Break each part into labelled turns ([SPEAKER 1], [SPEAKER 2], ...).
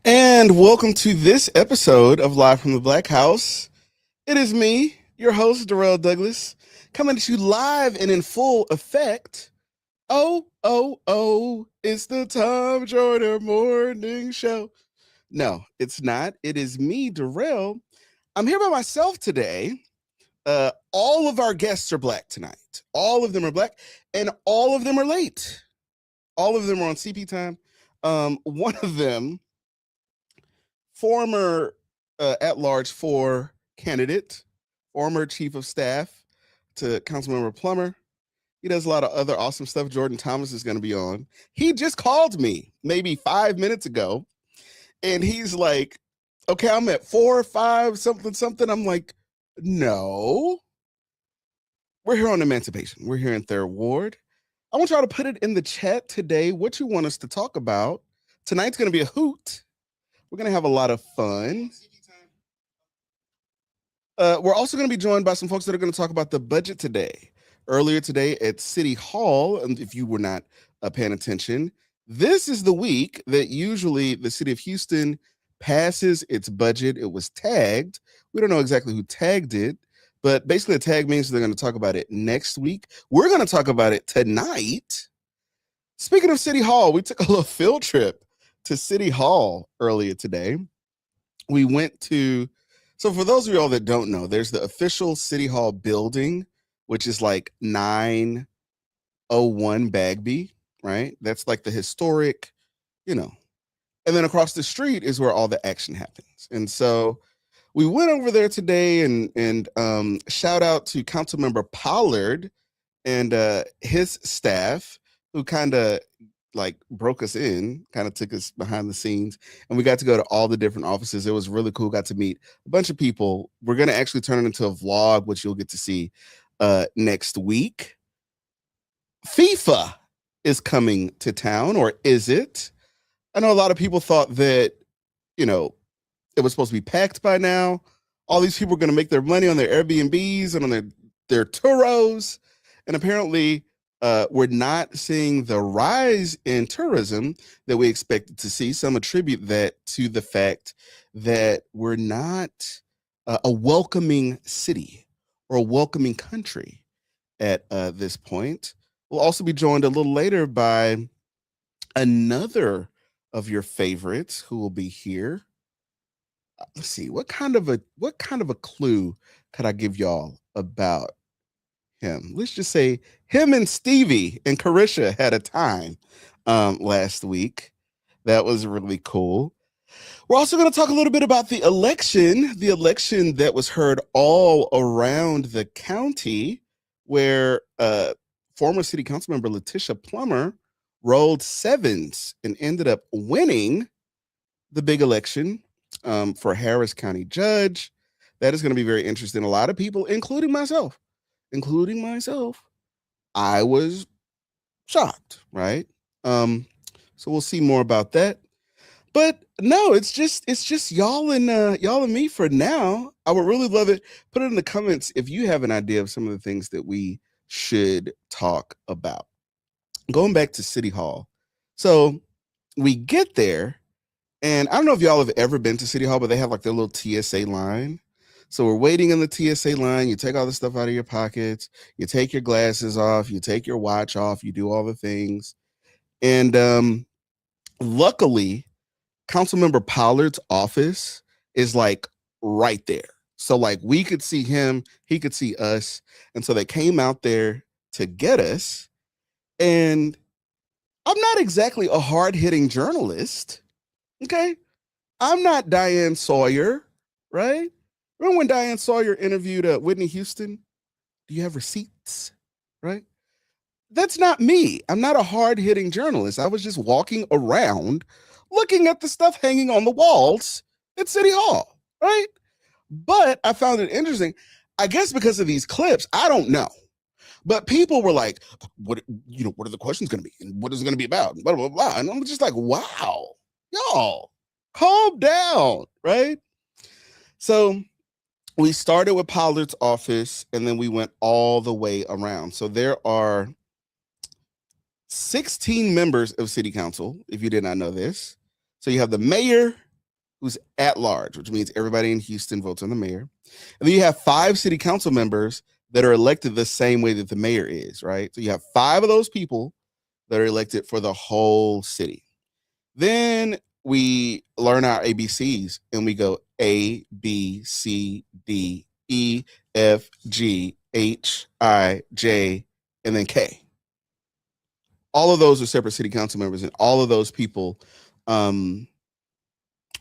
[SPEAKER 1] And welcome to this episode of Live from the Black House. It is me, your host, Darrell Douglas, coming to you live and in full effect. Oh, it's the Tom Joyner Morning Show. No, it's not. It is me, Darrell. I'm here by myself today. All of our guests are black tonight. All of them are black, and all of them are late. All of them are on CP time. One of them, former at-large for candidate, former chief of staff to Councilmember Plummer. He does a lot of other awesome stuff. Jordan Thomas is going to be on. He just called me maybe 5 minutes ago, and he's like, "Okay, I'm at 4 or 5 something." I'm like, "No, we're here on Emancipation. We're here in Third Ward. I want y'all to put it in the chat today what you want us to talk about. Tonight's going to be a hoot. We're going to have a lot of fun. We're also going to be joined by some folks that are going to talk about the budget today. Earlier today at City Hall, and if you were not paying attention, this is the week that usually the city of Houston passes its budget. It was tagged. We don't know exactly who tagged it, but basically a tag means they're going to talk about it next week. We're going to talk about it tonight. Speaking of City Hall, we took a little field trip to City Hall earlier today. We went to, so for those of y'all that don't know, there's the official City Hall building, which is like 901 Bagby, right? That's like the historic, you know. And then across the street is where all the action happens. And so we went over there today and shout out to Councilmember Pollard and his staff who kind of like broke us in, kind of took us behind the scenes, and we got to go to all the different offices. It was really cool. Got to meet a bunch of people. We're going to actually turn it into a vlog, which you'll get to see next week. FIFA is coming to town, or is it? I know a lot of people thought that, you know, it was supposed to be packed by now. All these people are going to make their money on their Airbnbs and on their Turos. And apparently, we're not seeing the rise in tourism that we expected to see. Some attribute that to the fact that we're not a welcoming city or a welcoming country at this point. We'll also be joined a little later by another of your favorites who will be here. Let's see, what kind of a clue could I give y'all about him? Let's just say him and Stevie and Carisha had a time last week. That was really cool. We're also going to talk a little bit about the election that was heard all around the county, where former city council member Letitia Plummer rolled sevens and ended up winning the big election for Harris County judge. That is going to be very interesting. A lot of people, including myself, I was shocked, right? So we'll see more about that. But no, it's just y'all and me for now. I would really love it. Put it in the comments if you have an idea of some of the things that we should talk about. Going back to City Hall. So we get there, and I don't know if y'all have ever been to City Hall, but they have like their little TSA line. So we're waiting in the TSA line. You take all the stuff out of your pockets. You take your glasses off. You take your watch off. You do all the things. And luckily, Councilmember Pollard's office is like right there. So like we could see him, he could see us. And so they came out there to get us. And I'm not exactly a hard-hitting journalist. Okay. I'm not Diane Sawyer, right? Remember when Diane Sawyer interviewed Whitney Houston? Do you have receipts? Right? That's not me. I'm not a hard hitting journalist. I was just walking around looking at the stuff hanging on the walls at City Hall, right? But I found it interesting. I guess because of these clips, I don't know. But people were like, what are the questions going to be? And what is it going to be about? And blah, blah, blah. And I'm just like, wow, y'all, calm down, right? So we started with Pollard's office and then we went all the way around. So there are 16 members of city council, if you did not know this. So you have the mayor, who's at large, which means everybody in Houston votes on the mayor. And then you have 5 city council members that are elected the same way that the mayor is, right? So you have 5 of those people that are elected for the whole city. Then we learn our ABCs and we go A, B, C, D, E, F, G, H, I, J, and then K. All of those are separate city council members, and all of those people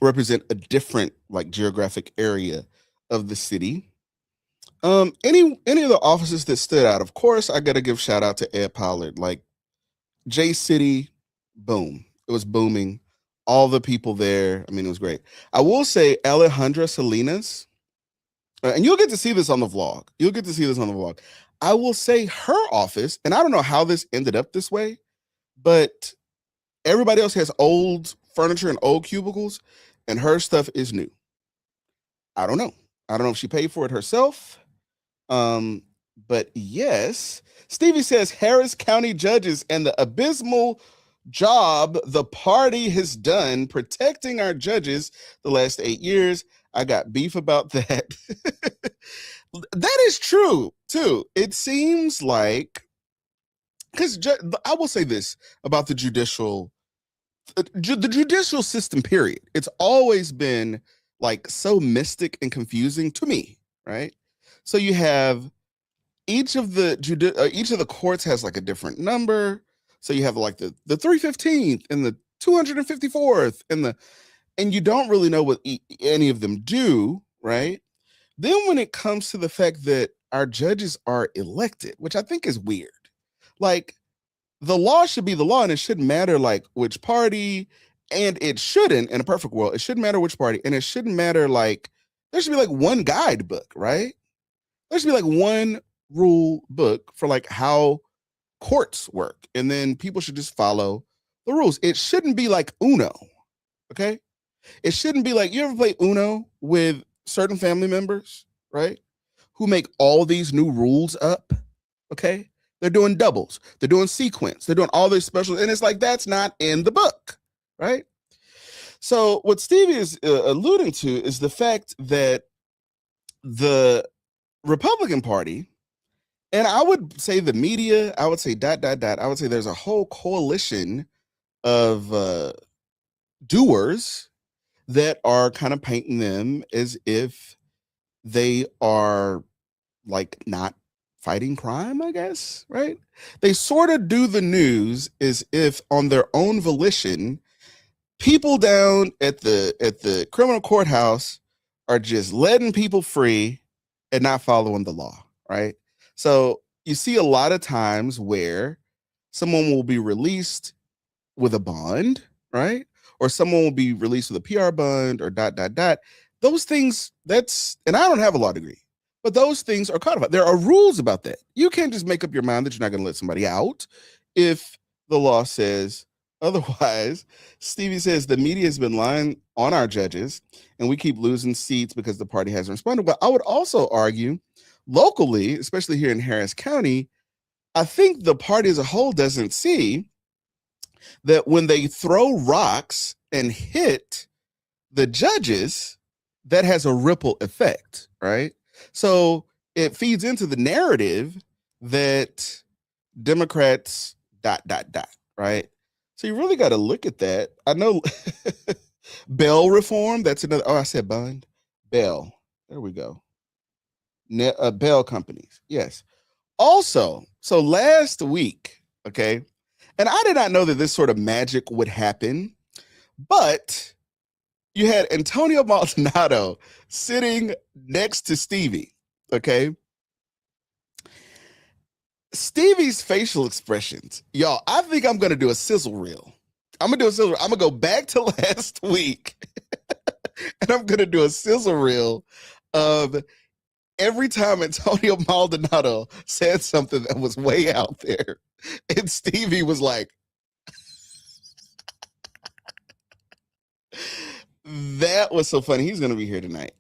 [SPEAKER 1] represent a different like geographic area of the city. Any of the offices that stood out, of course, I gotta give shout out to Ed Pollard. Like J City, boom, it was booming. All the people there, I mean, it was great. I will say Alejandra Salinas, and you'll get to see this on the vlog. You'll get to see this on the vlog. I will say her office, and I don't know how this ended up this way, but everybody else has old furniture and old cubicles, and her stuff is new. I don't know. I don't know if she paid for it herself. But yes, Stevie says Harris County judges and the abysmal job the party has done protecting our judges the last 8 years. I got beef about that. That is true too. It seems like, because I will say this about the judicial system, period. It's always been like so mystic and confusing to me, right? So you have each of the courts has like a different number. So you have like the 315th and the 254th and you don't really know what any of them do, right? Then when it comes to the fact that our judges are elected, which I think is weird. Like the law should be the law, and it shouldn't matter like which party, and it shouldn't, in a perfect world, it shouldn't matter which party, and it shouldn't matter like there should be like one guidebook, right? There should be like one rule book for like how courts work, and then people should just follow the rules. It shouldn't be like Uno, okay? It shouldn't be like, you ever play Uno with certain family members, right? Who make all these new rules up, okay? They're doing doubles, they're doing sequence, they're doing all this special, and it's like, that's not in the book, right? So what Stevie is alluding to is the fact that the Republican Party, and I would say the media, I would say ... I would say there's a whole coalition of doers that are kind of painting them as if they are like not fighting crime, I guess, right? They sort of do the news as if on their own volition, people down at the criminal courthouse are just letting people free and not following the law, right? So you see a lot of times where someone will be released with a bond, right? Or someone will be released with a PR bond or ... Those things, and I don't have a law degree, but those things are codified. There are rules about that. You can't just make up your mind that you're not going to let somebody out if the law says otherwise. Stevie says the media has been lying on our judges and we keep losing seats because the party hasn't responded. But I would also argue locally, especially here in Harris County, I think the party as a whole doesn't see that when they throw rocks and hit the judges, that has a ripple effect, right? So it feeds into the narrative that Democrats ... right? So you really got to look at that. I know bail reform, that's another, I said bond. Bail. There we go. Bail companies. Yes. Also, so last week, okay, and I did not know that this sort of magic would happen, but you had Antonio Maldonado sitting next to Stevie, okay? Stevie's facial expressions, y'all, I think I'm going to do a sizzle reel. I'm going to go back to last week and I'm going to do a sizzle reel of every time Antonio Maldonado said something that was way out there. And Stevie was like, that was so funny. He's going to be here tonight.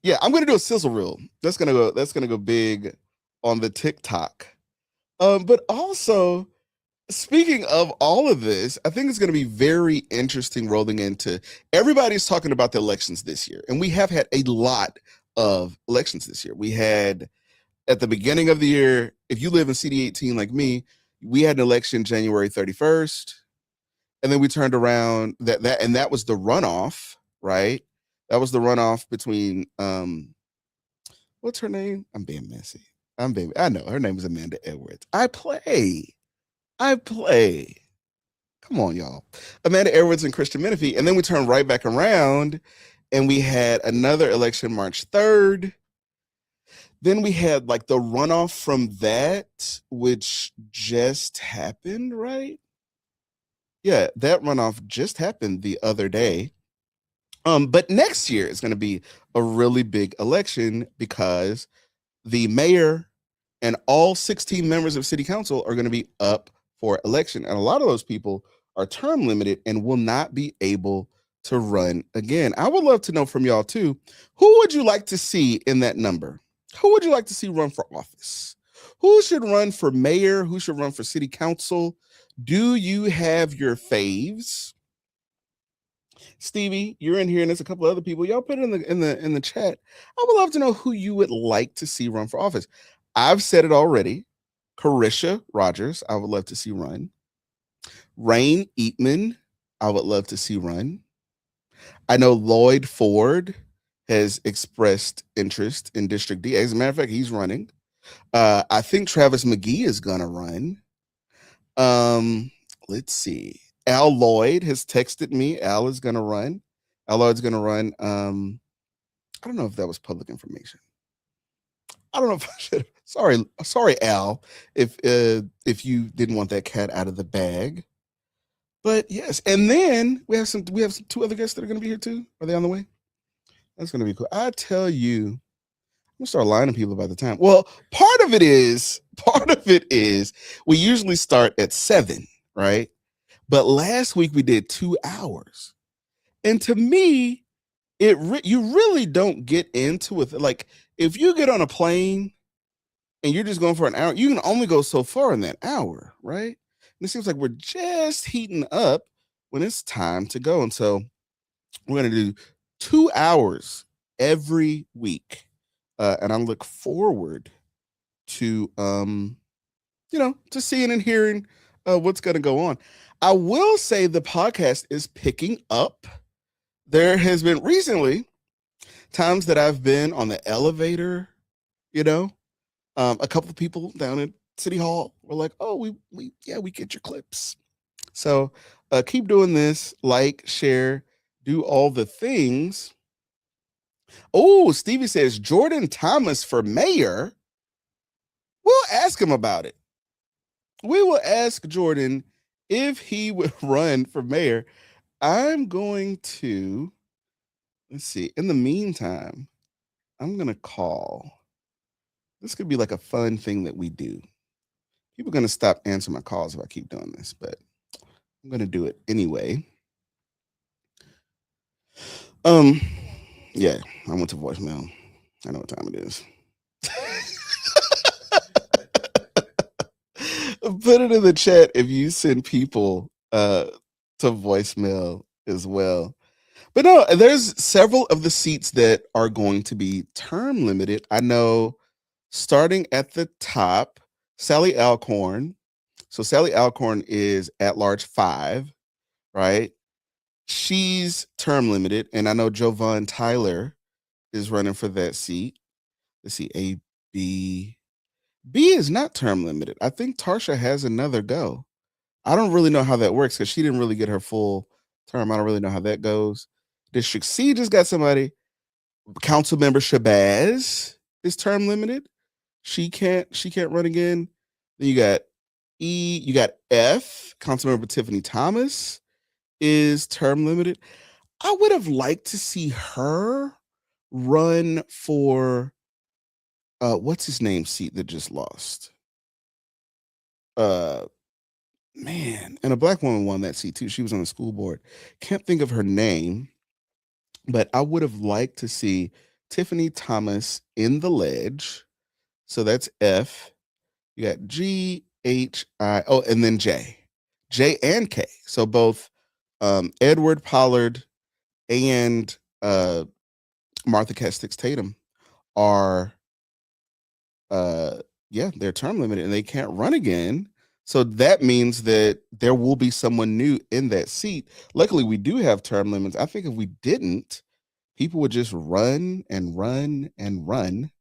[SPEAKER 1] Yeah, I'm going to do a sizzle reel. That's going to go big on the TikTok. But also speaking of all of this, I think it's going to be very interesting rolling into everybody's talking about the elections this year. And we have had a lot of elections this year. We had at the beginning of the year, if you live in CD18 like me, we had an election January 31st. And then we turned around that was the runoff, right? That was the runoff between what's her name? I'm being messy. I know her name is Amanda Edwards. I play. Come on, y'all. Amanda Edwards and Christian Menifee. And then we turned right back around and we had another election March 3rd. Then we had like the runoff from that, which just happened, right? Yeah, that runoff just happened the other day. But next year is going to be a really big election because the mayor and all 16 members of city council are going to be up for election. And a lot of those people are term limited and will not be able to run again. I would love to know from y'all too, who would you like to see in that number? Who would you like to see run for office? Who should run for mayor? Who should run for city council? Do you have your faves? Stevie, you're in here, and there's a couple other people. Y'all put it in the chat. I would love to know who you would like to see run for office. I've said it already. Carisha Rogers, I would love to see run. Rain Eatman, I would love to see run. I know Lloyd Ford has expressed interest in District D. As a matter of fact, he's running. I think Travis McGee is gonna run. Let's see. Al Lloyd has texted me. Al is gonna run. Al Lloyd's gonna run. I don't know if that was public information. I don't know if I should. Sorry, Al, if you didn't want that cat out of the bag. But yes, and then we have two other guests that are gonna be here too. Are they on the way? That's gonna be cool. I tell you, I'm gonna start lying to people about the time. Well, part of it is we usually start at 7, right? But last week we did 2 hours. And to me, you really don't get into it. Like if you get on a plane and you're just going for an hour, you can only go so far in that hour, right? And it seems like we're just heating up when it's time to go. And so we're going to do 2 hours every week. And I look forward to to seeing and hearing what's going to go on. I will say the podcast is picking up. There has been recently times that I've been on the elevator, a couple of people down at City Hall were like, "Oh, we get your clips." So keep doing this, like, share, do all the things. Oh, Stevie says Jordan Thomas for mayor. We'll ask him about it. We will ask Jordan if he would run for mayor. I'm going to, let's see. In the meantime, I'm going to call. This could be like a fun thing that we do. People are going to stop answering my calls if I keep doing this, but I'm going to do it anyway. Yeah, I went to voicemail. I know what time it is. Put it in the chat if you send people to voicemail as well. But no, there's several of the seats that are going to be term limited. I know starting at the top, Sally Alcorn. So Sally Alcorn is at large 5, right? She's term limited. And I know Jovan Tyler is running for that seat. Let's see, A, B. B is not term limited. I think Tarsha has another go. I don't really know how that works because she didn't really get her full term. I don't really know how that goes. District C just got somebody. Council member Shabazz is term limited. She can't run again. Then you got E, you got F. Councilmember Tiffany Thomas is term limited. I would have liked to see her run for what's his name seat that just lost. Man, and a black woman won that seat too. She was on the school board. Can't think of her name, but I would have liked to see Tiffany Thomas in the ledge. So that's F. You got G, H, I, oh, and then J. J and K. So both Edward Pollard and Martha Castix Tatum are yeah, they're term limited and they can't run again. So that means that there will be someone new in that seat. Luckily, we do have term limits. I think if we didn't, people would just run and run and run.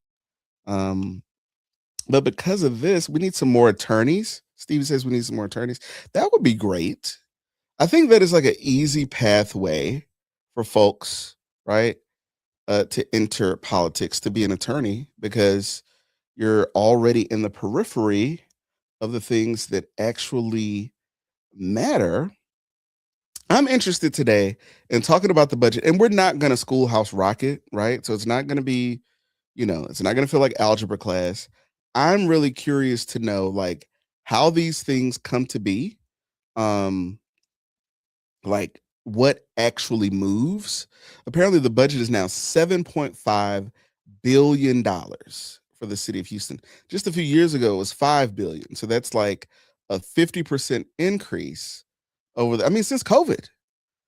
[SPEAKER 1] But because of this, we need some more attorneys. Steve says we need some more attorneys. That would be great. I think that is like an easy pathway for folks, right, to enter politics, to be an attorney, because you're already in the periphery of the things that actually matter. I'm interested today in talking about the budget, and we're not going to schoolhouse rock it, right? So it's not going to be, it's not going to feel like algebra class. I'm really curious to know like how these things come to be. Like what actually moves. Apparently the budget is now $7.5 billion for the city of Houston. Just a few years ago it was 5 billion. So that's like a 50% increase since COVID.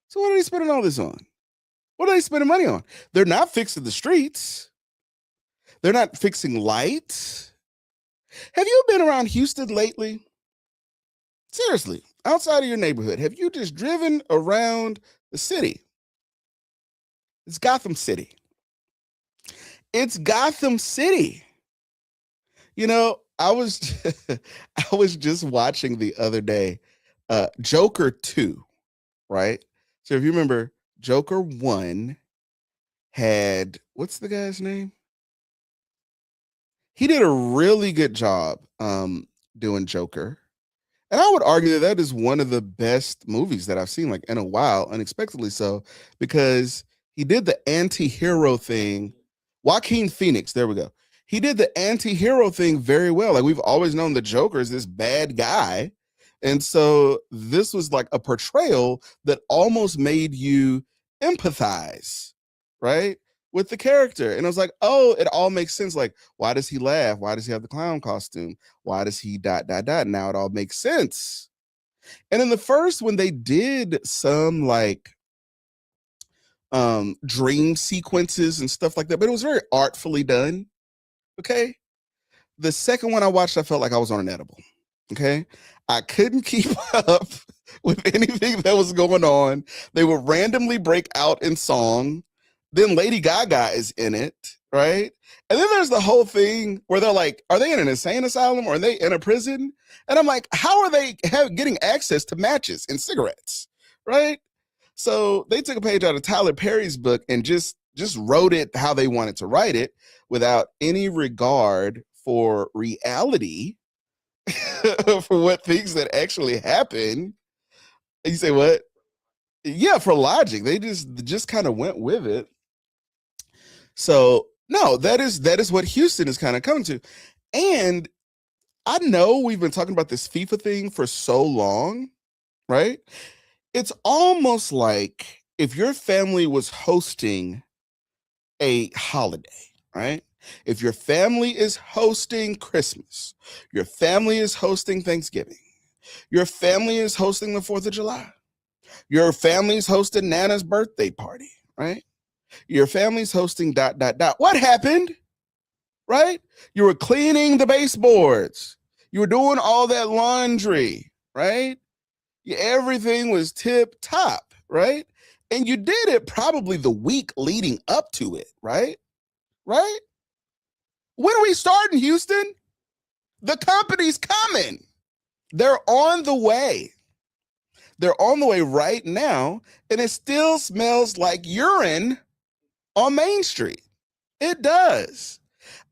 [SPEAKER 1] So what are they spending all this on? What are they spending money on? They're not fixing the streets. They're not fixing lights. Have you been around Houston lately? Seriously, outside of your neighborhood, have you just driven around the city? It's Gotham City. It's Gotham City. I was I was just watching the other day Joker 2, right? So if you remember, Joker 1 had, what's the guy's name? He did a really good job doing Joker. And I would argue that that is one of the best movies that I've seen like in a while, unexpectedly so, because he did the anti-hero thing. Joaquin Phoenix, there we go. He did the anti-hero thing very well. Like we've always known the Joker is this bad guy. And so this was like a portrayal that almost made you empathize, right? With the character. And I was like, oh, it all makes sense. Like, why does he laugh? Why does he have the clown costume? Why does he ... Now it all makes sense. And in the first, when they did some like dream sequences and stuff like that, but it was very artfully done. Okay. The second one I watched, I felt like I was on an edible. Okay. I couldn't keep up with anything that was going on. They would randomly break out in song. Then Lady Gaga is in it, right? And then there's the whole thing where they're like, are they in an insane asylum or are they in a prison? And I'm like, how are they getting access to matches and cigarettes, right? So they took a page out of Tyler Perry's book and just wrote it how they wanted to write it without any regard for reality, for what things that actually happen. And you say, what? Yeah, for logic. They just kind of went with it. So no, that is what Houston is kind of coming to. And I know we've been talking about this FIFA thing for so long, right? It's almost like if your family was hosting a holiday, right? If your family is hosting Christmas, your family is hosting Thanksgiving, your family is hosting the 4th of July, your family's hosting Nana's birthday party, right? Your family's hosting ... What happened? Right? You were cleaning the baseboards. You were doing all that laundry, right? Everything was tip top, right? And you did it probably the week leading up to it, right? Right? When are we starting, Houston? The company's coming. They're on the way. They're on the way right now, and it still smells like urine on Main Street. It does.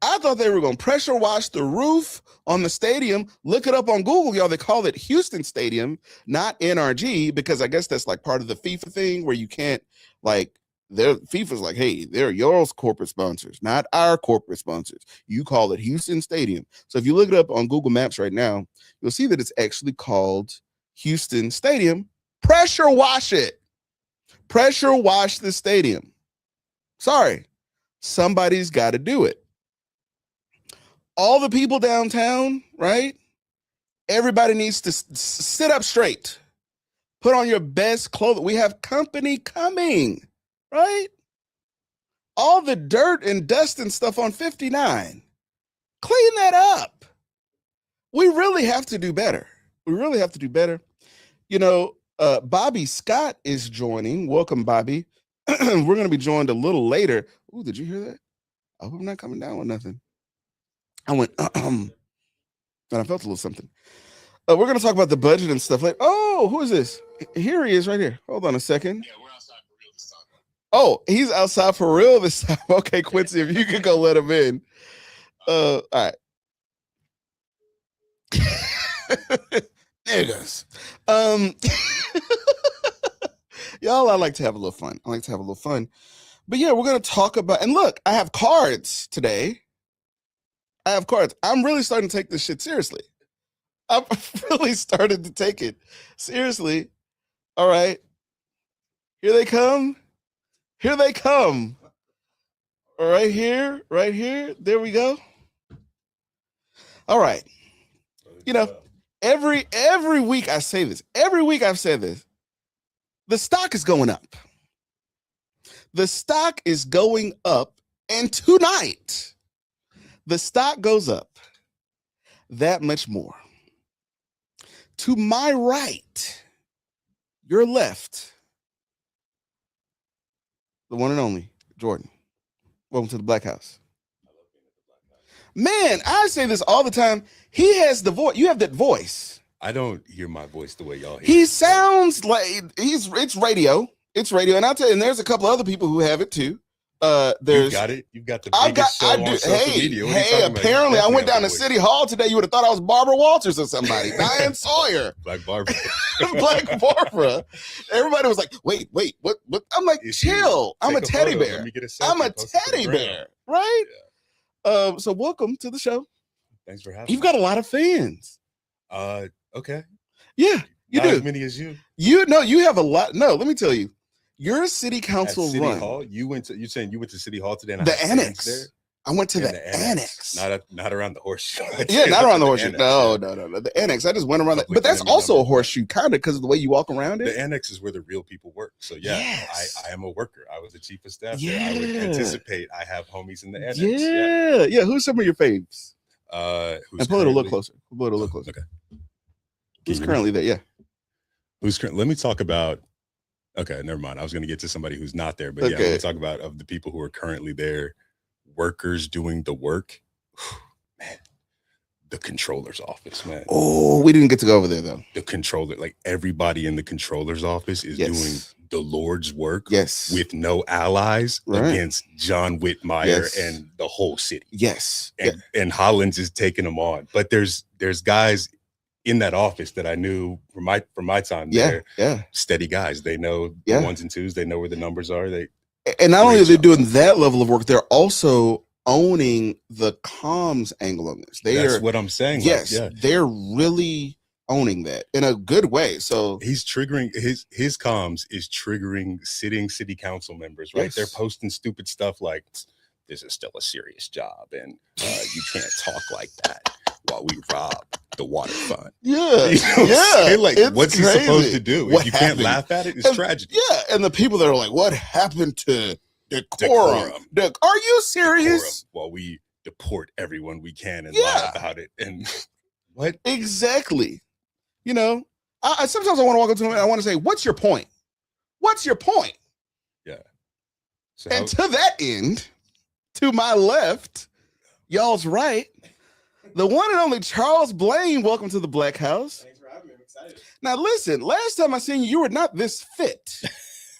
[SPEAKER 1] I thought they were going to pressure wash the roof on the stadium. Look it up on Google, y'all. They call it Houston Stadium, not NRG, because I guess that's like part of the FIFA thing where you can't like, FIFA's like, hey, they're yours corporate sponsors, not our corporate sponsors. You call it Houston Stadium. So if you look it up on Google Maps right now, you'll see that it's actually called Houston Stadium. Pressure wash it. Pressure wash the stadium. Sorry. Somebody's got to do it. All the people downtown, right? Everybody needs to sit up straight. Put on your best clothing. We have company coming, right? All the dirt and dust and stuff on 59. Clean that up. We really have to do better. We really have to do better. You know, Bobby Scott is joining. Welcome, Bobby. We're going to be joined a little later. Ooh, did you hear that? I hope I'm not coming down with nothing. I went, and I felt a little something. We're going to talk about the budget and stuff. Like, oh, who is this? Here he is right here. Hold on a second. Yeah, we're outside for real this time. Oh, he's outside for real this time. Okay, Quincy, if you could go let him in. All right. Niggas. Y'all, I like to have a little fun. But yeah, we're going to talk about, and look, I have cards today. I'm really starting to take this shit seriously. I've really started to take it seriously. All right. Here they come. Right here. There we go. All right. You know, every week I say this. Every week I've said this. The stock is going up. And tonight, the stock goes up that much more. To my right, your left, the one and only Jordan. Welcome to the Black House. Man, I say this all the time. He has the voice. You have that voice.
[SPEAKER 2] I don't hear my voice the way y'all hear.
[SPEAKER 1] He sounds like it's radio. It's radio. And I'll tell you, and there's a couple other people who have it too. There's
[SPEAKER 2] You've got the biggest show on social media.
[SPEAKER 1] Hey, apparently I went down to City Hall today. You would have thought I was Barbara Walters or somebody. Diane Sawyer.
[SPEAKER 2] Black Barbara.
[SPEAKER 1] Black Barbara. Everybody was like, wait, what? I'm like, chill. I'm a teddy bear. I'm a teddy bear, right? Yeah. So welcome to the show.
[SPEAKER 2] Thanks for having me.
[SPEAKER 1] You've got a lot of fans.
[SPEAKER 2] Okay.
[SPEAKER 1] Yeah, you do.
[SPEAKER 2] Not as many as you.
[SPEAKER 1] You have a lot. No, let me tell you. Your city council
[SPEAKER 2] City
[SPEAKER 1] run.
[SPEAKER 2] Hall. You're saying you went to City Hall today? And
[SPEAKER 1] the annex. There? I went to the annex.
[SPEAKER 2] Not around the horseshoe.
[SPEAKER 1] Yeah, not around the horseshoe. No. The annex. I just went around that. But that's also a horseshoe, kind of, because of the way you walk around it.
[SPEAKER 2] The annex is where the real people work. So yeah, yes. I am a worker. I was the chief of staff there.
[SPEAKER 1] Yeah.
[SPEAKER 2] I would anticipate I have homies in the annex.
[SPEAKER 1] Yeah. Who's some of your faves?
[SPEAKER 2] And
[SPEAKER 1] pull it a little closer.
[SPEAKER 2] Okay.
[SPEAKER 1] Who's currently there? Yeah.
[SPEAKER 2] Let me talk about. Okay, never mind. I was going to get to somebody who's not there, but yeah, let me talk about of the people who are currently there, workers doing the work. Man, the controller's office, man.
[SPEAKER 1] Oh, we didn't get to go over there though.
[SPEAKER 2] The controller, like everybody in the controller's office is doing the Lord's work.
[SPEAKER 1] Yes.
[SPEAKER 2] With no allies against John Whitmire and the whole city.
[SPEAKER 1] Yes.
[SPEAKER 2] And Hollins is taking them on. But there's guys in that office that I knew from my time there, steady guys. They know the ones and twos. They know where the numbers are.
[SPEAKER 1] And not only are they doing that level of work, they're also owning the comms angle on this.
[SPEAKER 2] That's what I'm saying.
[SPEAKER 1] Yes, they're really owning that in a good way. So
[SPEAKER 2] he's triggering his comms is triggering sitting city council members, right? They're posting stupid stuff like, "This is still a serious job, and you can't talk like that while we rob the water fund."
[SPEAKER 1] Yeah. You know
[SPEAKER 2] like, what's he supposed to do? If you can't laugh at it, it's tragedy.
[SPEAKER 1] Yeah. And the people that are like, what happened to decorum? Are you serious?
[SPEAKER 2] Decorum, while we deport everyone we can and lie about it. And what?
[SPEAKER 1] Exactly. You know, I sometimes I want to walk up to him and I want to say, what's your point? What's your point?
[SPEAKER 2] Yeah.
[SPEAKER 1] So and to that end, to my left, y'all's right, the one and only Charles Blaine. Welcome to the Black House.
[SPEAKER 3] Thanks for having me. I'm excited.
[SPEAKER 1] Now, listen, last time I seen you, you were not this fit.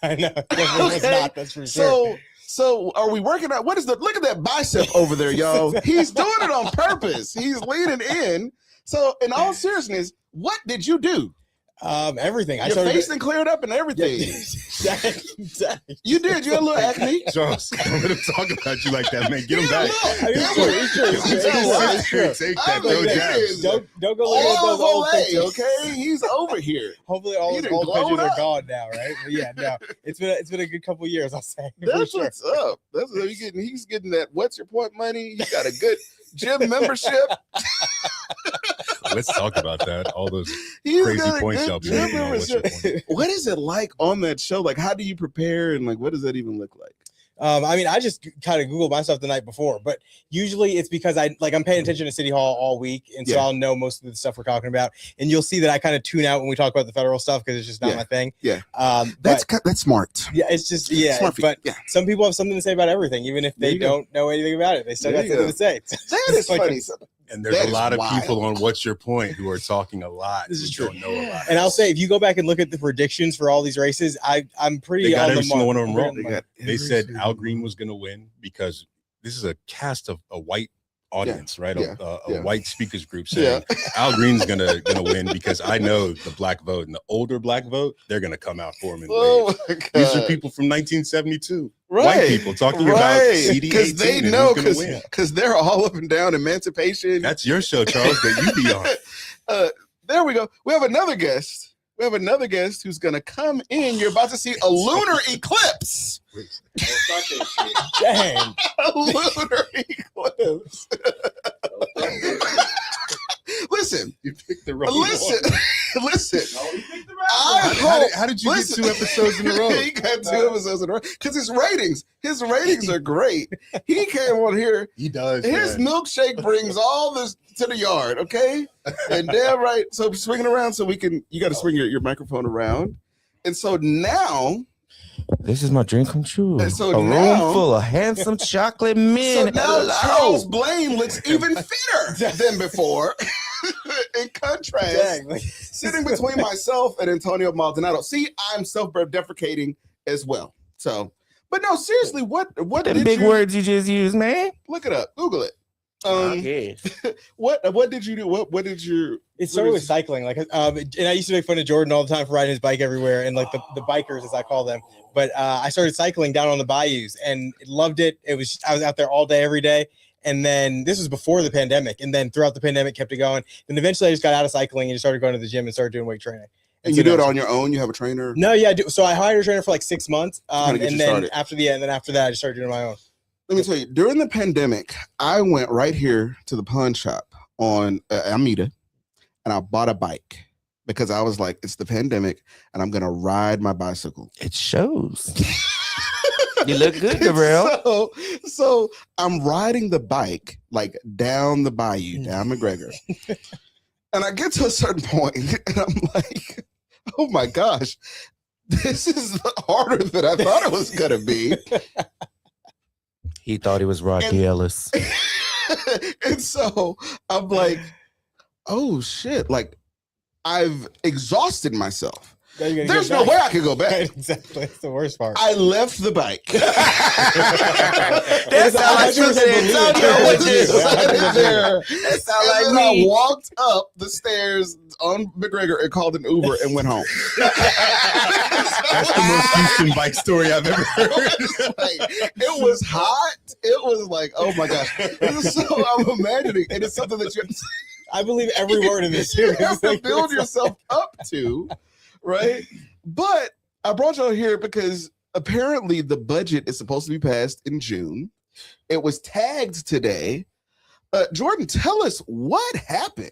[SPEAKER 3] I know. Was not, that's for sure.
[SPEAKER 1] So are we working out? Look at that bicep over there, y'all. He's doing it on purpose. He's leaning in. So in all seriousness, what did you do?
[SPEAKER 3] Everything.
[SPEAKER 1] Your face and cleared up and everything.
[SPEAKER 3] Exactly.
[SPEAKER 1] You did. You had a little acne.
[SPEAKER 2] Charles, don't let him talk about you like that, man. Get him back.
[SPEAKER 3] It's true.
[SPEAKER 2] Take that. No jabs.
[SPEAKER 3] Don't go look at those old pictures.
[SPEAKER 1] Okay, he's over here.
[SPEAKER 3] Hopefully, all those old pictures are gone now, right? But yeah, no, it's been a good couple of years. I'll say.
[SPEAKER 1] That's what's up. That's what he's getting that. What's your point money? He got a good gym membership.
[SPEAKER 2] Let's talk about that. All those
[SPEAKER 1] He's
[SPEAKER 2] crazy
[SPEAKER 1] got a
[SPEAKER 2] points
[SPEAKER 1] good
[SPEAKER 2] y'all be
[SPEAKER 1] gym
[SPEAKER 2] making on What's Your
[SPEAKER 1] membership.
[SPEAKER 2] Point.
[SPEAKER 1] What is it like on that show? Like, how do you prepare, and like, what does that even look like?
[SPEAKER 3] I mean, I just kind of Googled my stuff the night before, but usually it's because I'm paying attention to City Hall all week, and so
[SPEAKER 1] Yeah.
[SPEAKER 3] I'll know most of the stuff we're talking about. And you'll see that I kind of tune out when we talk about the federal stuff because it's just not
[SPEAKER 1] Yeah.
[SPEAKER 3] my thing.
[SPEAKER 1] Yeah.
[SPEAKER 3] That's
[SPEAKER 1] That's smart.
[SPEAKER 3] yeah, it's just
[SPEAKER 1] Smart feet.
[SPEAKER 3] But
[SPEAKER 1] Yeah.
[SPEAKER 3] some people have something to say about everything, even if
[SPEAKER 1] There
[SPEAKER 3] they
[SPEAKER 1] you go.
[SPEAKER 3] don't know anything about it. They still
[SPEAKER 1] There
[SPEAKER 3] got
[SPEAKER 1] you
[SPEAKER 3] something to say.
[SPEAKER 1] That is
[SPEAKER 3] Like,
[SPEAKER 1] funny.
[SPEAKER 2] And there's
[SPEAKER 1] That
[SPEAKER 2] a
[SPEAKER 1] is
[SPEAKER 2] lot of
[SPEAKER 1] wild.
[SPEAKER 2] people on What's Your Point who are talking a lot.
[SPEAKER 3] This is
[SPEAKER 2] who
[SPEAKER 3] true.
[SPEAKER 2] don't know a lot.
[SPEAKER 3] And I'll say, if you go back and look at the predictions for all these races, I'm pretty
[SPEAKER 2] They got
[SPEAKER 3] on
[SPEAKER 2] every
[SPEAKER 3] the
[SPEAKER 2] single
[SPEAKER 3] mark.
[SPEAKER 2] one of them
[SPEAKER 3] I'm
[SPEAKER 2] wrong.
[SPEAKER 3] pretty on the mark.
[SPEAKER 2] They said Al Green was going to win because this is a cast of a white audience, right?
[SPEAKER 1] Yeah.
[SPEAKER 2] A white speakers group saying Al Green's gonna win because I know the black vote and the older black vote, they're gonna come out for him in waves.
[SPEAKER 1] My God.
[SPEAKER 2] These are people from 1972,
[SPEAKER 1] Right.
[SPEAKER 2] white people talking about CD
[SPEAKER 1] because they
[SPEAKER 2] 18 and
[SPEAKER 1] know
[SPEAKER 2] who's gonna win.
[SPEAKER 1] because they're all up and down emancipation.
[SPEAKER 2] That's your show, Charles, that you be on.
[SPEAKER 1] There we go. We have another guest. Who's gonna come in. You're about to see a lunar eclipse.
[SPEAKER 3] Dang.
[SPEAKER 1] A lunar eclipse. Listen,
[SPEAKER 2] You picked the wrong
[SPEAKER 1] listen.
[SPEAKER 2] How did you get 2 episodes in a row?
[SPEAKER 1] He got 2 episodes in a row because his ratings are great. He came on here.
[SPEAKER 2] He does.
[SPEAKER 1] His
[SPEAKER 2] man.
[SPEAKER 1] milkshake brings all this to the yard, okay? And damn right. So swing it around so you got to swing your microphone around. And so now,
[SPEAKER 4] This is my dream come true.
[SPEAKER 1] And so
[SPEAKER 4] a
[SPEAKER 1] now-
[SPEAKER 4] room full of handsome chocolate
[SPEAKER 1] so
[SPEAKER 4] men.
[SPEAKER 1] now
[SPEAKER 4] Hello.
[SPEAKER 1] Charles Blaine looks even fitter than before. In contrast,
[SPEAKER 3] Dang. Like,
[SPEAKER 1] sitting between myself and Antonio Maldonado. See, I'm self-deprecating as well. So, but no, seriously, what
[SPEAKER 4] Them
[SPEAKER 1] did
[SPEAKER 4] big
[SPEAKER 1] you
[SPEAKER 4] words you just used, man.
[SPEAKER 1] look it up? Google it.
[SPEAKER 4] Okay.
[SPEAKER 1] What did you do? What did you?
[SPEAKER 3] it started with cycling, like, and I used to make fun of Jordan all the time for riding his bike everywhere, and like the bikers, as I call them. But I started cycling down on the bayous and loved it. I was out there all day, every day. And then this was before the pandemic. And then throughout the pandemic, kept it going. And eventually I just got out of cycling and just started going to the gym and started doing weight training.
[SPEAKER 1] And
[SPEAKER 3] so
[SPEAKER 1] you do it
[SPEAKER 3] now-
[SPEAKER 1] on your own? You have a trainer?
[SPEAKER 3] No, yeah, I do. So I hired a trainer for like 6 months.
[SPEAKER 1] Kinda get
[SPEAKER 3] And
[SPEAKER 1] you
[SPEAKER 3] then
[SPEAKER 1] started.
[SPEAKER 3] after that, I just started doing my own.
[SPEAKER 1] Let me tell you, during the pandemic, I went right here to the pawn shop on Alameda and I bought a bike because I was like, it's the pandemic and I'm going to ride my bicycle.
[SPEAKER 4] It shows. You look good, Gabriel.
[SPEAKER 1] So I'm riding the bike like down the bayou, down McGregor. And I get to a certain point and I'm like, oh my gosh, this is harder than I thought it was going to be.
[SPEAKER 4] He thought he was Rocky Ellis.
[SPEAKER 1] And so I'm like, oh shit, like I've exhausted myself.
[SPEAKER 3] Now you're gonna
[SPEAKER 1] There's
[SPEAKER 3] get
[SPEAKER 1] no
[SPEAKER 3] back.
[SPEAKER 1] way I could go back.
[SPEAKER 3] Right, exactly. That's the worst part.
[SPEAKER 1] I left the bike.
[SPEAKER 4] That sound like
[SPEAKER 3] you were
[SPEAKER 4] something
[SPEAKER 3] saying
[SPEAKER 4] Antonio would
[SPEAKER 3] believe it.
[SPEAKER 4] do.
[SPEAKER 1] Set it there.
[SPEAKER 4] That sound
[SPEAKER 1] And
[SPEAKER 4] like
[SPEAKER 1] then I
[SPEAKER 4] me.
[SPEAKER 1] walked up the stairs on McGregor and called an Uber and went home.
[SPEAKER 2] That's the most Houston bike story I've ever heard.
[SPEAKER 1] It was hot. It was like, oh my gosh. So I'm imagining, and it's something that
[SPEAKER 3] I believe every word in this
[SPEAKER 1] you
[SPEAKER 3] series.
[SPEAKER 1] have to
[SPEAKER 3] Like,
[SPEAKER 1] build yourself up to, right? But I brought y'all here because apparently the budget is supposed to be passed in June. It was tagged today. Jordan, tell us what happened.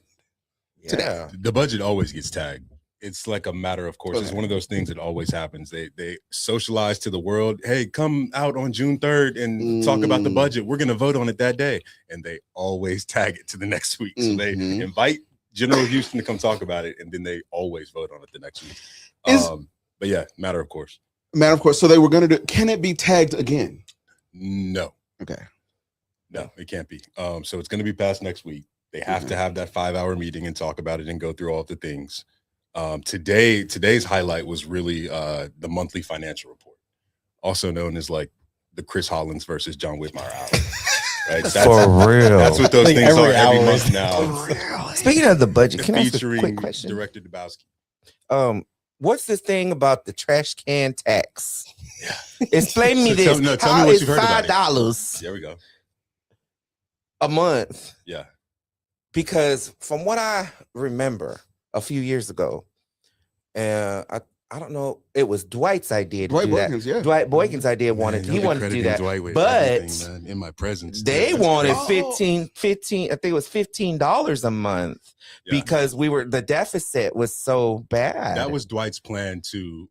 [SPEAKER 4] Yeah.
[SPEAKER 2] The budget always gets tagged. It's like a matter of course. It's
[SPEAKER 1] Okay.
[SPEAKER 2] one of those things that always happens. They socialize to the world, hey, come out on June 3rd and talk about the
[SPEAKER 1] Mm.
[SPEAKER 2] budget. We're gonna vote on it that day. And they always tag it to the next week. So they
[SPEAKER 1] Mhm.
[SPEAKER 2] invite General Houston to come talk about it, and then they always vote on it the next week.
[SPEAKER 1] Is-
[SPEAKER 2] But yeah, matter of course.
[SPEAKER 1] Man, of course. So they were going to do, can it be tagged again?
[SPEAKER 2] No,
[SPEAKER 1] Okay.
[SPEAKER 2] no, it can't be. So it's gonna be passed next week. They have to have that 5-hour meeting and talk about it and go through all the things. Today's highlight was really the monthly financial report, also known as like the Chris Hollins versus John Whitmire hour. Right?
[SPEAKER 4] For real.
[SPEAKER 2] That's what those
[SPEAKER 3] Like
[SPEAKER 2] things
[SPEAKER 3] every
[SPEAKER 2] are every
[SPEAKER 3] hour
[SPEAKER 2] month
[SPEAKER 3] is-
[SPEAKER 2] now.
[SPEAKER 4] Speaking of the budget, can I ask a
[SPEAKER 2] Featuring
[SPEAKER 4] quick question?
[SPEAKER 2] Director Dabowski.
[SPEAKER 4] What's this thing about the trash can tax? Explain me
[SPEAKER 2] So
[SPEAKER 4] this.
[SPEAKER 2] tell me
[SPEAKER 4] How
[SPEAKER 2] what
[SPEAKER 4] is
[SPEAKER 2] you've heard about it.
[SPEAKER 4] $5
[SPEAKER 2] There we go.
[SPEAKER 4] a month?
[SPEAKER 2] Yeah.
[SPEAKER 4] Because from what I remember a few years ago, I I don't know. It was Dwight's idea to
[SPEAKER 1] Dwight
[SPEAKER 4] do
[SPEAKER 1] Boykins,
[SPEAKER 4] that.
[SPEAKER 1] yeah.
[SPEAKER 4] Dwight Boykins' idea wanted. He wanted to do that, but
[SPEAKER 2] man, in my presence,
[SPEAKER 4] they
[SPEAKER 2] that's
[SPEAKER 4] wanted
[SPEAKER 2] crazy.
[SPEAKER 4] 15. I think it was $15 a month because the deficit was so bad.
[SPEAKER 2] That was Dwight's plan to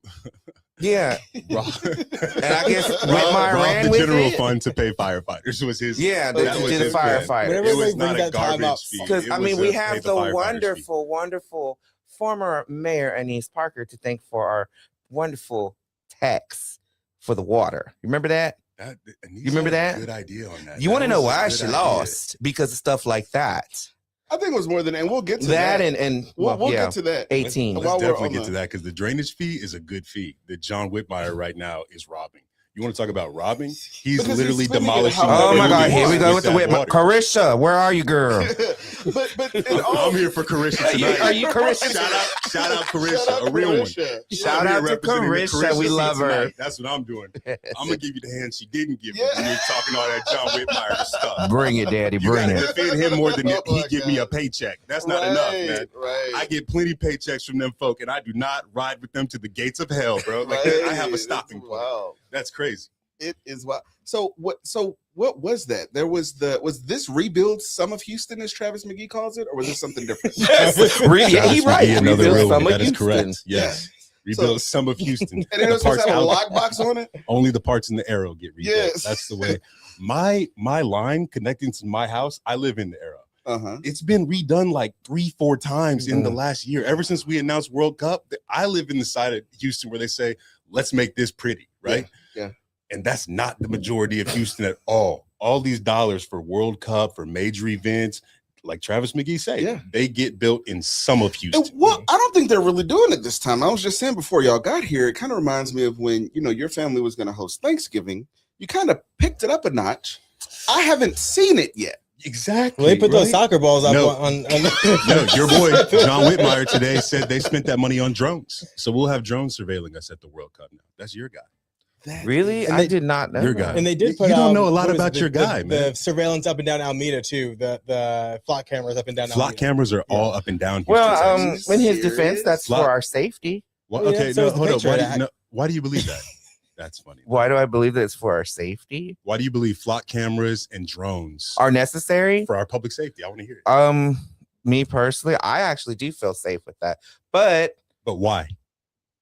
[SPEAKER 4] yeah.
[SPEAKER 2] rob,
[SPEAKER 4] And I guess Whitmire ran
[SPEAKER 2] the
[SPEAKER 4] with
[SPEAKER 2] general
[SPEAKER 4] it.
[SPEAKER 2] fund to pay firefighters. Was his?
[SPEAKER 4] Yeah,
[SPEAKER 2] that
[SPEAKER 4] to
[SPEAKER 2] was
[SPEAKER 4] do the
[SPEAKER 2] his plan.
[SPEAKER 4] firefighter.
[SPEAKER 3] Whenever
[SPEAKER 2] It was
[SPEAKER 3] everybody
[SPEAKER 2] not
[SPEAKER 3] brings
[SPEAKER 2] a
[SPEAKER 3] that time up,
[SPEAKER 2] garbage fee.
[SPEAKER 4] Because
[SPEAKER 2] It
[SPEAKER 4] I
[SPEAKER 2] was
[SPEAKER 4] mean,
[SPEAKER 2] a
[SPEAKER 4] we
[SPEAKER 2] pay
[SPEAKER 4] have
[SPEAKER 2] the
[SPEAKER 4] the
[SPEAKER 2] firefighters fee.
[SPEAKER 4] wonderful former mayor Anise Parker to thank for our wonderful tax for the water. You remember that?
[SPEAKER 2] You
[SPEAKER 4] remember that?
[SPEAKER 2] Good idea on that.
[SPEAKER 4] You want to know why
[SPEAKER 2] she
[SPEAKER 4] she lost? Because of stuff like that.
[SPEAKER 1] I think it was more than, and we'll get to
[SPEAKER 4] That
[SPEAKER 1] that.
[SPEAKER 4] and
[SPEAKER 1] we'll
[SPEAKER 4] yeah,
[SPEAKER 1] get to that.
[SPEAKER 4] 18.
[SPEAKER 2] Let's
[SPEAKER 1] While we're
[SPEAKER 2] definitely
[SPEAKER 1] on
[SPEAKER 2] get
[SPEAKER 1] the-
[SPEAKER 2] to that because the drainage fee is a good fee that John Whitmire right now is robbing. You want to talk about robbing? He's
[SPEAKER 1] Because he's
[SPEAKER 2] literally
[SPEAKER 1] spending it
[SPEAKER 2] demolishing.
[SPEAKER 1] however
[SPEAKER 4] Oh my
[SPEAKER 1] he
[SPEAKER 4] God! Here we go with the
[SPEAKER 2] that
[SPEAKER 4] Whitmire.
[SPEAKER 2] water.
[SPEAKER 4] Carisha, where are you, girl?
[SPEAKER 1] but in all,
[SPEAKER 2] I'm here for Carisha tonight.
[SPEAKER 4] Are you Carisha?
[SPEAKER 2] Shout out Carisha,
[SPEAKER 1] Shout out
[SPEAKER 2] a real one.
[SPEAKER 1] Carisha.
[SPEAKER 4] Shout
[SPEAKER 2] I'm here
[SPEAKER 4] out to
[SPEAKER 2] representing the
[SPEAKER 4] Carisha. We
[SPEAKER 2] scene
[SPEAKER 4] love her.
[SPEAKER 2] tonight. That's what I'm doing. I'm gonna give you the hand she didn't give you. When you're talking all that John Whitmire stuff.
[SPEAKER 4] Bring it, Daddy.
[SPEAKER 2] You
[SPEAKER 4] Bring
[SPEAKER 2] gotta
[SPEAKER 4] it.
[SPEAKER 2] defend him more than
[SPEAKER 1] Oh
[SPEAKER 2] he
[SPEAKER 1] my
[SPEAKER 2] give me a
[SPEAKER 1] God.
[SPEAKER 2] paycheck. That's not enough, man.
[SPEAKER 1] Right.
[SPEAKER 2] I get plenty paychecks from them folk, and I do not ride with them to the gates of hell, bro. Like
[SPEAKER 1] Right.
[SPEAKER 2] I have a stopping point.
[SPEAKER 1] Wow.
[SPEAKER 2] That's crazy.
[SPEAKER 1] It is wild. So what was that? Was this rebuild some of Houston, as Travis McGee calls it, or was this something different?
[SPEAKER 4] Really? Yeah, he
[SPEAKER 2] Travis
[SPEAKER 4] right.
[SPEAKER 2] McGee, another
[SPEAKER 4] Rebuild
[SPEAKER 2] real
[SPEAKER 4] some
[SPEAKER 2] one.
[SPEAKER 4] of
[SPEAKER 2] That is
[SPEAKER 4] Houston.
[SPEAKER 2] correct. Yes. Rebuild
[SPEAKER 1] So-
[SPEAKER 2] some of Houston.
[SPEAKER 1] And it was
[SPEAKER 2] The
[SPEAKER 1] supposed to have a
[SPEAKER 2] parts
[SPEAKER 1] lockbox on it.
[SPEAKER 2] Only the parts in the arrow get rebuilt.
[SPEAKER 1] Yes.
[SPEAKER 2] That's the way. My line connecting to my house, I live in the arrow.
[SPEAKER 1] Uh-huh.
[SPEAKER 2] It's been redone like 3-4 times in the last year. Ever since we announced World Cup, I live in the side of Houston where they say, let's make this pretty, right?
[SPEAKER 1] Yeah.
[SPEAKER 2] And that's not the majority of Houston at all. All these dollars for World Cup, for major events, like Travis McGee said, they get built in some of Houston.
[SPEAKER 1] Well, I don't think they're really doing it this time. I was just saying before y'all got here, it kind of reminds me of when, your family was going to host Thanksgiving. You kind of picked it up a notch. I haven't seen it yet.
[SPEAKER 2] Exactly.
[SPEAKER 3] Well, they put those
[SPEAKER 2] right?
[SPEAKER 3] soccer balls up
[SPEAKER 2] No.
[SPEAKER 3] on
[SPEAKER 2] No, your boy John Whitmire today said they spent that money on drones. So we'll have drones surveilling us at the World Cup now. That's your guy.
[SPEAKER 4] Really?
[SPEAKER 3] And
[SPEAKER 4] I did not know.
[SPEAKER 2] Your
[SPEAKER 4] that.
[SPEAKER 2] guy.
[SPEAKER 3] And they did
[SPEAKER 2] You
[SPEAKER 3] put
[SPEAKER 2] don't know a lot
[SPEAKER 3] what is
[SPEAKER 2] about
[SPEAKER 3] it,
[SPEAKER 2] your guy, man.
[SPEAKER 3] The surveillance up and down Alameda too. The flock cameras up and down.
[SPEAKER 2] Flock
[SPEAKER 3] Alameda.
[SPEAKER 2] cameras are all up and down. Houston,
[SPEAKER 4] Well,
[SPEAKER 2] Texas.
[SPEAKER 4] in his
[SPEAKER 1] Serious?
[SPEAKER 4] defense, that's
[SPEAKER 2] Flock-
[SPEAKER 4] for our safety.
[SPEAKER 2] Well,
[SPEAKER 3] yeah,
[SPEAKER 2] okay,
[SPEAKER 3] so
[SPEAKER 2] no,
[SPEAKER 3] is the
[SPEAKER 2] hold up.
[SPEAKER 3] picture.
[SPEAKER 2] Why do you believe that? That's funny.
[SPEAKER 4] Why do I believe that it's for our safety?
[SPEAKER 2] Why do you believe flock cameras and drones
[SPEAKER 4] Are necessary?
[SPEAKER 2] for our public safety? I want to hear it.
[SPEAKER 4] Me personally, I actually do feel safe with that. But
[SPEAKER 2] But why?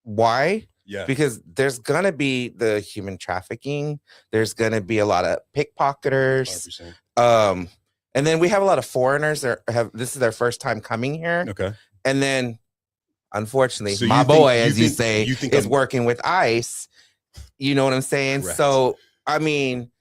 [SPEAKER 4] why?
[SPEAKER 2] Yeah.
[SPEAKER 4] Because there's gonna be the human trafficking. There's gonna be a lot of pickpocketers.
[SPEAKER 2] 100%.
[SPEAKER 4] And then we have a lot of foreigners that this is their first time coming here.
[SPEAKER 2] Okay.
[SPEAKER 4] And then, unfortunately,
[SPEAKER 2] So
[SPEAKER 4] my
[SPEAKER 2] you think-
[SPEAKER 4] boy,
[SPEAKER 2] you
[SPEAKER 4] as you
[SPEAKER 2] think-
[SPEAKER 4] say,
[SPEAKER 2] you think
[SPEAKER 4] is
[SPEAKER 2] I'm-
[SPEAKER 4] working with ICE. You know what I'm saying?
[SPEAKER 2] Correct.
[SPEAKER 4] So, I mean,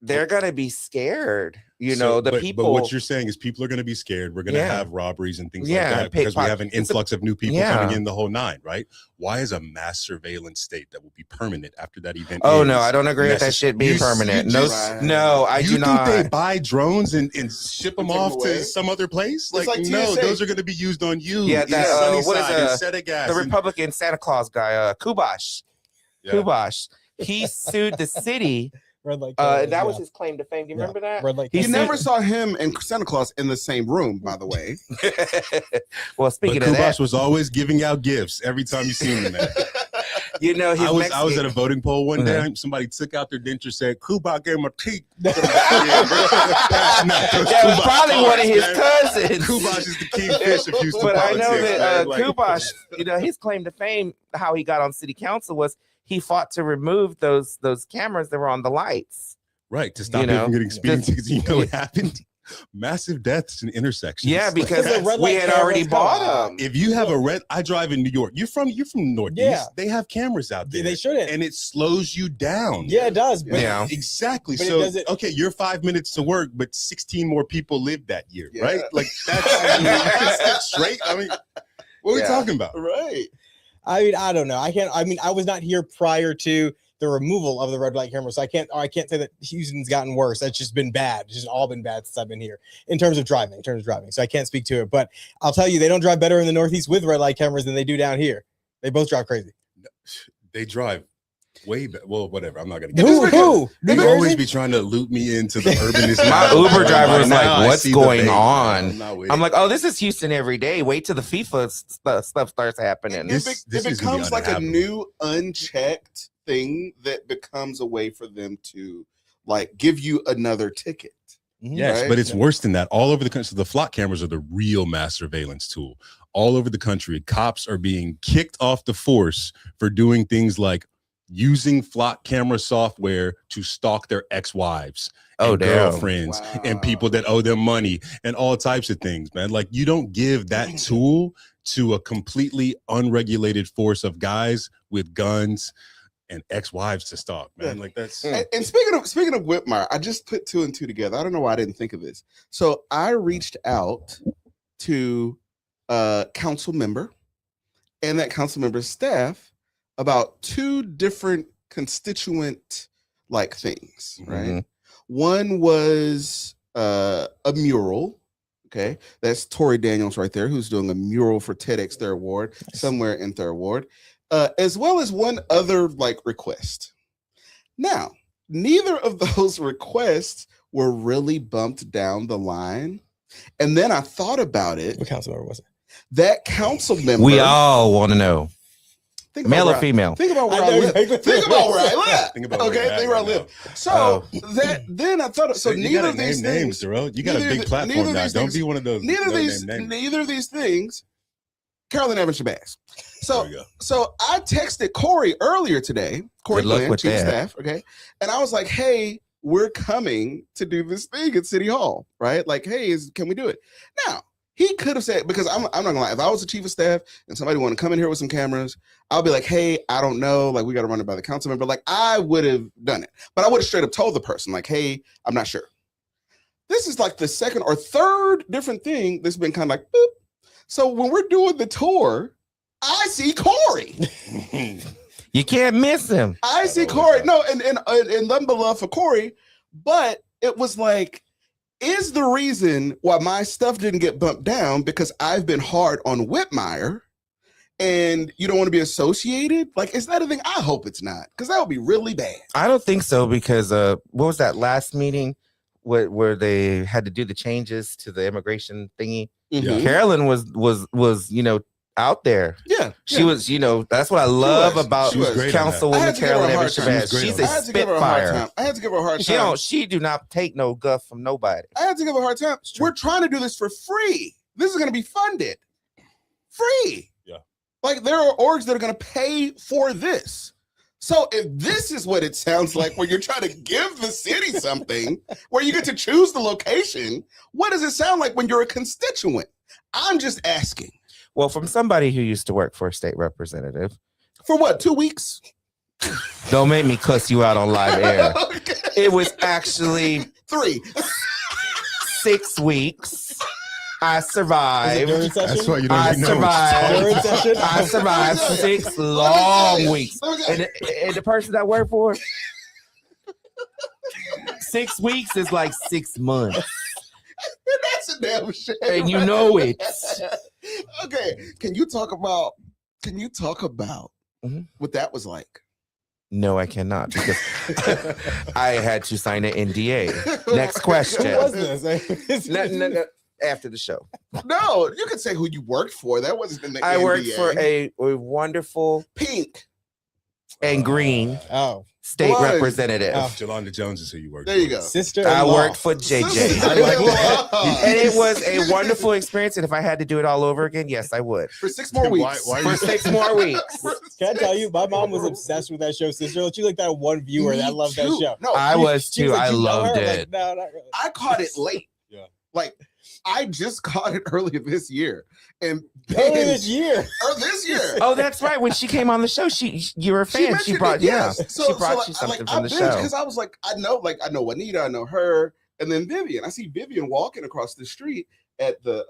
[SPEAKER 4] they're gonna be scared.
[SPEAKER 2] So,
[SPEAKER 4] The
[SPEAKER 2] but,
[SPEAKER 4] people.
[SPEAKER 2] But what you're saying is people are going to be scared. We're going to
[SPEAKER 4] Yeah.
[SPEAKER 2] have robberies and things
[SPEAKER 4] Yeah,
[SPEAKER 2] like that
[SPEAKER 4] and
[SPEAKER 2] because we have an
[SPEAKER 4] pickpockets.
[SPEAKER 2] influx of new people
[SPEAKER 4] Yeah.
[SPEAKER 2] coming in the whole nine, right? Why is a mass surveillance state that will be permanent after that event?
[SPEAKER 4] Oh no,
[SPEAKER 2] ends
[SPEAKER 4] I don't agree with that
[SPEAKER 2] necessary?
[SPEAKER 4] shit being
[SPEAKER 2] You-
[SPEAKER 4] permanent.
[SPEAKER 2] you
[SPEAKER 4] No,
[SPEAKER 2] just-
[SPEAKER 4] no, I
[SPEAKER 2] you
[SPEAKER 4] do
[SPEAKER 2] think
[SPEAKER 4] not.
[SPEAKER 2] they buy drones and ship them
[SPEAKER 1] Take 'em
[SPEAKER 2] off
[SPEAKER 1] away?
[SPEAKER 2] to some other place?
[SPEAKER 1] It's like
[SPEAKER 2] no,
[SPEAKER 1] TSA.
[SPEAKER 2] those are going to be used on you.
[SPEAKER 4] Yeah,
[SPEAKER 2] in
[SPEAKER 4] that, what is,
[SPEAKER 2] Sunnyside, in Settegast,
[SPEAKER 4] The
[SPEAKER 2] and-
[SPEAKER 4] Republican Santa Claus guy, Kubash.
[SPEAKER 2] Yeah.
[SPEAKER 4] Kubash. He sued the city.
[SPEAKER 3] Red light.
[SPEAKER 4] That was his claim to fame. Do you
[SPEAKER 3] Yeah.
[SPEAKER 4] remember that?
[SPEAKER 3] Red light.
[SPEAKER 4] He
[SPEAKER 1] You
[SPEAKER 4] said-
[SPEAKER 1] never saw him and Santa Claus in the same room, by the way.
[SPEAKER 4] Well,
[SPEAKER 2] But
[SPEAKER 4] speaking of
[SPEAKER 2] Kubash
[SPEAKER 4] that,
[SPEAKER 2] was always giving out gifts every time you seen him, man.
[SPEAKER 4] his
[SPEAKER 2] I was at a
[SPEAKER 4] Mexican-
[SPEAKER 2] voting poll one
[SPEAKER 4] Uh-huh.
[SPEAKER 2] day. Somebody took out their denture, said Kuba gave him a teeth.
[SPEAKER 4] That was probably one of his cousins.
[SPEAKER 2] Kubash is the kingfish of Houston
[SPEAKER 4] But I
[SPEAKER 2] politics.
[SPEAKER 4] know that
[SPEAKER 2] man. Like,
[SPEAKER 4] Kubash, his claim to fame, how he got on city council was he fought to remove those cameras that were on the lights.
[SPEAKER 2] right, to stop
[SPEAKER 4] you
[SPEAKER 2] people
[SPEAKER 4] know,
[SPEAKER 2] from getting speeding
[SPEAKER 4] just-
[SPEAKER 2] tickets. You know what happened? Massive deaths in intersections.
[SPEAKER 4] Yeah, because
[SPEAKER 3] Because the red
[SPEAKER 4] we
[SPEAKER 3] light
[SPEAKER 4] had already
[SPEAKER 3] cameras come
[SPEAKER 4] bought
[SPEAKER 3] on.
[SPEAKER 4] them.
[SPEAKER 2] if you have a red, I drive in New York. You're from the Northeast.
[SPEAKER 3] Yeah.
[SPEAKER 2] They have cameras out there.
[SPEAKER 3] They shouldn't.
[SPEAKER 2] and it slows you down.
[SPEAKER 3] Yeah, it does. But
[SPEAKER 4] Yeah.
[SPEAKER 2] Exactly.
[SPEAKER 3] But it
[SPEAKER 2] So
[SPEAKER 3] doesn't-
[SPEAKER 2] okay, you're 5 minutes to work, but 16 more people lived that year,
[SPEAKER 1] Yeah.
[SPEAKER 2] right? Like that's straight. I mean, what are we
[SPEAKER 4] Yeah.
[SPEAKER 2] talking about?
[SPEAKER 1] Right.
[SPEAKER 3] I mean, I don't know. I was not here prior to the removal of the red light camera, so I can't say that Houston's gotten worse. That's just been bad. It's just all been bad since I've been here in terms of driving. So I can't speak to it. But I'll tell you, they don't drive better in the Northeast with red light cameras than they do down here. They both drive crazy.
[SPEAKER 2] They drive way back. Well, whatever. I'm not gonna get
[SPEAKER 3] Who?
[SPEAKER 2] into
[SPEAKER 3] Who?
[SPEAKER 2] You
[SPEAKER 3] New
[SPEAKER 2] always
[SPEAKER 3] Jersey?
[SPEAKER 2] be trying to loop me into the urbanist.
[SPEAKER 4] My
[SPEAKER 2] now.
[SPEAKER 4] Uber driver was
[SPEAKER 2] Now
[SPEAKER 4] like,
[SPEAKER 2] I
[SPEAKER 4] "What's
[SPEAKER 2] see the
[SPEAKER 4] going
[SPEAKER 2] bait.
[SPEAKER 4] on?"
[SPEAKER 2] not with
[SPEAKER 4] I'm
[SPEAKER 2] it.
[SPEAKER 4] like, "Oh, this is Houston every day. Wait till the FIFA stuff starts happening."
[SPEAKER 1] It,
[SPEAKER 2] This
[SPEAKER 1] it
[SPEAKER 2] is gonna be
[SPEAKER 1] becomes like a
[SPEAKER 2] uninhabitable.
[SPEAKER 1] new unchecked thing that becomes a way for them to like give you another ticket.
[SPEAKER 2] Yes,
[SPEAKER 1] right?
[SPEAKER 2] but it's worse than that. All over the country, so the flock cameras are the real mass surveillance tool. All over the country, cops are being kicked off the force for doing things like using flock camera software to stalk their ex-wives
[SPEAKER 4] Oh,
[SPEAKER 2] and
[SPEAKER 4] damn.
[SPEAKER 2] girlfriends and people that owe them money and all types of things, man. Like, you don't give that tool to a completely unregulated force of guys with guns and ex-wives to stalk, man. Like, that's
[SPEAKER 1] And speaking of Whitmire, I just put 2 and 2 together. I don't know why I didn't think of this. So I reached out to a council member and that council member's staff about 2 different constituent like things, right?
[SPEAKER 4] Mhm.
[SPEAKER 1] One was a mural. Okay, that's Tori Daniels right there, who's doing a mural for TEDx Third Ward somewhere in Third Ward, as well as one other like request. Now, neither of those requests were really bumped down the line, and then I thought about it.
[SPEAKER 3] What council member was it?
[SPEAKER 1] That council member.
[SPEAKER 4] We all want to know,
[SPEAKER 1] think about
[SPEAKER 4] male
[SPEAKER 1] where
[SPEAKER 4] or
[SPEAKER 1] I-
[SPEAKER 4] female.
[SPEAKER 1] Think about where
[SPEAKER 3] I
[SPEAKER 1] I
[SPEAKER 3] know
[SPEAKER 1] live.
[SPEAKER 3] exactly
[SPEAKER 1] Think about where I live.
[SPEAKER 2] Think about where
[SPEAKER 1] okay,
[SPEAKER 2] you're at
[SPEAKER 1] think where I
[SPEAKER 2] right
[SPEAKER 1] live.
[SPEAKER 2] now.
[SPEAKER 1] So that then I thought so
[SPEAKER 2] you
[SPEAKER 1] neither
[SPEAKER 2] gotta
[SPEAKER 1] of these
[SPEAKER 2] name names,
[SPEAKER 1] things.
[SPEAKER 2] Darrell. You got a
[SPEAKER 1] neither
[SPEAKER 2] big
[SPEAKER 1] of the-
[SPEAKER 2] platform
[SPEAKER 1] neither of
[SPEAKER 2] now.
[SPEAKER 1] these
[SPEAKER 2] Don't
[SPEAKER 1] things-
[SPEAKER 2] be one of those.
[SPEAKER 1] Neither of these things. Carolyn Evans Shabazz. So
[SPEAKER 2] There we go.
[SPEAKER 1] So I texted Corey earlier today. Corey
[SPEAKER 4] Good luck
[SPEAKER 1] Glenn,
[SPEAKER 4] with
[SPEAKER 1] chief of
[SPEAKER 4] that.
[SPEAKER 1] staff. Okay, and I was like, "Hey, we're coming to do this thing at City Hall, right? Like, hey, can we do it?" Now he could have said, because I'm not gonna lie, if I was the chief of staff and somebody wanted to come in here with some cameras, I'll be like, "Hey, I don't know. Like, we got to run it by the council member." Like, I would have done it, but I would have straight up told the person, like, "Hey, I'm not sure." This is like the second or third different thing that's been kind of like, boop. So when we're doing the tour, I see Corey.
[SPEAKER 4] You can't miss him.
[SPEAKER 1] I see Corey. No, and nothing but love for Corey, but it was like, is the reason why my stuff didn't get bumped down because I've been hard on Whitmire and you don't want to be associated? Like, is that a thing? I hope it's not, because that would be really bad.
[SPEAKER 4] I don't think so, because what was that last meeting where they had to do the changes to the immigration thingy?
[SPEAKER 1] Mhm.
[SPEAKER 4] Carolyn was out there.
[SPEAKER 1] Yeah.
[SPEAKER 4] She was, that's what I love
[SPEAKER 1] was.
[SPEAKER 4] about
[SPEAKER 1] She was
[SPEAKER 2] great on that.
[SPEAKER 1] I
[SPEAKER 4] Councilwoman
[SPEAKER 1] had to give her a
[SPEAKER 4] Carolyn
[SPEAKER 1] hard
[SPEAKER 4] Evans
[SPEAKER 1] time.
[SPEAKER 4] Shabazz.
[SPEAKER 2] She was
[SPEAKER 4] She's
[SPEAKER 2] great
[SPEAKER 4] a
[SPEAKER 2] on
[SPEAKER 1] I had to give her a hard
[SPEAKER 4] spitfire.
[SPEAKER 1] time. I had to give her a hard time.
[SPEAKER 4] She do not take no guff from nobody.
[SPEAKER 1] I had to give her a hard time. We're trying to do this for free. This is going to be funded. Free.
[SPEAKER 2] Yeah.
[SPEAKER 1] Like, there are orgs that are going to pay for this. So if this is what it sounds like when you're trying to give the city something where you get to choose the location, what does it sound like when you're a constituent? I'm just asking.
[SPEAKER 4] Well, from somebody who used to work for a state representative,
[SPEAKER 1] For what, 2 weeks?
[SPEAKER 4] don't make me cuss you out on live air.
[SPEAKER 1] Okay.
[SPEAKER 4] It was actually
[SPEAKER 1] 3.
[SPEAKER 4] 6 weeks. I
[SPEAKER 3] Is it
[SPEAKER 4] survived.
[SPEAKER 3] during session?
[SPEAKER 2] That's why you don't
[SPEAKER 4] I
[SPEAKER 2] even know.
[SPEAKER 4] survived.
[SPEAKER 3] During session?
[SPEAKER 4] I survived 6 long weeks. And the person I work for, 6 weeks is like 6 months.
[SPEAKER 1] That's a damn shame.
[SPEAKER 4] And you know it.
[SPEAKER 1] Okay. Can you talk about
[SPEAKER 4] Mhm.
[SPEAKER 1] what that was like?
[SPEAKER 4] No, I cannot, because I had to sign an NDA. Next question.
[SPEAKER 3] Who was this?
[SPEAKER 4] No, after the show.
[SPEAKER 1] No, you could say who you worked for. That wasn't in the
[SPEAKER 4] I worked
[SPEAKER 1] NDA.
[SPEAKER 4] for a wonderful
[SPEAKER 1] Pink.
[SPEAKER 4] and green
[SPEAKER 3] Oh,
[SPEAKER 4] state
[SPEAKER 1] Blood.
[SPEAKER 4] representative.
[SPEAKER 3] Oh.
[SPEAKER 2] Jolanda Jones is who you work
[SPEAKER 1] There you
[SPEAKER 2] for.
[SPEAKER 1] go.
[SPEAKER 3] sister.
[SPEAKER 4] I worked for JJ.
[SPEAKER 3] I like that.
[SPEAKER 4] And it was a wonderful experience. And if I had to do it all over again, yes, I would.
[SPEAKER 1] For 6 more weeks.
[SPEAKER 2] Why
[SPEAKER 4] For 6 more weeks.
[SPEAKER 3] Can I tell you, my mom was obsessed with that show, Sister. She's like that one viewer that
[SPEAKER 1] Me
[SPEAKER 3] loved that
[SPEAKER 1] too.
[SPEAKER 3] show.
[SPEAKER 1] No,
[SPEAKER 4] I
[SPEAKER 3] She-
[SPEAKER 4] was
[SPEAKER 3] she
[SPEAKER 4] too.
[SPEAKER 3] like,
[SPEAKER 4] I
[SPEAKER 3] "You know
[SPEAKER 4] loved
[SPEAKER 3] her?"
[SPEAKER 4] it.
[SPEAKER 3] Like, no, not really.
[SPEAKER 1] I caught it late.
[SPEAKER 2] Yeah.
[SPEAKER 1] Like, I just caught it earlier this year. And
[SPEAKER 3] Earlier this year.
[SPEAKER 1] this year.
[SPEAKER 4] Oh, that's right. When she came on the show, you were a fan. She
[SPEAKER 1] mentioned
[SPEAKER 4] brought
[SPEAKER 1] it, yes.
[SPEAKER 4] she brought you something from the show.
[SPEAKER 1] Because I was like, I know Juanita, I know her, and then Vivian. I see Vivian walking across the street at the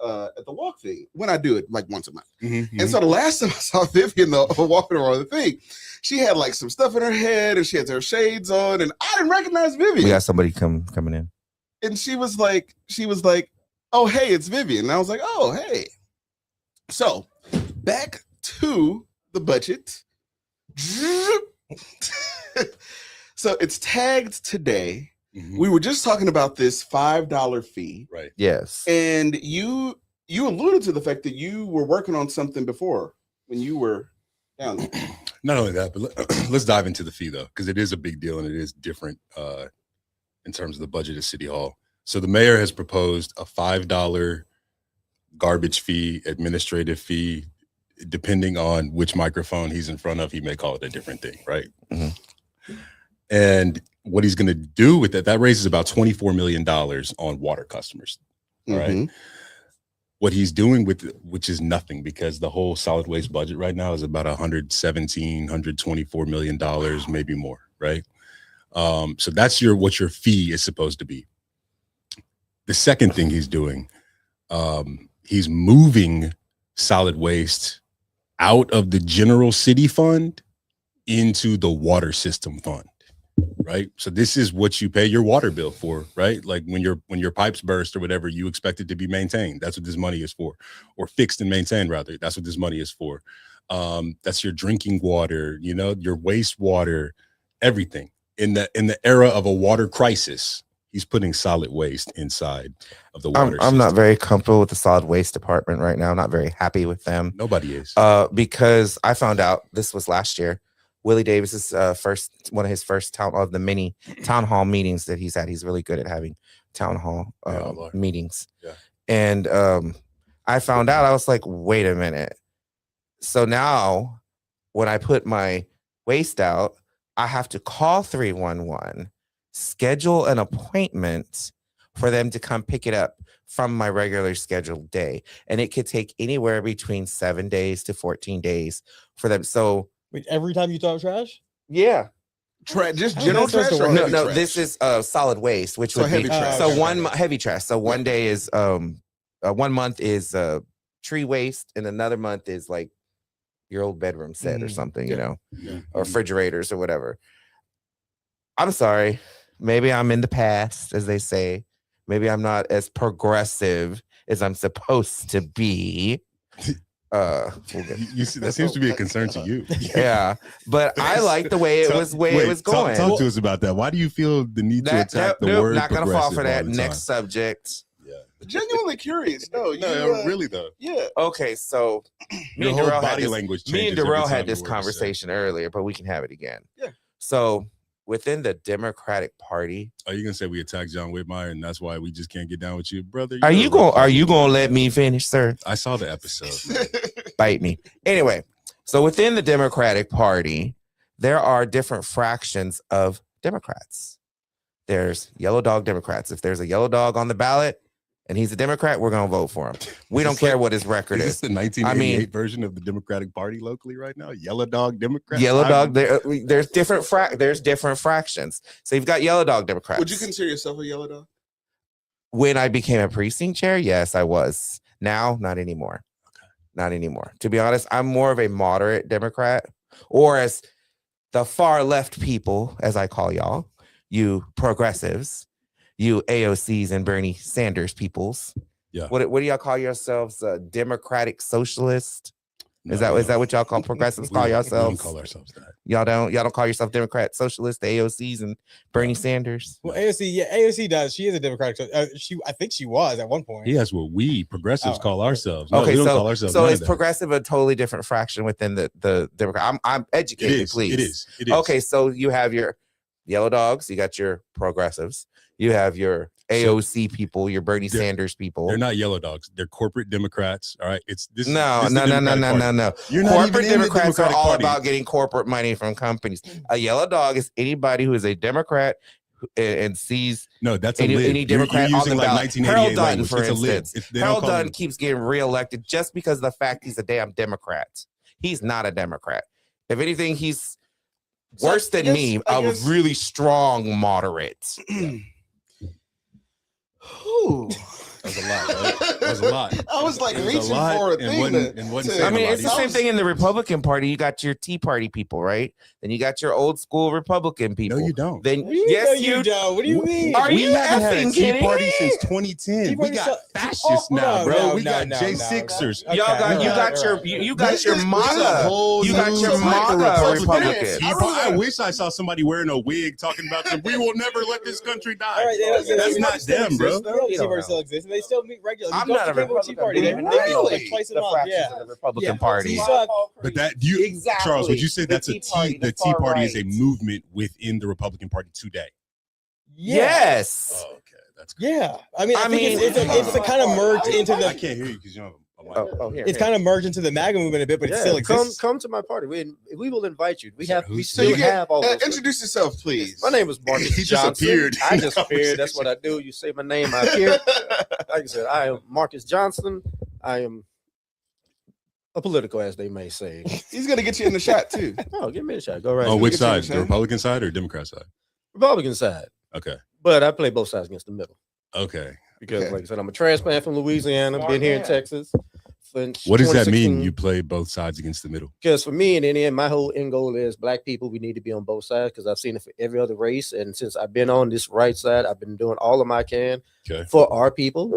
[SPEAKER 1] walk thing when I do it like once a month.
[SPEAKER 2] Mhm,
[SPEAKER 1] And so the last time I saw Vivian though walking around the thing, she had like some stuff in her head and she had her shades on, and I didn't recognize Vivian.
[SPEAKER 4] We got somebody coming in.
[SPEAKER 1] And she was like, "Oh, hey, it's Vivian." And I was like, "Oh, hey." So back to the budget. So it's tagged today.
[SPEAKER 2] Mhm.
[SPEAKER 1] We were just talking about this $5 fee,
[SPEAKER 2] Right.
[SPEAKER 4] Yes.
[SPEAKER 1] and you alluded to the fact that you were working on something before when you were down there.
[SPEAKER 2] Not only that, but let's dive into the fee though, because it is a big deal and it is different in terms of the budget of City Hall. So the mayor has proposed a $5 garbage fee, administrative fee, depending on which microphone he's in front of. He may call it a different thing, right?
[SPEAKER 4] Mm-hmm.
[SPEAKER 2] And what he's going to do with that raises about $24 million on water customers. All
[SPEAKER 1] Mhm.
[SPEAKER 2] right. What he's doing with, which is nothing, because the whole solid waste budget right now is about $124 million, maybe more, right? So that's what your fee is supposed to be. The second thing he's doing, he's moving solid waste out of the general city fund into the water system fund, right? So this is what you pay your water bill for, right? Like when your pipes burst or whatever, you expect it to be maintained. That's what this money is for, or fixed and maintained rather. That's what this money is for. That's your drinking water, your wastewater, everything. In the era of a water crisis, he's putting solid waste inside of the water system.
[SPEAKER 4] I'm not very comfortable with the solid waste department right now. I'm not very happy with them.
[SPEAKER 2] Nobody is.
[SPEAKER 4] Because I found out this was last year. Willie Davis's one of his first town hall meetings that he's had. He's really good at having town hall meetings.
[SPEAKER 2] Yeah.
[SPEAKER 4] And I found out, I was like, wait a minute. So now when I put my waste out, I have to call 311, schedule an appointment for them to come pick it up from my regular scheduled day. And it could take anywhere between 7 days to 14 days for them. So
[SPEAKER 3] wait, every time you talk trash?
[SPEAKER 4] yeah.
[SPEAKER 1] Just general trash or
[SPEAKER 4] No,
[SPEAKER 1] heavy trash?
[SPEAKER 4] this is solid waste, which
[SPEAKER 1] So
[SPEAKER 4] would
[SPEAKER 1] heavy
[SPEAKER 4] be
[SPEAKER 1] trash.
[SPEAKER 4] so
[SPEAKER 1] Okay.
[SPEAKER 4] one heavy trash. So one day is 1 month is tree waste, and another month is like your old bedroom set or something,
[SPEAKER 2] Yeah.
[SPEAKER 4] or refrigerators or whatever. I'm sorry. Maybe I'm in the past, as they say. Maybe I'm not as progressive as I'm supposed to be.
[SPEAKER 2] You see, that seems to be a concern to you.
[SPEAKER 4] Yeah, but I like the way it was going.
[SPEAKER 2] Talk to us about that. Why do you feel the need to attack the word?
[SPEAKER 4] Not gonna fall for that.
[SPEAKER 2] all the
[SPEAKER 4] Next
[SPEAKER 2] time?
[SPEAKER 4] subject.
[SPEAKER 2] Yeah.
[SPEAKER 1] Genuinely curious. No,
[SPEAKER 2] Really though.
[SPEAKER 1] Yeah.
[SPEAKER 4] Okay, so
[SPEAKER 2] Your whole body language changes.
[SPEAKER 4] me and
[SPEAKER 2] every
[SPEAKER 4] Darrell
[SPEAKER 2] time
[SPEAKER 4] had
[SPEAKER 2] the
[SPEAKER 4] this
[SPEAKER 2] word is said.
[SPEAKER 4] conversation earlier, but we can have it again.
[SPEAKER 1] Yeah.
[SPEAKER 4] So within the Democratic Party,
[SPEAKER 2] Are you gonna say we attacked John Whitmire and that's why we just can't get down with you, brother?
[SPEAKER 4] are you gonna let me finish, sir?
[SPEAKER 2] I saw the episode.
[SPEAKER 4] Bite me. Anyway, so within the Democratic Party, there are different fractions of Democrats. There's yellow dog Democrats. If there's a yellow dog on the ballot and he's a Democrat, we're gonna vote for him. We don't care what his record
[SPEAKER 2] Is
[SPEAKER 4] is.
[SPEAKER 2] this the 1988 version of the Democratic Party locally right now? Yellow dog Democrat.
[SPEAKER 4] Yellow dog. There's different fractions. So you've got yellow dog Democrats.
[SPEAKER 1] Would you consider yourself a yellow dog?
[SPEAKER 4] When I became a precinct chair, yes, I was. Now, not anymore. Not anymore. To be honest, I'm more of a moderate Democrat, or as the far left people, as I call y'all, you progressives, you AOCs and Bernie Sanders peoples.
[SPEAKER 2] Yeah.
[SPEAKER 4] What do y'all call yourselves? Democratic socialist? Is that what y'all call progressives? Call
[SPEAKER 2] We
[SPEAKER 4] yourselves?
[SPEAKER 2] don't call ourselves that.
[SPEAKER 4] Y'all don't call yourself Democrat socialist, the AOCs and Bernie Sanders?
[SPEAKER 3] Well, AOC does. She is a Democratic. I think she was at one point.
[SPEAKER 2] He has what we progressives
[SPEAKER 3] Oh.
[SPEAKER 2] call ourselves. No,
[SPEAKER 4] Okay,
[SPEAKER 2] we don't call ourselves.
[SPEAKER 4] so
[SPEAKER 2] none
[SPEAKER 4] is
[SPEAKER 2] of that.
[SPEAKER 4] progressive a totally different fraction within the Democrat? I'm
[SPEAKER 2] It
[SPEAKER 4] educated,
[SPEAKER 2] is.
[SPEAKER 4] please.
[SPEAKER 2] It is. It is.
[SPEAKER 4] Okay, so you have your yellow dogs, you got your progressives, you have your AOC people, your Bernie
[SPEAKER 2] They're-
[SPEAKER 4] Sanders people.
[SPEAKER 2] They're not yellow dogs. They're corporate Democrats. All right.
[SPEAKER 4] No.
[SPEAKER 2] This is the Democratic Party. You're not
[SPEAKER 4] Corporate
[SPEAKER 2] even in the
[SPEAKER 4] Democrats are
[SPEAKER 2] Democratic
[SPEAKER 4] all
[SPEAKER 2] Party.
[SPEAKER 4] about getting corporate money from companies. A yellow dog is anybody who is a Democrat and sees
[SPEAKER 2] No, that's a
[SPEAKER 4] any
[SPEAKER 2] lid.
[SPEAKER 4] Democrat
[SPEAKER 2] you're
[SPEAKER 4] on the
[SPEAKER 2] using like
[SPEAKER 4] ballot.
[SPEAKER 2] 1988
[SPEAKER 4] Harold Dutton,
[SPEAKER 2] language.
[SPEAKER 4] for
[SPEAKER 2] It's a lid.
[SPEAKER 4] instance.
[SPEAKER 2] They don't
[SPEAKER 4] Harold
[SPEAKER 2] call
[SPEAKER 4] Dutton
[SPEAKER 2] them-
[SPEAKER 4] keeps getting reelected just because of the fact he's a damn Democrat. He's not a Democrat. If anything, he's
[SPEAKER 1] So
[SPEAKER 4] worse than me,
[SPEAKER 1] I
[SPEAKER 4] a
[SPEAKER 1] guess-
[SPEAKER 4] really strong moderate.
[SPEAKER 1] Ooh.
[SPEAKER 2] That was a lot, right? That was a lot.
[SPEAKER 1] I was like
[SPEAKER 2] It was
[SPEAKER 1] reaching
[SPEAKER 2] lot
[SPEAKER 1] for a
[SPEAKER 2] and
[SPEAKER 1] thing.
[SPEAKER 2] wasn't
[SPEAKER 1] to-
[SPEAKER 2] saying
[SPEAKER 4] I mean,
[SPEAKER 2] a lot
[SPEAKER 4] it's the
[SPEAKER 2] either.
[SPEAKER 4] same thing in the Republican Party. You got your Tea Party people, right? Then you got your old school Republican people.
[SPEAKER 2] No, you don't.
[SPEAKER 4] Then
[SPEAKER 3] No,
[SPEAKER 4] yes,
[SPEAKER 3] you don't. What do you mean?
[SPEAKER 4] Are
[SPEAKER 2] we
[SPEAKER 4] you
[SPEAKER 2] haven't had a
[SPEAKER 4] effing
[SPEAKER 2] Tea
[SPEAKER 4] kidding
[SPEAKER 2] Party
[SPEAKER 4] me?
[SPEAKER 2] since 2010.
[SPEAKER 3] Tea
[SPEAKER 2] We
[SPEAKER 3] Party
[SPEAKER 2] got
[SPEAKER 3] so-
[SPEAKER 2] fascists
[SPEAKER 3] Oh,
[SPEAKER 2] now,
[SPEAKER 3] no,
[SPEAKER 2] bro.
[SPEAKER 3] no,
[SPEAKER 2] We got
[SPEAKER 3] no, no.
[SPEAKER 2] J6ers.
[SPEAKER 3] Okay,
[SPEAKER 4] Y'all got
[SPEAKER 3] all
[SPEAKER 4] you
[SPEAKER 3] right,
[SPEAKER 4] got
[SPEAKER 3] all
[SPEAKER 4] your
[SPEAKER 3] right.
[SPEAKER 4] you got
[SPEAKER 1] This
[SPEAKER 4] your
[SPEAKER 1] is a
[SPEAKER 4] MAGA.
[SPEAKER 1] whole
[SPEAKER 4] You got
[SPEAKER 1] new
[SPEAKER 4] your
[SPEAKER 1] type of
[SPEAKER 4] MAGA
[SPEAKER 1] Republican.
[SPEAKER 4] Republicans.
[SPEAKER 2] Tea Party- I wish I saw somebody wearing a wig talking about them. We will never let this country die.
[SPEAKER 3] All right,
[SPEAKER 2] That's
[SPEAKER 3] Tea
[SPEAKER 2] not
[SPEAKER 3] Party still
[SPEAKER 2] them, bro.
[SPEAKER 3] exists, though.
[SPEAKER 4] You
[SPEAKER 3] Tea
[SPEAKER 4] don't
[SPEAKER 3] Party
[SPEAKER 4] know.
[SPEAKER 3] still exists, and they still meet regularly.
[SPEAKER 4] I'm
[SPEAKER 3] You go
[SPEAKER 4] not
[SPEAKER 3] to
[SPEAKER 4] a
[SPEAKER 3] the Tea
[SPEAKER 4] Republican.
[SPEAKER 3] Party. They
[SPEAKER 4] Really?
[SPEAKER 3] meet like twice a
[SPEAKER 4] The
[SPEAKER 3] month.
[SPEAKER 4] fractions
[SPEAKER 3] Yeah.
[SPEAKER 4] of the Republican
[SPEAKER 3] Yeah.
[SPEAKER 4] Party.
[SPEAKER 3] You saw-
[SPEAKER 2] But that you
[SPEAKER 4] Exactly.
[SPEAKER 2] Charles, would you say
[SPEAKER 4] The
[SPEAKER 2] that's
[SPEAKER 4] Tea Party,
[SPEAKER 2] the
[SPEAKER 4] the
[SPEAKER 2] Tea
[SPEAKER 4] far
[SPEAKER 2] Party is a
[SPEAKER 4] right.
[SPEAKER 2] movement within the Republican Party today?
[SPEAKER 4] Yes.
[SPEAKER 2] Oh, okay, that's good.
[SPEAKER 3] Yeah. I mean, I
[SPEAKER 4] I
[SPEAKER 3] think
[SPEAKER 4] mean-
[SPEAKER 3] it's a kind of merged into
[SPEAKER 2] I
[SPEAKER 3] the.
[SPEAKER 2] can't hear you because you don't have a mic.
[SPEAKER 4] Oh, here.
[SPEAKER 3] It's kind of merged into the MAGA movement a bit, but it
[SPEAKER 5] Yeah,
[SPEAKER 3] still exists.
[SPEAKER 5] come to my party. We will invite you. We
[SPEAKER 2] So
[SPEAKER 5] have
[SPEAKER 2] who's-
[SPEAKER 5] we
[SPEAKER 1] So
[SPEAKER 5] still
[SPEAKER 1] you get,
[SPEAKER 5] have all those.
[SPEAKER 1] introduce yourself, please.
[SPEAKER 5] My name is Marcus
[SPEAKER 2] He just
[SPEAKER 5] Johnson.
[SPEAKER 2] appeared.
[SPEAKER 5] I just appeared. That's what I do. You say my name, I appear. Like I said, I am Marcus Johnson. I am a political, as they may say.
[SPEAKER 1] He's gonna get you in the shot too.
[SPEAKER 5] Oh, give me a shot. Go right.
[SPEAKER 2] Oh,
[SPEAKER 5] ahead.
[SPEAKER 2] which
[SPEAKER 1] Get you in
[SPEAKER 2] side?
[SPEAKER 1] the
[SPEAKER 2] The
[SPEAKER 1] shot.
[SPEAKER 2] Republican side or Democrat side?
[SPEAKER 5] Republican side,
[SPEAKER 2] Okay.
[SPEAKER 5] but I play both sides against the middle
[SPEAKER 2] Okay.
[SPEAKER 5] because,
[SPEAKER 1] Okay.
[SPEAKER 5] like I said, I'm a transplant from Louisiana.
[SPEAKER 4] Smart
[SPEAKER 5] Been here in
[SPEAKER 4] man.
[SPEAKER 5] Texas. Since
[SPEAKER 2] What does that mean?
[SPEAKER 5] 2016.
[SPEAKER 2] You play both sides against the middle?
[SPEAKER 5] Because for me, in the end, my whole end goal is black people. We need to be on both sides because I've seen it for every other race. And since I've been on this right side, I've been doing all of my can
[SPEAKER 2] Okay.
[SPEAKER 5] for our people,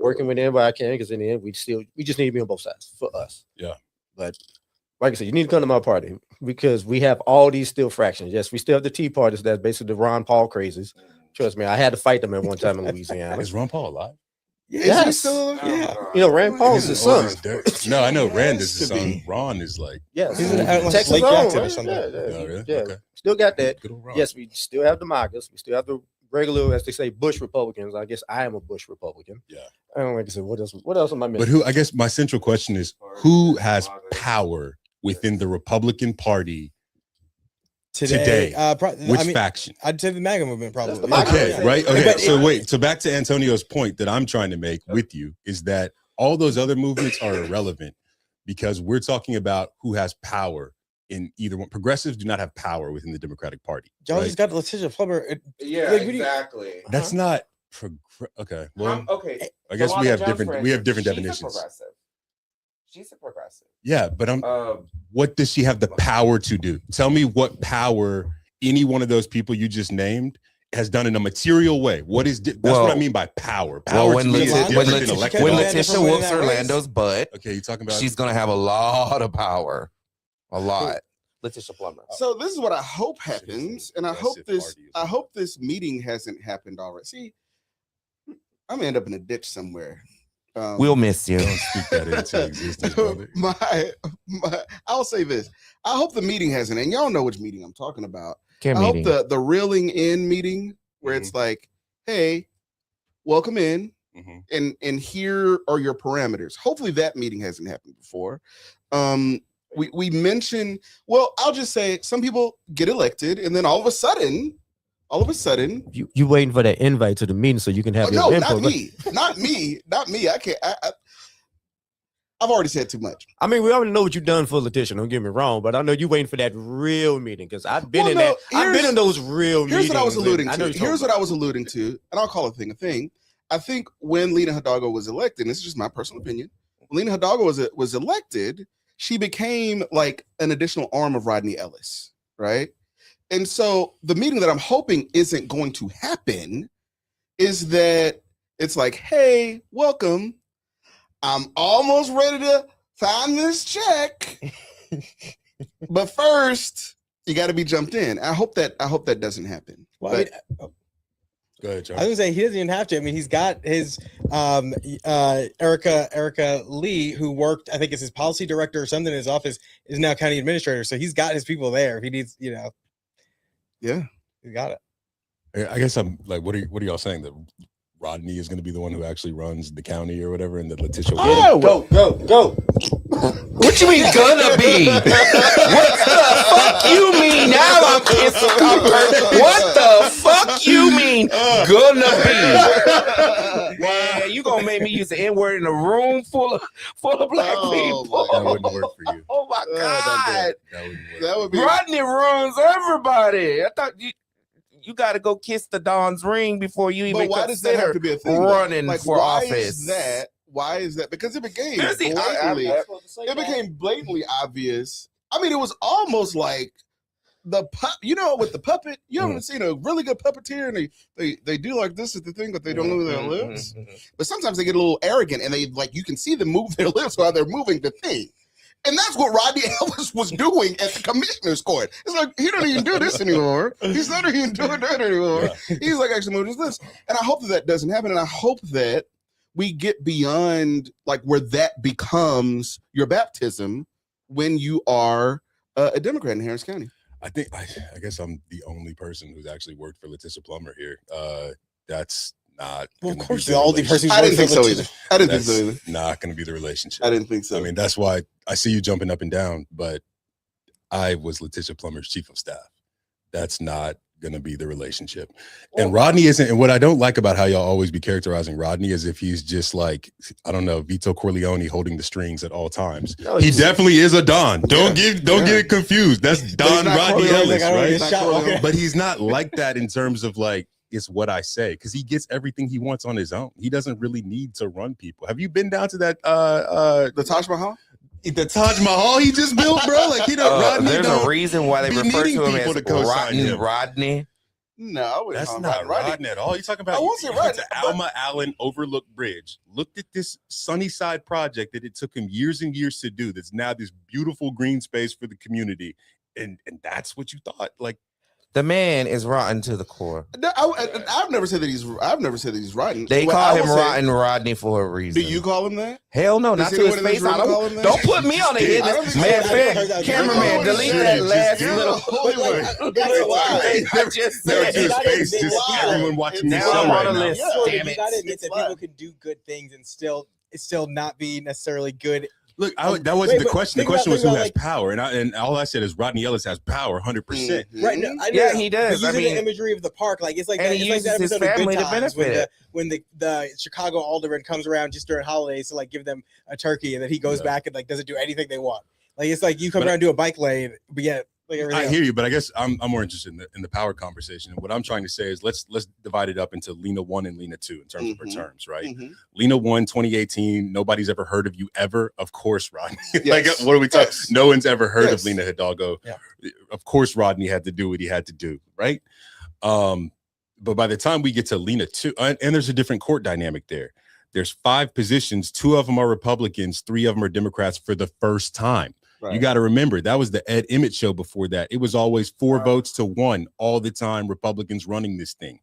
[SPEAKER 5] working with anybody I can. Because in the end, we just need to be on both sides for us.
[SPEAKER 2] Yeah.
[SPEAKER 5] But like I said, you need to come to my party because we have all these still fractions. Yes, we still have the Tea Parties. That's basically the Ron Paul crazies. Trust me, I had to fight them at one time in Louisiana.
[SPEAKER 2] Is Ron Paul alive?
[SPEAKER 1] Is he
[SPEAKER 5] Yes.
[SPEAKER 1] still? Yeah.
[SPEAKER 5] You know, Rand Paul's his son.
[SPEAKER 2] No, I know Rand is his
[SPEAKER 1] Has to
[SPEAKER 2] son.
[SPEAKER 1] be.
[SPEAKER 2] Ron is like,
[SPEAKER 5] Yes,
[SPEAKER 3] He's in
[SPEAKER 5] Texas
[SPEAKER 3] Lake
[SPEAKER 5] own,
[SPEAKER 3] Jackson or
[SPEAKER 5] right?
[SPEAKER 3] something.
[SPEAKER 5] Yeah,
[SPEAKER 2] oh, really?
[SPEAKER 5] yeah.
[SPEAKER 2] Okay.
[SPEAKER 5] Still got that.
[SPEAKER 2] Good old Ron.
[SPEAKER 5] Yes, we still have the MAGAs. We still have the regular, as they say, Bush Republicans. I guess I am a Bush Republican.
[SPEAKER 2] Yeah.
[SPEAKER 5] I don't like to say what else. What else am I
[SPEAKER 2] But
[SPEAKER 5] missing?
[SPEAKER 2] who? I guess my central question is who has power within the Republican Party? Today, Which
[SPEAKER 3] I mean,
[SPEAKER 2] faction?
[SPEAKER 3] I'd say the MAGA movement probably.
[SPEAKER 5] the MAGA.
[SPEAKER 2] Okay,
[SPEAKER 5] Yeah.
[SPEAKER 2] right. Okay,
[SPEAKER 3] But
[SPEAKER 2] so
[SPEAKER 3] it-
[SPEAKER 2] wait. So back to Antonio's point that I'm trying to make with you is that all those other movements are irrelevant because we're talking about who has power in either one. Progressives do not have power within the Democratic Party.
[SPEAKER 3] Y'all
[SPEAKER 2] right?
[SPEAKER 3] just got Letitia Plummer.
[SPEAKER 4] Yeah,
[SPEAKER 3] Like, what do you-
[SPEAKER 4] exactly.
[SPEAKER 2] That's not okay. Well,
[SPEAKER 4] Okay.
[SPEAKER 2] I guess we
[SPEAKER 4] Tawana
[SPEAKER 2] have
[SPEAKER 4] Jones,
[SPEAKER 2] different.
[SPEAKER 4] for
[SPEAKER 2] We have
[SPEAKER 4] instance,
[SPEAKER 2] different
[SPEAKER 4] she's a
[SPEAKER 2] definitions.
[SPEAKER 4] progressive. She's a progressive.
[SPEAKER 2] Yeah, but
[SPEAKER 4] Um,
[SPEAKER 2] what does she have the power to do? Tell me what power any one of those people you just named has done in a material way. What is that's what I
[SPEAKER 4] Well-
[SPEAKER 2] mean by power. Power
[SPEAKER 4] well, when
[SPEAKER 2] to me is
[SPEAKER 3] Letitia-
[SPEAKER 2] different
[SPEAKER 3] when
[SPEAKER 2] than
[SPEAKER 3] Letitia-
[SPEAKER 2] elected
[SPEAKER 4] when
[SPEAKER 3] When
[SPEAKER 2] office.
[SPEAKER 4] Letitia
[SPEAKER 3] Letitia
[SPEAKER 4] whoops
[SPEAKER 3] win that
[SPEAKER 4] Orlando's butt,
[SPEAKER 2] Okay, you talking about
[SPEAKER 4] she's gonna have a lot of power. A lot. Letitia Plummer.
[SPEAKER 1] So this is what I hope happens, and I hope
[SPEAKER 2] Progressive
[SPEAKER 1] this.
[SPEAKER 2] party.
[SPEAKER 1] I hope this meeting hasn't happened already. See, I'm gonna end up in a ditch somewhere.
[SPEAKER 4] We'll miss you.
[SPEAKER 2] Don't speak that into existence, brother.
[SPEAKER 1] my, I'll say this. I hope the meeting hasn't, and y'all know which meeting I'm talking about.
[SPEAKER 4] Kim
[SPEAKER 1] I
[SPEAKER 4] meeting.
[SPEAKER 1] hope the reeling in meeting where it's like, hey, welcome in,
[SPEAKER 2] Mhm.
[SPEAKER 1] and here are your parameters. Hopefully that meeting hasn't happened before. We mentioned, well, I'll just say some people get elected, and then all of a sudden,
[SPEAKER 5] You waiting for that invite to the meeting so you can have
[SPEAKER 1] no,
[SPEAKER 5] your
[SPEAKER 1] not
[SPEAKER 5] input.
[SPEAKER 1] me, not me. I can't. I've already said too much.
[SPEAKER 5] I mean, we already know what you've done for Letitia. Don't get me wrong, but I know you waiting for that real meeting because I've been
[SPEAKER 1] Well,
[SPEAKER 5] in
[SPEAKER 1] no,
[SPEAKER 5] that. I've been
[SPEAKER 1] here's-
[SPEAKER 5] in those real meetings.
[SPEAKER 1] Here's what I was
[SPEAKER 5] and
[SPEAKER 1] alluding
[SPEAKER 5] I know
[SPEAKER 1] to.
[SPEAKER 5] you're talking
[SPEAKER 1] Here's what
[SPEAKER 5] about.
[SPEAKER 1] I was alluding to, and I'll call a thing a thing. I think when Lena Hidalgo was elected, and this is just my personal opinion, when Lena Hidalgo was elected, she became like an additional arm of Rodney Ellis, right? And so the meeting that I'm hoping isn't going to happen is that it's like, hey, welcome. I'm almost ready to sign this check. But first, you got to be jumped in. I hope that doesn't happen.
[SPEAKER 3] Well, I mean,
[SPEAKER 2] Go ahead,
[SPEAKER 3] I was
[SPEAKER 2] Charles.
[SPEAKER 3] gonna say he doesn't even have to. I mean, he's got his Erica Lee, who worked, I think, as his policy director or something in his office, is now county administrator. So he's got his people there. If he needs,
[SPEAKER 1] Yeah.
[SPEAKER 3] he's got it.
[SPEAKER 2] I guess I'm like, what are y'all saying? That Rodney is going to be the one who actually runs the county or whatever, and that Letitia will?
[SPEAKER 1] Oh,
[SPEAKER 5] Go.
[SPEAKER 4] What you mean gonna be? What the fuck you mean? Now I'm kissing. What the fuck you mean gonna be? Man, you gonna make me use the N word in a room full of black
[SPEAKER 1] Oh,
[SPEAKER 4] people?
[SPEAKER 2] That wouldn't work for you.
[SPEAKER 4] Oh my
[SPEAKER 1] that'd
[SPEAKER 4] god!
[SPEAKER 2] That wouldn't work.
[SPEAKER 1] That would be
[SPEAKER 4] Rodney ruins everybody. I thought you got to go kiss the Don's ring before you even
[SPEAKER 1] But why does that have
[SPEAKER 4] consider
[SPEAKER 1] to be a thing? though?
[SPEAKER 4] running
[SPEAKER 1] Like,
[SPEAKER 4] for
[SPEAKER 1] why
[SPEAKER 4] office.
[SPEAKER 1] Is that? Why is that? Because it became
[SPEAKER 4] Seriously,
[SPEAKER 1] blatantly, it became blatantly obvious. I mean, it was almost like the with the puppet. You haven't seen a really good puppeteer, and they do like this is the thing, but they don't move their lips. But sometimes they get a little arrogant, and they like you can see them move their lips while they're moving the thing. And that's what Rodney Ellis was doing at the commissioner's court. It's like, he don't even do this anymore. He's not even doing that anymore. Yeah. He's like actually moving his lips. And I hope that doesn't happen. And I hope that we get beyond like where that becomes your baptism when you are a Democrat in Harris County.
[SPEAKER 2] I guess I'm the only person who's actually worked for Letitia Plummer here. That's not.
[SPEAKER 3] Well, of course, the only person.
[SPEAKER 1] I didn't think so either. I didn't think so either.
[SPEAKER 2] Not going to be the relationship.
[SPEAKER 1] I didn't think so.
[SPEAKER 2] I mean, that's why I see you jumping up and down. But I was Letitia Plummer's chief of staff. That's not going to be the relationship. And Rodney isn't. And what I don't like about how y'all always be characterizing Rodney as if he's just like, I don't know, Vito Corleone holding the strings at all times. No, he definitely is a Don. Don't get it confused. That's Don Rodney Ellis, right? But he's not like that in terms of like, it's what I say, because he gets everything he wants on his own. He doesn't really need to run people. Have you been down to that
[SPEAKER 1] the Taj Mahal?
[SPEAKER 2] The Taj Mahal he just built, bro? Like, you know, Rodney.
[SPEAKER 4] There's a reason why they refer to him as
[SPEAKER 2] Rodney.
[SPEAKER 4] Rodney.
[SPEAKER 1] No,
[SPEAKER 2] that's not Rodney at all. You're talking about he went to Alma Allen Overlook Bridge. Looked at this Sunnyside project that it took him years and years to do. That's now this beautiful green space for the community, and that's what you thought. Like,
[SPEAKER 4] the man is rotten to the core.
[SPEAKER 1] I've never said that he's rotten.
[SPEAKER 4] They call him Rotten Rodney for a reason.
[SPEAKER 1] Do you call him that?
[SPEAKER 4] Hell no, not to his face. I don't put me on the hit. Man, cameraman, delete that last little.
[SPEAKER 2] I just said his face. Just everyone watching this show right now.
[SPEAKER 3] Damn it! You gotta admit that people can do good things and still not be necessarily good.
[SPEAKER 2] Look, that wasn't the question. The question was who has power, and all I said is Rodney Ellis has power, 100%.
[SPEAKER 3] Right? No,
[SPEAKER 4] yeah, he does.
[SPEAKER 3] Using the imagery of the park, like it's like
[SPEAKER 4] and
[SPEAKER 3] that,
[SPEAKER 4] he
[SPEAKER 3] it's
[SPEAKER 4] uses
[SPEAKER 3] like that
[SPEAKER 4] his
[SPEAKER 3] episode
[SPEAKER 4] family
[SPEAKER 3] of Good
[SPEAKER 4] to
[SPEAKER 3] Times
[SPEAKER 4] benefit.
[SPEAKER 3] when the Chicago alderman comes around just during holidays to like give them a turkey, and then he goes back and like doesn't do anything they want. Like it's like you come around and do a bike lane, but yeah.
[SPEAKER 2] I hear you, but I guess I'm more interested in the power conversation. And what I'm trying to say is let's divide it up into Lena 1 and Lena 2 in terms of her terms, right? Lena 1, 2018, nobody's ever heard of you ever. Of course, Rodney. Like, what are we talking? No one's ever heard of Lena Hidalgo. Yeah. Of course, Rodney had to do what he had to do, right? But by the time we get to Lena 2, and there's a different court dynamic there. There's 5 positions, 2 of them are Republicans, 3 of them are Democrats for the first time. Right. You got to remember, that was the Ed Emmett show before that. It was always 4 votes to 1 all the time, Republicans running this thing.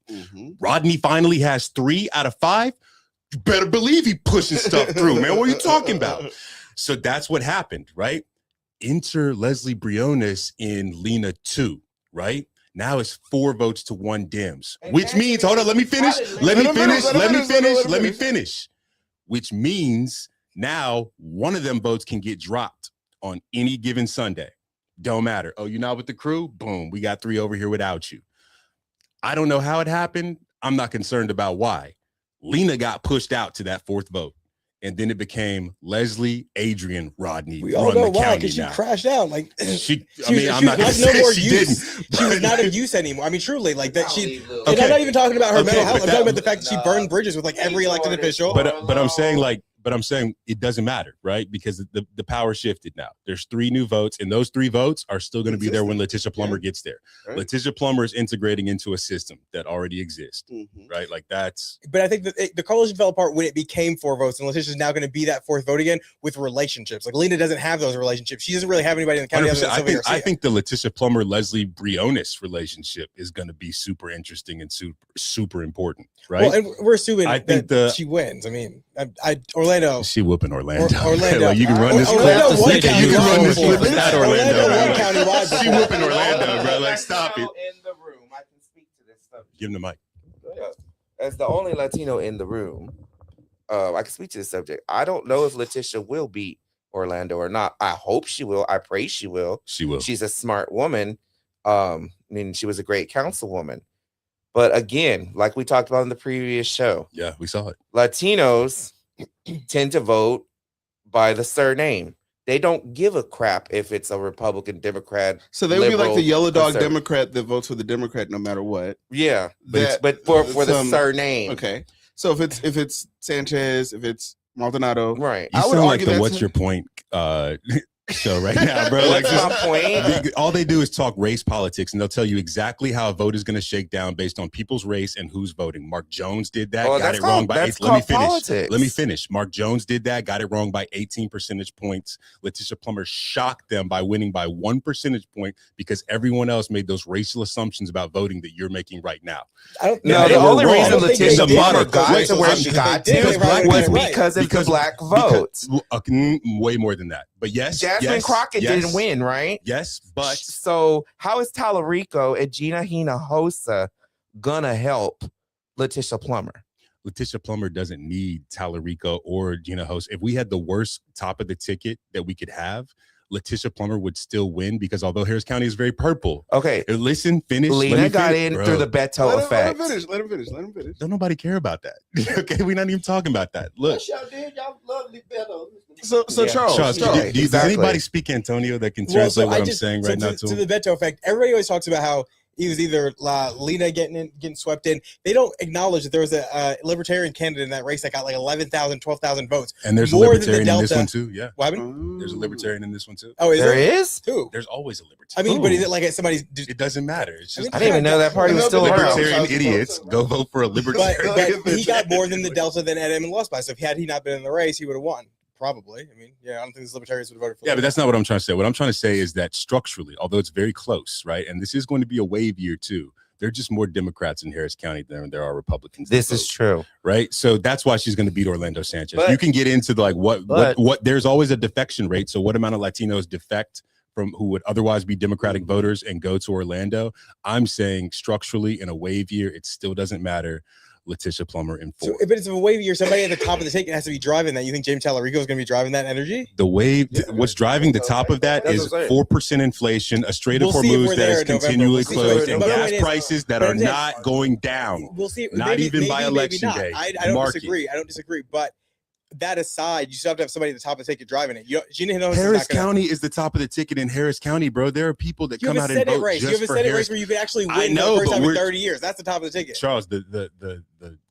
[SPEAKER 2] Rodney finally has 3 out of 5. You better believe he pushing stuff through, man. What are you talking about? So that's what happened, right? Enter Leslie Briones in Lena 2, right? Now it's 4 votes to 1 Dems, which means, hold on, let me finish. Which means now one of them votes can get dropped on any given Sunday. Don't matter. Oh, you're not with the crew? Boom. We got 3 over here without you. I don't know how it happened. I'm not concerned about why. Lena got pushed out to that 4th vote. And then it became Leslie, Adrian, Rodney.
[SPEAKER 3] We all know why, because she crashed out. Like
[SPEAKER 2] I'm not going to say she didn't.
[SPEAKER 3] She was not of use anymore. I mean, truly, like that. And I'm not even talking about her mental health. I'm talking about the fact that she burned bridges with like every elected official.
[SPEAKER 2] But I'm saying it doesn't matter, right? Because the power shifted now. There's 3 new votes, and those 3 votes are still going to be there when Letitia Plummer gets there. Right. Letitia Plummer is integrating into a system that already exists, right? Like that's.
[SPEAKER 3] But I think that the coalition fell apart when it became 4 votes, and Letitia is now going to be that 4th vote again with relationships. Like Lena doesn't have those relationships. She doesn't really have anybody in the county.
[SPEAKER 2] I think the Letitia Plummer Leslie Briones relationship is going to be super interesting and super important, right?
[SPEAKER 3] Well, and we're assuming that she wins. I mean, Orlando.
[SPEAKER 2] She whooping Orlando.
[SPEAKER 3] Orlando.
[SPEAKER 2] Like you can run this
[SPEAKER 3] Orlando
[SPEAKER 2] clip. You can run this clip at Orlando.
[SPEAKER 3] She
[SPEAKER 2] whooping Orlando, bro. Like stop it.
[SPEAKER 4] In the room, I can speak to this stuff.
[SPEAKER 2] Give him the mic.
[SPEAKER 4] As the only Latino in the room, I can speak to this subject. I don't know if Letitia will beat Orlando or not. I hope she will. I pray she will.
[SPEAKER 2] She will.
[SPEAKER 4] She's a smart woman. I mean, she was a great councilwoman. But again, like we talked about in the previous show,
[SPEAKER 2] yeah, we saw it.
[SPEAKER 4] Latinos tend to vote by the surname. They don't give a crap if it's a Republican, Democrat.
[SPEAKER 1] So they would be like the
[SPEAKER 4] liberal,
[SPEAKER 1] yellow dog
[SPEAKER 4] conservative.
[SPEAKER 1] Democrat that votes for the Democrat no matter what.
[SPEAKER 4] Yeah,
[SPEAKER 1] That-
[SPEAKER 4] but for the
[SPEAKER 1] some-
[SPEAKER 4] surname,
[SPEAKER 1] Okay. So if it's Sanchez, if it's Maldonado,
[SPEAKER 4] right?
[SPEAKER 2] You
[SPEAKER 1] I would
[SPEAKER 2] sound like
[SPEAKER 1] argue
[SPEAKER 2] the
[SPEAKER 1] that's-
[SPEAKER 2] "What's Your Point" show right now, bro. Like,
[SPEAKER 4] What's
[SPEAKER 2] just-
[SPEAKER 4] my point?
[SPEAKER 2] all they do is talk race politics, and they'll tell you exactly how a vote is going to shake down based on people's race and who's voting. Mark Jones did that,
[SPEAKER 4] Oh,
[SPEAKER 2] got
[SPEAKER 4] that's
[SPEAKER 2] it wrong
[SPEAKER 4] called-
[SPEAKER 2] by
[SPEAKER 4] that's
[SPEAKER 2] 8. Let me
[SPEAKER 4] called
[SPEAKER 2] finish.
[SPEAKER 4] politics.
[SPEAKER 2] Let me finish. Mark Jones did that, got it wrong by 18 percentage points. Letitia Plummer shocked them by winning by 1 percentage point because everyone else made those racial assumptions about voting that you're making right now.
[SPEAKER 3] I don't
[SPEAKER 4] No,
[SPEAKER 2] they
[SPEAKER 4] the
[SPEAKER 2] were
[SPEAKER 4] only
[SPEAKER 2] wrong.
[SPEAKER 4] reason
[SPEAKER 3] I don't think
[SPEAKER 4] Letitia
[SPEAKER 3] they did.
[SPEAKER 4] Plummer got
[SPEAKER 2] Wait,
[SPEAKER 4] to
[SPEAKER 2] so
[SPEAKER 4] where
[SPEAKER 2] I'm-
[SPEAKER 4] she got
[SPEAKER 3] they did.
[SPEAKER 4] to
[SPEAKER 3] They probably
[SPEAKER 4] was
[SPEAKER 3] got it right.
[SPEAKER 4] because of
[SPEAKER 2] Because-
[SPEAKER 4] the black votes.
[SPEAKER 2] Way more than that. But yes,
[SPEAKER 4] Jasmine
[SPEAKER 2] yes,
[SPEAKER 4] Crockett
[SPEAKER 2] yes,
[SPEAKER 4] didn't win, right?
[SPEAKER 2] Yes, but
[SPEAKER 4] So how is Tallarico and Gina Hinojosa gonna help Letitia Plummer?
[SPEAKER 2] Letitia Plummer doesn't need Tallarico or Gina Host. If we had the worst top of the ticket that we could have, Letitia Plummer would still win because although Harris County is very purple,
[SPEAKER 4] Okay,
[SPEAKER 2] listen, finish. let
[SPEAKER 4] Lena
[SPEAKER 2] me
[SPEAKER 4] got
[SPEAKER 2] finish,
[SPEAKER 4] in
[SPEAKER 2] bro.
[SPEAKER 4] through the Beto
[SPEAKER 1] Let him
[SPEAKER 4] effect.
[SPEAKER 1] finish. Let him finish. Let him finish.
[SPEAKER 2] Don't nobody care about that. Okay, we're not even talking about that. Look,
[SPEAKER 5] Y'all did. Y'all lovely better.
[SPEAKER 1] So
[SPEAKER 4] Yeah.
[SPEAKER 1] Charles,
[SPEAKER 2] Charles,
[SPEAKER 4] Charles.
[SPEAKER 2] does
[SPEAKER 4] Exactly.
[SPEAKER 2] anybody speak Antonio that can
[SPEAKER 3] Well,
[SPEAKER 2] translate
[SPEAKER 3] so
[SPEAKER 2] what
[SPEAKER 3] I
[SPEAKER 2] I'm
[SPEAKER 3] just-
[SPEAKER 2] saying
[SPEAKER 3] so
[SPEAKER 2] right now
[SPEAKER 3] to
[SPEAKER 2] to
[SPEAKER 3] the
[SPEAKER 2] him?
[SPEAKER 3] Beto effect. Everybody always talks about how he was either Lena getting swept in. They don't acknowledge that there was a libertarian candidate in that race that got like 11,000, 12,000 votes.
[SPEAKER 2] And there's a
[SPEAKER 3] more than the
[SPEAKER 2] libertarian in this
[SPEAKER 3] Delta.
[SPEAKER 2] one too. Yeah,
[SPEAKER 3] What happened?
[SPEAKER 2] there's a libertarian in this one too.
[SPEAKER 3] Oh, is
[SPEAKER 4] There
[SPEAKER 3] there?
[SPEAKER 4] is?
[SPEAKER 3] Who?
[SPEAKER 2] There's always a
[SPEAKER 3] I
[SPEAKER 2] libertarian.
[SPEAKER 3] mean, but is it like somebody's?
[SPEAKER 2] It doesn't matter. It's just
[SPEAKER 4] I didn't even know that party was still around.
[SPEAKER 2] libertarian idiots. Go vote for a
[SPEAKER 3] But,
[SPEAKER 2] libertarian.
[SPEAKER 3] but he got more than the Delta than Ed Emmons lost by. So if he not been in the race, he would have won. Probably. I mean, yeah, I don't think the libertarians would have voted for.
[SPEAKER 2] Yeah, but that's not what I'm trying to say. What I'm trying to say is that structurally, although it's very close, right? And this is going to be a wave year too. There are just more Democrats in Harris County than there are Republicans. that
[SPEAKER 4] This is
[SPEAKER 2] vote,
[SPEAKER 4] true.
[SPEAKER 2] right? So that's why she's going to beat Orlando Sanchez.
[SPEAKER 5] But-
[SPEAKER 2] You can get into the, like what
[SPEAKER 5] but-
[SPEAKER 2] there's always a defection rate. So what amount of Latinos defect from who would otherwise be Democratic voters and go to Orlando? I'm saying structurally in a wave year, it still doesn't matter. Letitia Plummer in 4.
[SPEAKER 3] So, but it's a wave year. Somebody at the top of the ticket has to be driving that. You think James Tallarico is going to be driving that energy?
[SPEAKER 2] The wave, what's driving the top of that
[SPEAKER 5] That's
[SPEAKER 2] is
[SPEAKER 5] what I'm saying.
[SPEAKER 2] 4% inflation, a Strait
[SPEAKER 3] We'll
[SPEAKER 2] of
[SPEAKER 3] see if
[SPEAKER 2] Hormuz
[SPEAKER 3] we're
[SPEAKER 2] that
[SPEAKER 3] there
[SPEAKER 2] is
[SPEAKER 3] in November.
[SPEAKER 2] continually
[SPEAKER 3] We'll see.
[SPEAKER 2] closed,
[SPEAKER 5] But
[SPEAKER 2] and
[SPEAKER 5] the
[SPEAKER 2] gas
[SPEAKER 3] point is-
[SPEAKER 2] prices that
[SPEAKER 3] but
[SPEAKER 2] are
[SPEAKER 3] I'm saying-
[SPEAKER 2] not going down.
[SPEAKER 3] We'll see.
[SPEAKER 2] Not
[SPEAKER 3] Maybe-
[SPEAKER 2] even by
[SPEAKER 3] maybe
[SPEAKER 2] election
[SPEAKER 3] not.
[SPEAKER 2] day.
[SPEAKER 3] I don't
[SPEAKER 2] Mark it.
[SPEAKER 3] disagree. I don't disagree. But that aside, you still have to have somebody at the top of the ticket driving it. Gina Hinojosa is
[SPEAKER 2] Harris
[SPEAKER 3] not gonna-
[SPEAKER 2] County is the top of the ticket in Harris County, bro. There are people that
[SPEAKER 3] You
[SPEAKER 2] come
[SPEAKER 3] have
[SPEAKER 2] out
[SPEAKER 3] a
[SPEAKER 2] and
[SPEAKER 3] Senate
[SPEAKER 2] vote
[SPEAKER 3] race. You
[SPEAKER 2] just
[SPEAKER 3] have a
[SPEAKER 2] for
[SPEAKER 3] Senate
[SPEAKER 2] Harris.
[SPEAKER 3] race where you can actually
[SPEAKER 2] I
[SPEAKER 3] win
[SPEAKER 2] know,
[SPEAKER 3] for the first
[SPEAKER 2] but
[SPEAKER 3] time in
[SPEAKER 2] we're-
[SPEAKER 3] 30 years. That's the top of the ticket.
[SPEAKER 2] Charles, the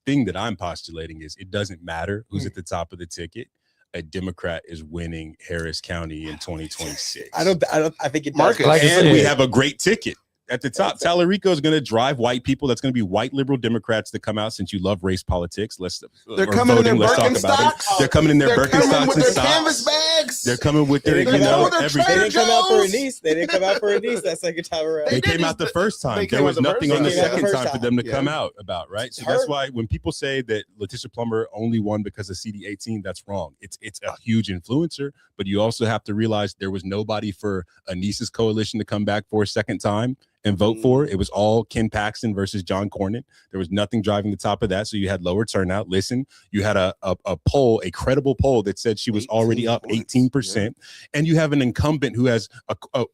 [SPEAKER 2] thing that I'm postulating is it doesn't matter who's at the top of the ticket. A Democrat is winning Harris County in 2026.
[SPEAKER 3] I think it does.
[SPEAKER 1] Marcus.
[SPEAKER 5] Like I
[SPEAKER 2] And
[SPEAKER 5] said,
[SPEAKER 2] we have a great ticket at the top. Tallarico is going to drive white people. That's going to be white liberal Democrats that come out. Since you love race politics,
[SPEAKER 1] They're
[SPEAKER 2] or
[SPEAKER 1] coming in their
[SPEAKER 2] voting, let's talk about it.
[SPEAKER 1] Birkenstocks.
[SPEAKER 2] They're coming in their
[SPEAKER 1] They're coming
[SPEAKER 2] Birkenstocks
[SPEAKER 1] with
[SPEAKER 2] and
[SPEAKER 1] their
[SPEAKER 2] socks.
[SPEAKER 1] canvas bags.
[SPEAKER 2] They're coming with their,
[SPEAKER 3] They
[SPEAKER 2] you
[SPEAKER 3] didn't come
[SPEAKER 2] know,
[SPEAKER 3] out
[SPEAKER 1] with their
[SPEAKER 2] everything.
[SPEAKER 3] They
[SPEAKER 1] Trader
[SPEAKER 3] didn't come out for a
[SPEAKER 1] Joe's.
[SPEAKER 3] niece. They didn't come out for a niece that second time around.
[SPEAKER 2] They
[SPEAKER 1] They
[SPEAKER 2] came
[SPEAKER 1] did
[SPEAKER 2] out the
[SPEAKER 1] this-
[SPEAKER 2] first time.
[SPEAKER 1] they
[SPEAKER 2] There
[SPEAKER 1] came
[SPEAKER 2] was
[SPEAKER 1] out the
[SPEAKER 2] nothing
[SPEAKER 1] first
[SPEAKER 2] on the
[SPEAKER 3] time. They came out the
[SPEAKER 2] second
[SPEAKER 3] first
[SPEAKER 2] time for
[SPEAKER 3] time.
[SPEAKER 2] them to
[SPEAKER 1] Yeah.
[SPEAKER 2] come out about, right? So
[SPEAKER 3] It's
[SPEAKER 2] that's
[SPEAKER 3] hard.
[SPEAKER 2] why when people say that Letitia Plummer only won because of CD18, that's wrong. It's a huge influencer, but you also have to realize there was nobody for Anissa's coalition to come back for a second time and vote for. It was all Ken Paxton versus John Cornyn. There was nothing driving the top of that. So you had lower turnout. Listen, you had a poll, a credible poll that said she was
[SPEAKER 1] 18
[SPEAKER 2] already up
[SPEAKER 1] points.
[SPEAKER 2] 18%. And you have an incumbent who has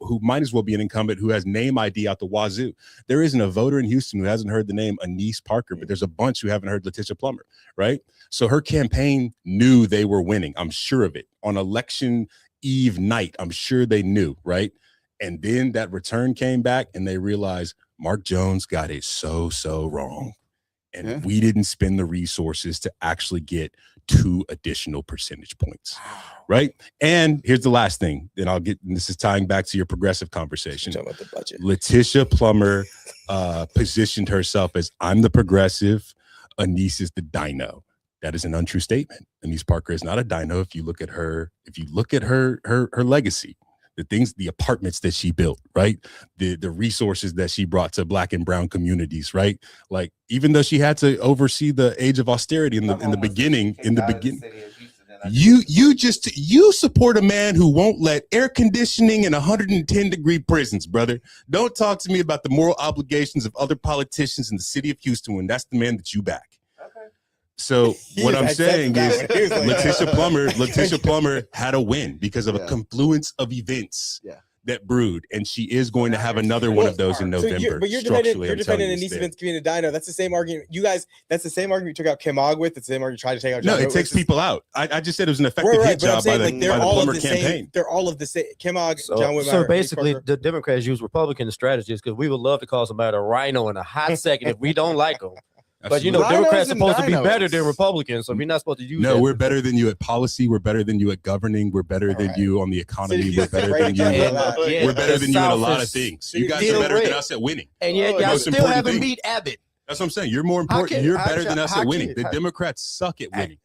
[SPEAKER 2] who might as well be an incumbent who has name ID out the wazoo. There isn't a voter in Houston who hasn't heard the name Anise Parker, but there's a bunch who haven't heard Letitia Plummer, right? So her campaign knew they were winning. I'm sure of it. On election eve night, I'm sure they knew, right? And then that return came back and they realized Mark Jones got it so wrong. And
[SPEAKER 1] Yeah.
[SPEAKER 2] we didn't spend the resources to actually get 2 additional percentage points, right? And here's the last thing. Then I'll get, and this is tying back to your progressive conversation.
[SPEAKER 3] Talking about the budget.
[SPEAKER 2] Letitia Plummer positioned herself as I'm the progressive, Anise is the dino. That is an untrue statement. Anise Parker is not a dino. If you look at her legacy, the apartments that she built, right? The resources that she brought to Black and brown communities, right? Like, even though she had to oversee the age of austerity in the beginning, you support a man who won't let air conditioning in 110-degree prisons, brother. Don't talk to me about the moral obligations of other politicians in the city of Houston when that's the man that you back. So what I'm saying is Letitia Plummer had a win because of a
[SPEAKER 1] Yeah.
[SPEAKER 2] confluence of events.
[SPEAKER 1] Yeah.
[SPEAKER 2] that brewed, and she is going to have another one of those in
[SPEAKER 3] So
[SPEAKER 2] November.
[SPEAKER 3] but you're
[SPEAKER 2] Structurally,
[SPEAKER 3] defending
[SPEAKER 2] I'm telling you,
[SPEAKER 3] Anissa
[SPEAKER 2] it's there.
[SPEAKER 3] Vince being a dino. That's the same argument. You guys, that's the same argument you took out Kim Ogg with. It's the same argument you tried to take out.
[SPEAKER 2] No,
[SPEAKER 3] John
[SPEAKER 2] it
[SPEAKER 3] Rowe,
[SPEAKER 2] takes
[SPEAKER 3] which is-
[SPEAKER 2] people out. I just said it was an effective
[SPEAKER 3] Right,
[SPEAKER 2] hit
[SPEAKER 3] but I'm
[SPEAKER 2] job by
[SPEAKER 3] saying
[SPEAKER 2] the,
[SPEAKER 3] like they're
[SPEAKER 2] by the
[SPEAKER 3] all
[SPEAKER 2] Plummer
[SPEAKER 3] of the
[SPEAKER 2] campaign.
[SPEAKER 3] same. They're all of the same. Kim Ogg,
[SPEAKER 5] So,
[SPEAKER 3] John Whitmire.
[SPEAKER 5] so basically,
[SPEAKER 3] Parker.
[SPEAKER 5] the Democrats use Republican strategies because we would love to call somebody a rhino in a hot second if we don't like them. But you know,
[SPEAKER 1] Rhinos
[SPEAKER 5] Democrats
[SPEAKER 1] and
[SPEAKER 5] supposed to be
[SPEAKER 1] dinos.
[SPEAKER 5] better than Republicans, so we're not supposed to use.
[SPEAKER 2] No,
[SPEAKER 5] that.
[SPEAKER 2] we're better than you at policy. We're better than you at governing. We're better than
[SPEAKER 3] right.
[SPEAKER 2] you on the economy.
[SPEAKER 3] you
[SPEAKER 2] We're
[SPEAKER 3] guys
[SPEAKER 2] better
[SPEAKER 3] right
[SPEAKER 2] than you.
[SPEAKER 3] again.
[SPEAKER 5] Yeah,
[SPEAKER 2] We're better
[SPEAKER 5] the
[SPEAKER 2] than you in a
[SPEAKER 5] South
[SPEAKER 2] lot of
[SPEAKER 5] is
[SPEAKER 2] things.
[SPEAKER 3] so
[SPEAKER 2] You
[SPEAKER 3] you
[SPEAKER 2] guys
[SPEAKER 5] deal
[SPEAKER 2] are better
[SPEAKER 5] with-
[SPEAKER 2] than us at winning.
[SPEAKER 5] And yet,
[SPEAKER 2] the
[SPEAKER 5] y'all
[SPEAKER 2] most
[SPEAKER 5] still
[SPEAKER 2] important
[SPEAKER 5] haven't
[SPEAKER 2] thing.
[SPEAKER 5] beat Abbott.
[SPEAKER 2] That's what I'm saying. You're more
[SPEAKER 5] How
[SPEAKER 2] important.
[SPEAKER 5] can-
[SPEAKER 2] You're
[SPEAKER 5] how
[SPEAKER 2] better
[SPEAKER 5] can-
[SPEAKER 2] than us
[SPEAKER 5] how
[SPEAKER 2] at winning.
[SPEAKER 5] can-
[SPEAKER 2] The
[SPEAKER 5] how-
[SPEAKER 2] Democrats suck at winning.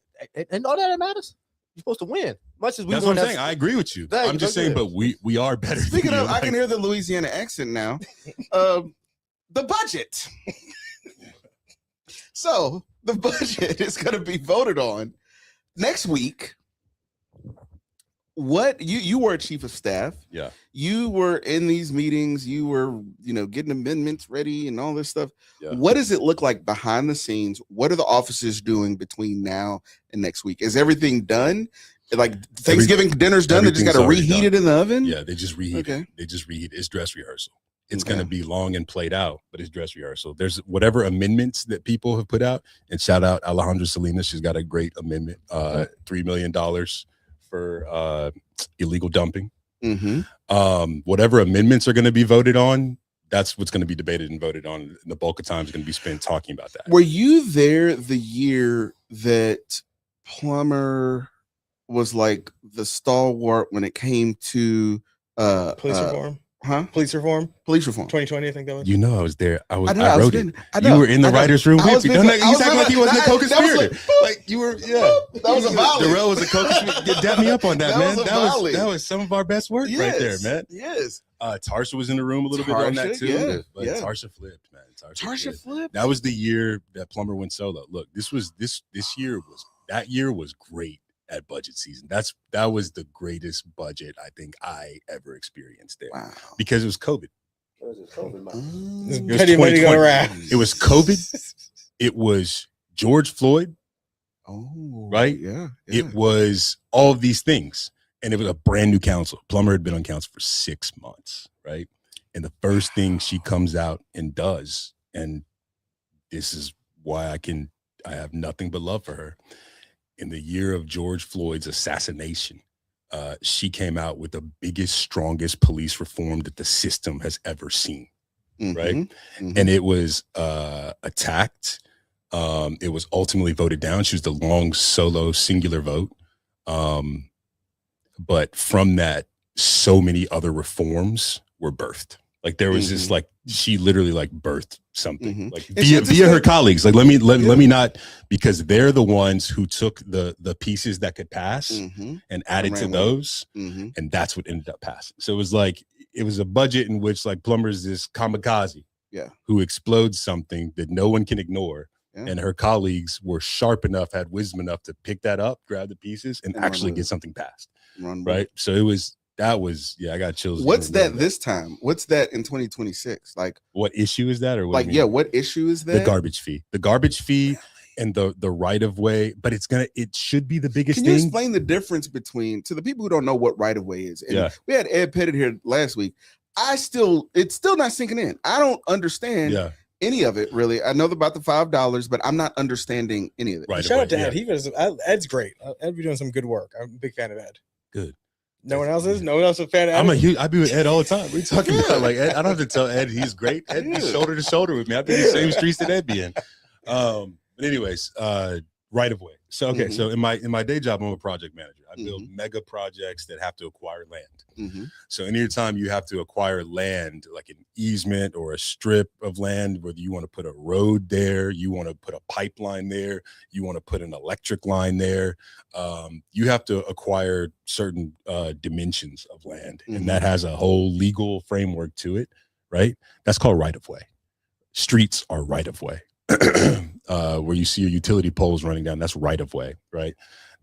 [SPEAKER 5] And all that matters. You're supposed to win. Much as we
[SPEAKER 2] That's what I'm
[SPEAKER 5] want
[SPEAKER 2] saying. I agree with you.
[SPEAKER 5] Thank
[SPEAKER 2] I'm
[SPEAKER 5] you,
[SPEAKER 2] just
[SPEAKER 5] that's
[SPEAKER 2] saying,
[SPEAKER 5] good.
[SPEAKER 2] but we are better.
[SPEAKER 1] Speaking
[SPEAKER 2] than you.
[SPEAKER 1] of, I can hear the Louisiana accent now. The budget. So the budget is going to be voted on next week. What you were a chief of staff.
[SPEAKER 2] Yeah.
[SPEAKER 1] You were in these meetings. You were, getting amendments ready and all this stuff.
[SPEAKER 2] Yeah.
[SPEAKER 1] What does it look like behind the scenes? What are the officers doing between now and next week? Is everything done? Like Thanksgiving dinner's done. They just got to
[SPEAKER 2] everything's
[SPEAKER 1] reheat
[SPEAKER 2] already
[SPEAKER 1] it in the oven.
[SPEAKER 2] Yeah, they just reheat.
[SPEAKER 1] Okay.
[SPEAKER 2] It. They just reheat. It's dress rehearsal. It's
[SPEAKER 1] Okay.
[SPEAKER 2] going to be long and played out, but it's dress rehearsal. There's whatever amendments that people have put out, and shout out Alejandra Salinas. She's got a great amendment. $3 million for illegal dumping.
[SPEAKER 1] Mm-hmm.
[SPEAKER 2] Whatever amendments are going to be voted on, that's what's going to be debated and voted on. And the bulk of time is going to be spent talking about that.
[SPEAKER 1] Were you there the year that Plummer was like the stalwart when it came to
[SPEAKER 3] Police reform.
[SPEAKER 1] Huh?
[SPEAKER 3] Police reform.
[SPEAKER 1] Police reform.
[SPEAKER 3] 2020, I think that was.
[SPEAKER 2] You know, I was there. I
[SPEAKER 1] know,
[SPEAKER 2] I
[SPEAKER 1] was
[SPEAKER 2] wrote
[SPEAKER 1] been-
[SPEAKER 2] it.
[SPEAKER 1] I know,
[SPEAKER 2] You were in the
[SPEAKER 1] I know.
[SPEAKER 2] writers' room
[SPEAKER 1] I
[SPEAKER 2] with
[SPEAKER 1] was
[SPEAKER 2] me.
[SPEAKER 1] been-
[SPEAKER 2] No,
[SPEAKER 1] I
[SPEAKER 2] he's
[SPEAKER 1] was
[SPEAKER 2] acting like he wasn't a
[SPEAKER 1] that was
[SPEAKER 2] co-conspirator.
[SPEAKER 1] like,
[SPEAKER 2] Like you were,
[SPEAKER 1] that was a volley.
[SPEAKER 2] Darrell was a co-conspirator. Dab me up on that,
[SPEAKER 1] That
[SPEAKER 2] man.
[SPEAKER 1] was a volley.
[SPEAKER 2] That was some of our best work right there, man.
[SPEAKER 1] Yes.
[SPEAKER 2] Tarsha was in the room a little bit on that
[SPEAKER 1] Tarsha,
[SPEAKER 2] too.
[SPEAKER 1] yeah,
[SPEAKER 2] But
[SPEAKER 1] yeah.
[SPEAKER 2] Tarsha flipped, man.
[SPEAKER 1] Tarsha
[SPEAKER 2] flipped.
[SPEAKER 1] flipped.
[SPEAKER 2] That was the year that Plummer went solo. Look, this year was great at budget season. That was the greatest budget I think I ever experienced there.
[SPEAKER 1] Wow.
[SPEAKER 2] Because it was COVID.
[SPEAKER 1] Mm.
[SPEAKER 2] It was
[SPEAKER 3] Petty money
[SPEAKER 2] 2020.
[SPEAKER 3] going around.
[SPEAKER 2] It was COVID. It was George Floyd.
[SPEAKER 1] Oh,
[SPEAKER 2] Right?
[SPEAKER 1] Yeah.
[SPEAKER 2] It was all of these things. And it was a brand new council. Plummer had been on council for 6 months, right? And the first thing she comes out and does, and this is why I have nothing but love for her. In the year of George Floyd's assassination, she came out with the biggest, strongest police reform that the system has ever seen. Right.
[SPEAKER 1] Mhm.
[SPEAKER 2] And it was attacked. It was ultimately voted down. She was the long solo singular vote. But from that, so many other reforms were birthed. Like there was just like she literally like birthed something like via her colleagues. Like let me not, because they're the ones who took the pieces that could pass and added to those, and that's what ended up passing. So it was a budget in which like Plummer's this kamikaze, who explodes something that no one can ignore. Yeah. And her colleagues were sharp enough, had wisdom enough to pick that up, grab the pieces, and actually get something passed. Right. So I got chills.
[SPEAKER 1] What's that this time? What's that in 2026? Like
[SPEAKER 2] what issue is that? Or what
[SPEAKER 1] what issue is that?
[SPEAKER 2] The garbage fee and the right of way, but it should be the biggest thing.
[SPEAKER 1] Can you explain the difference between, to the people who don't know what right of way is? And we had Ed Pettit here last week. It's still not sinking in. I don't understand any of it really. I know about the $5, but I'm not understanding any of it.
[SPEAKER 2] Right.
[SPEAKER 3] Shout out to Ed. Ed's great. Ed be doing some good work. I'm a big fan of Ed.
[SPEAKER 2] Good.
[SPEAKER 3] No one else is. No one else is a fan of Ed.
[SPEAKER 2] I be with Ed all the time. What are you talking about? Like Ed, I don't have to tell Ed he's great. Ed be shoulder to shoulder with me. I've been in the same streets that Ed be in. But anyways, right of way. So okay, so in my day job, I'm a project manager. I build mega projects that have to acquire land. So anytime you have to acquire land, like an easement or a strip of land, whether you want to put a road there, you want to put a pipeline there, you want to put an electric line there, you have to acquire certain dimensions of land, and that has a whole legal framework to it, right? That's called right of way. Streets are right of way. Where you see your utility poles running down, that's right of way, right?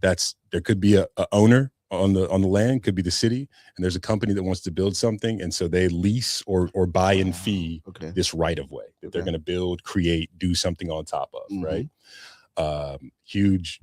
[SPEAKER 2] There could be a owner on the land, could be the city, and there's a company that wants to build something, and so they lease or buy and fee this right of way that they're going to build, create, do something on top of, right? Huge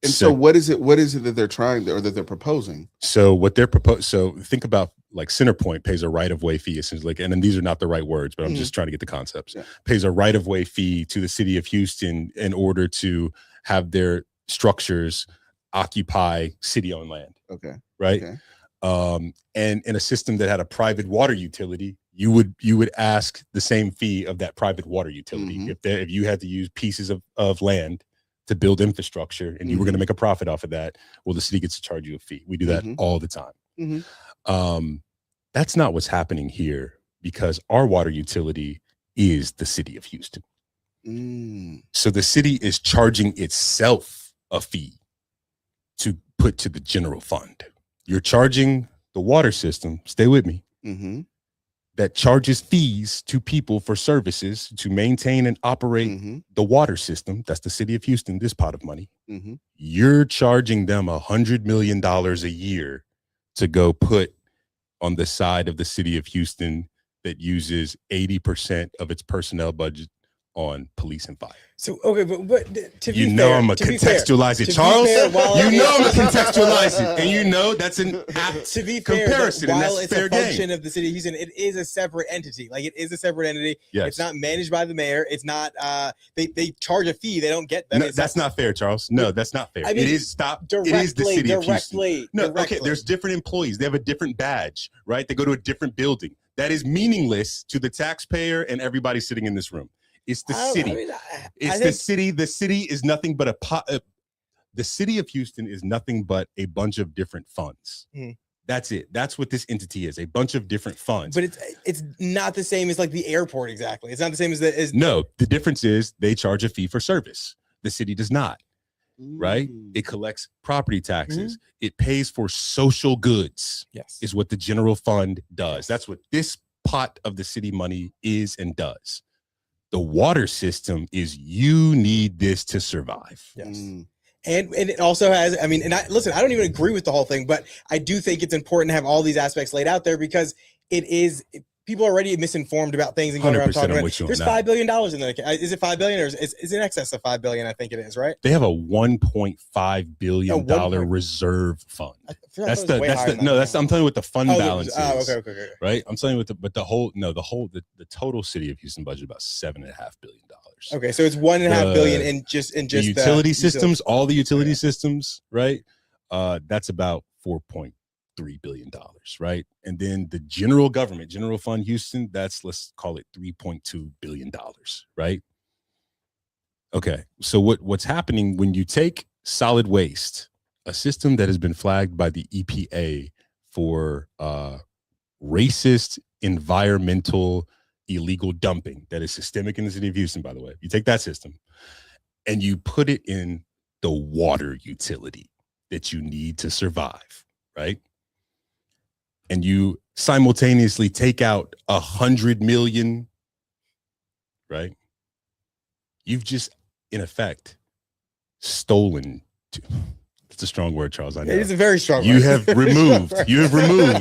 [SPEAKER 1] And so what is it that they're trying or that they're proposing?
[SPEAKER 2] So what they're proposing, so think about like Centerpoint pays a right-of-way fee, essentially, and then these are not the right words, but I'm just trying to get the concepts. Yeah. Pays a right-of-way fee to the city of Houston in order to have their structures occupy city-owned land.
[SPEAKER 1] Okay.
[SPEAKER 2] Right. Okay. And in a system that had a private water utility, you would ask the same fee of that private water utility if you had to use pieces of land to build infrastructure and you were going to make a profit off of that. Well, the city gets to charge you a fee. We do that all the time. That's not what's happening here because our water utility is the city of Houston. So the city is charging itself a fee to put to the general fund. You're charging the water system, stay with me, that charges fees to people for services to maintain and operate the water system. That's the city of Houston, this pot of money. You're charging them $100 million a year to go put on the side of the city of Houston that uses 80% of its personnel budget on police and fire.
[SPEAKER 3] So okay, but to be
[SPEAKER 2] I'm gonna contextualize it, Charles. I'm gonna contextualize it, and you know that's an apt
[SPEAKER 3] to be fair,
[SPEAKER 2] comparison.
[SPEAKER 3] While
[SPEAKER 2] and that's
[SPEAKER 3] it's
[SPEAKER 2] fair
[SPEAKER 3] a function
[SPEAKER 2] game.
[SPEAKER 3] of the city of Houston, it is a separate entity. Like it is a separate entity.
[SPEAKER 2] Yes.
[SPEAKER 3] It's not managed by the mayor. It's not. They charge a fee. They don't get that.
[SPEAKER 2] No, that's not fair, Charles. No, that's not fair. I mean, it is It is the city of Houston. No, okay. There's different employees. They have a different badge, right? They go to a different building. That is meaningless to the taxpayer and everybody sitting in this room. It's the city. It's the city. The city is nothing but the city of Houston is nothing but a bunch of different funds. That's it. That's what this entity is, a bunch of different funds.
[SPEAKER 3] But it's not the same as like the airport exactly. It's not the same as
[SPEAKER 2] No, the difference is they charge a fee for service. The city does not. Right? It collects property taxes. It pays for social goods.
[SPEAKER 3] Yes.
[SPEAKER 2] Is what the general fund does. That's what this pot of the city money is and does. The water system is you need this to survive.
[SPEAKER 3] Yes. And it also has, I mean, and I don't even agree with the whole thing, but I do think it's important to have all these aspects laid out there because people are already misinformed about things and going around talking about there's $5 billion in there. Is it $5 billion or is it in excess of $5 billion? I think it is, right?
[SPEAKER 2] They have a $1.5 billion reserve fund. I'm telling you what the fund balance is.
[SPEAKER 3] Okay.
[SPEAKER 2] Right. I'm telling you the total city of Houston budget about $7.5 billion.
[SPEAKER 3] Okay. So it's $1.5 billion in just
[SPEAKER 2] the utility systems, all the utility systems, right? That's about $4.3 billion, right? And then the general fund Houston, let's call it $3.2 billion, right? Okay, so what's happening when you take solid waste, a system that has been flagged by the EPA for racist environmental illegal dumping that is systemic in the city of Houston, by the way. You take that system and you put it in the water utility that you need to survive, right? And you simultaneously take out 100 million, right? You've just, in effect, stolen. It's a strong word, Charles. I know.
[SPEAKER 3] It is a very strong word.
[SPEAKER 2] You have removed.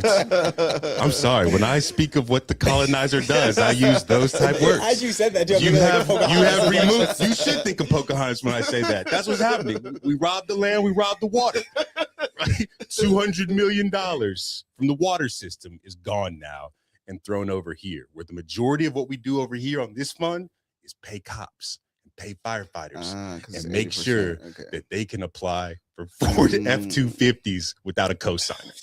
[SPEAKER 2] I'm sorry. When I speak of what the colonizer does, I use those type words.
[SPEAKER 3] As you said that,
[SPEAKER 2] you have removed. You should think of Pocahontas when I say that. That's what's happening. We robbed the land. We robbed the water. Right? $200 million from the water system is gone now and thrown over here, where the majority of what we do over here on this fund is pay cops and pay firefighters and make sure that they can apply for Ford F-250s without a cosigner.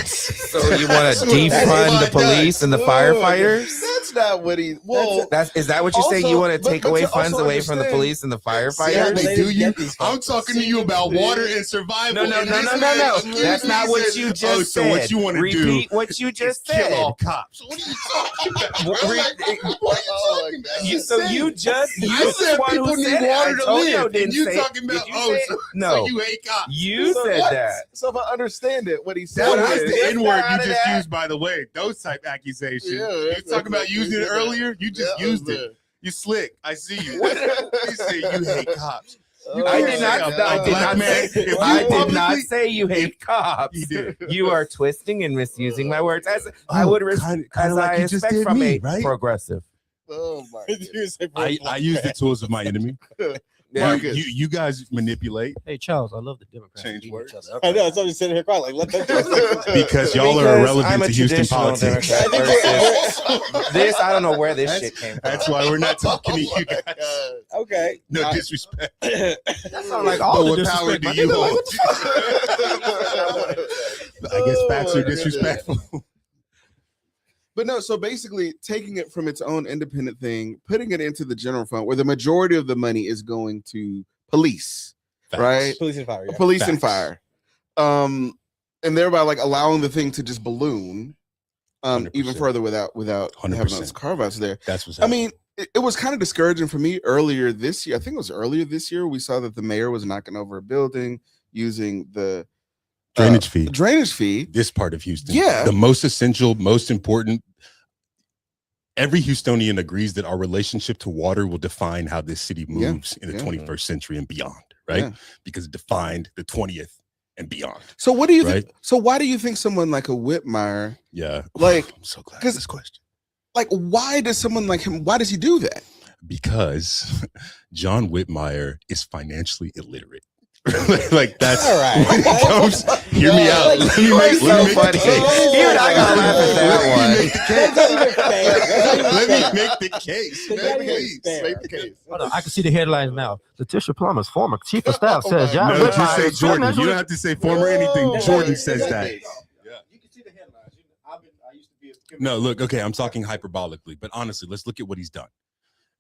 [SPEAKER 4] So you want to defund the police and the firefighters?
[SPEAKER 1] That's not what he. Well,
[SPEAKER 4] is that what you're saying? You want to take away funds away from the police and the firefighters?
[SPEAKER 2] Yeah, they do. I'm talking to you about water and survival.
[SPEAKER 4] No. That's not what you just said.
[SPEAKER 2] So what you want to do?
[SPEAKER 4] Repeat what you just said.
[SPEAKER 2] Kill all cops. What are you talking about? What are you talking about?
[SPEAKER 4] So you just
[SPEAKER 2] said people need water to live, and you talking about so you hate cops.
[SPEAKER 4] You said that.
[SPEAKER 1] So if I understand it, what he said
[SPEAKER 2] that was the N-word you just used, by the way. Those type accusations. You talking about using it earlier? You just used it. You slick. I see you. You say you hate cops.
[SPEAKER 4] I did not say you hate cops.
[SPEAKER 2] You did.
[SPEAKER 4] You are twisting and misusing my words as I would expect from a progressive.
[SPEAKER 1] Oh my!
[SPEAKER 2] I use the tools of my enemy.
[SPEAKER 4] Yeah,
[SPEAKER 2] you guys manipulate
[SPEAKER 5] Hey Charles, I love the Democrats.
[SPEAKER 2] Change
[SPEAKER 5] beating
[SPEAKER 2] words.
[SPEAKER 5] each other up
[SPEAKER 3] I know.
[SPEAKER 5] right
[SPEAKER 3] So I'm just sitting here quiet, like let them.
[SPEAKER 2] because y'all are
[SPEAKER 4] Because
[SPEAKER 2] irrelevant
[SPEAKER 4] I'm a
[SPEAKER 2] to Houston
[SPEAKER 4] traditional
[SPEAKER 2] politics.
[SPEAKER 4] Democrat versus this. I don't know where this shit came from.
[SPEAKER 2] That's why we're not talking to you guys.
[SPEAKER 3] Okay.
[SPEAKER 2] No disrespect.
[SPEAKER 5] That sounds like
[SPEAKER 2] But
[SPEAKER 5] all the
[SPEAKER 2] what power
[SPEAKER 5] disrespect.
[SPEAKER 2] do
[SPEAKER 5] my
[SPEAKER 2] you
[SPEAKER 5] nigga. Like,
[SPEAKER 2] hold?
[SPEAKER 5] what the fuck?
[SPEAKER 2] I guess facts
[SPEAKER 1] Oh,
[SPEAKER 2] are disrespectful.
[SPEAKER 1] But no, so basically taking it from its own independent thing, putting it into the general fund where the majority of the money is going to police,
[SPEAKER 2] Facts.
[SPEAKER 1] right?
[SPEAKER 3] Police and fire. Yeah.
[SPEAKER 1] Police and
[SPEAKER 2] Facts.
[SPEAKER 1] fire. And thereby like allowing the thing to just balloon even
[SPEAKER 2] 100%.
[SPEAKER 1] further without having
[SPEAKER 2] 100%.
[SPEAKER 1] those carve outs there.
[SPEAKER 2] That's what's
[SPEAKER 1] I mean, it was kind of discouraging for me earlier this year. I think it was earlier this year. We saw that the mayor was knocking over a building using the
[SPEAKER 2] drainage fee.
[SPEAKER 1] Drainage fee.
[SPEAKER 2] This part of Houston.
[SPEAKER 1] Yeah.
[SPEAKER 2] The most essential, most important. Every Houstonian agrees that our relationship to water will define how this city
[SPEAKER 1] Yeah,
[SPEAKER 2] moves in the
[SPEAKER 1] yeah.
[SPEAKER 2] 21st century and beyond, right?
[SPEAKER 1] Yeah.
[SPEAKER 2] Because it defined the 20th and beyond.
[SPEAKER 1] So what do you
[SPEAKER 2] Right.
[SPEAKER 1] think? So why do you think someone like a Whitmire,
[SPEAKER 2] Yeah.
[SPEAKER 1] Like,
[SPEAKER 2] I'm so glad
[SPEAKER 1] 'cause-
[SPEAKER 2] this question.
[SPEAKER 1] like why does someone like him, why does he do that?
[SPEAKER 2] Because John Whitmire is financially illiterate. Like that's
[SPEAKER 3] All right.
[SPEAKER 2] when it comes. Hear me out.
[SPEAKER 3] Like,
[SPEAKER 2] Let me
[SPEAKER 4] you are
[SPEAKER 2] make,
[SPEAKER 4] so
[SPEAKER 2] let me make
[SPEAKER 4] funny.
[SPEAKER 2] the case.
[SPEAKER 4] You and I gotta laugh at that
[SPEAKER 2] Let me
[SPEAKER 4] one.
[SPEAKER 2] make the
[SPEAKER 3] That's not even
[SPEAKER 2] case.
[SPEAKER 3] fair. That's not even
[SPEAKER 2] Let
[SPEAKER 3] fair.
[SPEAKER 2] me make the case.
[SPEAKER 3] That's
[SPEAKER 2] man,
[SPEAKER 3] not even
[SPEAKER 2] please.
[SPEAKER 3] fair.
[SPEAKER 1] Make the case.
[SPEAKER 5] Hold on, I can see the headlines now. Letitia Plummer's former chief of staff
[SPEAKER 1] Oh
[SPEAKER 5] says
[SPEAKER 1] my
[SPEAKER 5] John
[SPEAKER 2] No, just
[SPEAKER 5] Whitmire
[SPEAKER 2] say
[SPEAKER 5] is
[SPEAKER 2] Jordan. You
[SPEAKER 5] financially-
[SPEAKER 2] don't have to say former anything.
[SPEAKER 3] Whoa.
[SPEAKER 2] Jordan says that.
[SPEAKER 5] You can see the headlines. I used to be a
[SPEAKER 2] No, look, okay, I'm talking hyperbolically, but honestly, let's look at what he's done.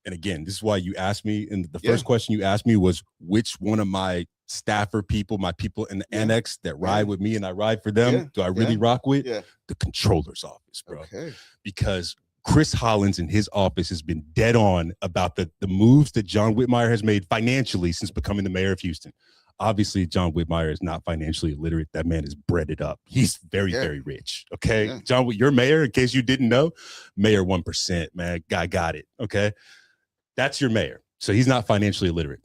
[SPEAKER 2] And again, this is why you asked me, and the first question you asked me was which one of my staffer people, my people in the
[SPEAKER 1] Yeah.
[SPEAKER 2] annex that ride with me and I ride for them,
[SPEAKER 1] Yeah.
[SPEAKER 2] do I really
[SPEAKER 1] Yeah.
[SPEAKER 2] rock with?
[SPEAKER 1] Yeah.
[SPEAKER 2] The controller's office, bro.
[SPEAKER 1] Okay.
[SPEAKER 2] Because Chris Hollins in his office has been dead on about the moves that John Whitmire has made financially since becoming the mayor of Houston. Obviously, John Whitmire is not financially illiterate. That man is breaded up. He's very,
[SPEAKER 1] Yeah.
[SPEAKER 2] very rich. Okay.
[SPEAKER 1] Yeah.
[SPEAKER 2] John, your mayor, in case you didn't know, mayor 1%, man. Guy got it. Okay. That's your mayor. So he's not financially illiterate.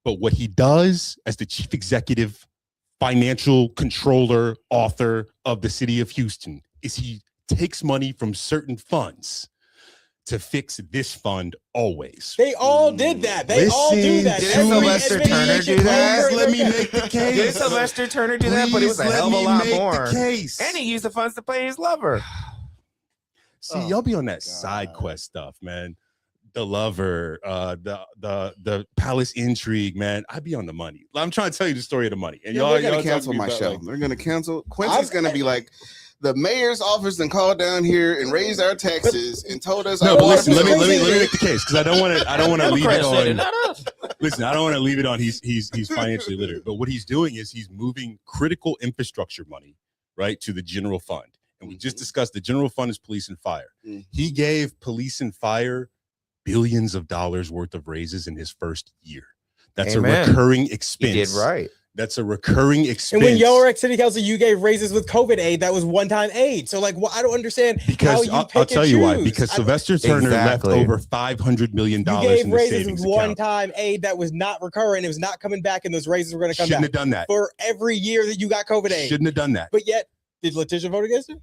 [SPEAKER 2] But what he does as the chief executive, financial controller, author of the city of Houston is he takes money from certain funds to fix this fund always.
[SPEAKER 3] They all did that. They all do
[SPEAKER 2] Listen
[SPEAKER 3] that.
[SPEAKER 2] to
[SPEAKER 3] Every
[SPEAKER 4] Sylvester
[SPEAKER 3] administration
[SPEAKER 4] Turner do that?
[SPEAKER 3] over
[SPEAKER 2] Please let me
[SPEAKER 3] and over
[SPEAKER 2] make the
[SPEAKER 3] again.
[SPEAKER 2] case.
[SPEAKER 4] Did Sylvester Turner do that? But it was a
[SPEAKER 2] Please let
[SPEAKER 4] hell of a
[SPEAKER 2] me
[SPEAKER 4] lot
[SPEAKER 2] make
[SPEAKER 4] more.
[SPEAKER 2] the case.
[SPEAKER 4] And he used the funds to pay his lover.
[SPEAKER 2] See,
[SPEAKER 1] Oh
[SPEAKER 2] y'all be on
[SPEAKER 1] my
[SPEAKER 2] that side
[SPEAKER 1] God.
[SPEAKER 2] quest stuff, man. The lover, the palace intrigue, man. I be on the money. I'm trying to tell you the story of the money, and
[SPEAKER 1] Yeah,
[SPEAKER 2] y'all
[SPEAKER 1] they're gonna
[SPEAKER 2] y'all
[SPEAKER 1] cancel
[SPEAKER 2] talking
[SPEAKER 1] my
[SPEAKER 2] about,
[SPEAKER 1] show.
[SPEAKER 2] like,
[SPEAKER 1] They're gonna cancel. Quincy's
[SPEAKER 3] I'm-
[SPEAKER 1] gonna be like, the mayor's office and called down here and raised our taxes and told us.
[SPEAKER 2] no,
[SPEAKER 1] our
[SPEAKER 2] but
[SPEAKER 1] water
[SPEAKER 2] listen, let me
[SPEAKER 1] bill-
[SPEAKER 2] make the case because I don't want to leave it
[SPEAKER 5] Democrats said it,
[SPEAKER 2] on.
[SPEAKER 5] not us.
[SPEAKER 2] Listen, I don't want to leave it on. He's financially literate, but what he's doing is he's moving critical infrastructure money right to the general fund, and we just discussed the general fund is police and fire.
[SPEAKER 1] Mhm.
[SPEAKER 2] He gave police and fire billions of dollars worth of raises in his first year. That's
[SPEAKER 4] Amen.
[SPEAKER 2] a recurring
[SPEAKER 4] He
[SPEAKER 2] expense.
[SPEAKER 4] did right.
[SPEAKER 2] That's a recurring expense.
[SPEAKER 3] And when y'all were at city council, you gave raises with COVID aid. That was one-time aid. So, like, I don't understand how
[SPEAKER 2] because
[SPEAKER 3] you
[SPEAKER 2] I'll
[SPEAKER 3] pick
[SPEAKER 2] tell
[SPEAKER 3] and
[SPEAKER 2] you why.
[SPEAKER 3] choose.
[SPEAKER 2] Because
[SPEAKER 3] I-
[SPEAKER 2] Sylvester Turner
[SPEAKER 4] Exactly.
[SPEAKER 2] left over $500 million
[SPEAKER 3] you gave
[SPEAKER 2] in the
[SPEAKER 3] raises
[SPEAKER 2] savings
[SPEAKER 3] with
[SPEAKER 2] account.
[SPEAKER 3] one-time aid that was not recurring. It was not coming back, and those raises were going to come
[SPEAKER 2] Shouldn't
[SPEAKER 3] back
[SPEAKER 2] have done that.
[SPEAKER 3] for every year that you got COVID aid.
[SPEAKER 2] Shouldn't have done that.
[SPEAKER 3] But yet, did Letitia vote against it?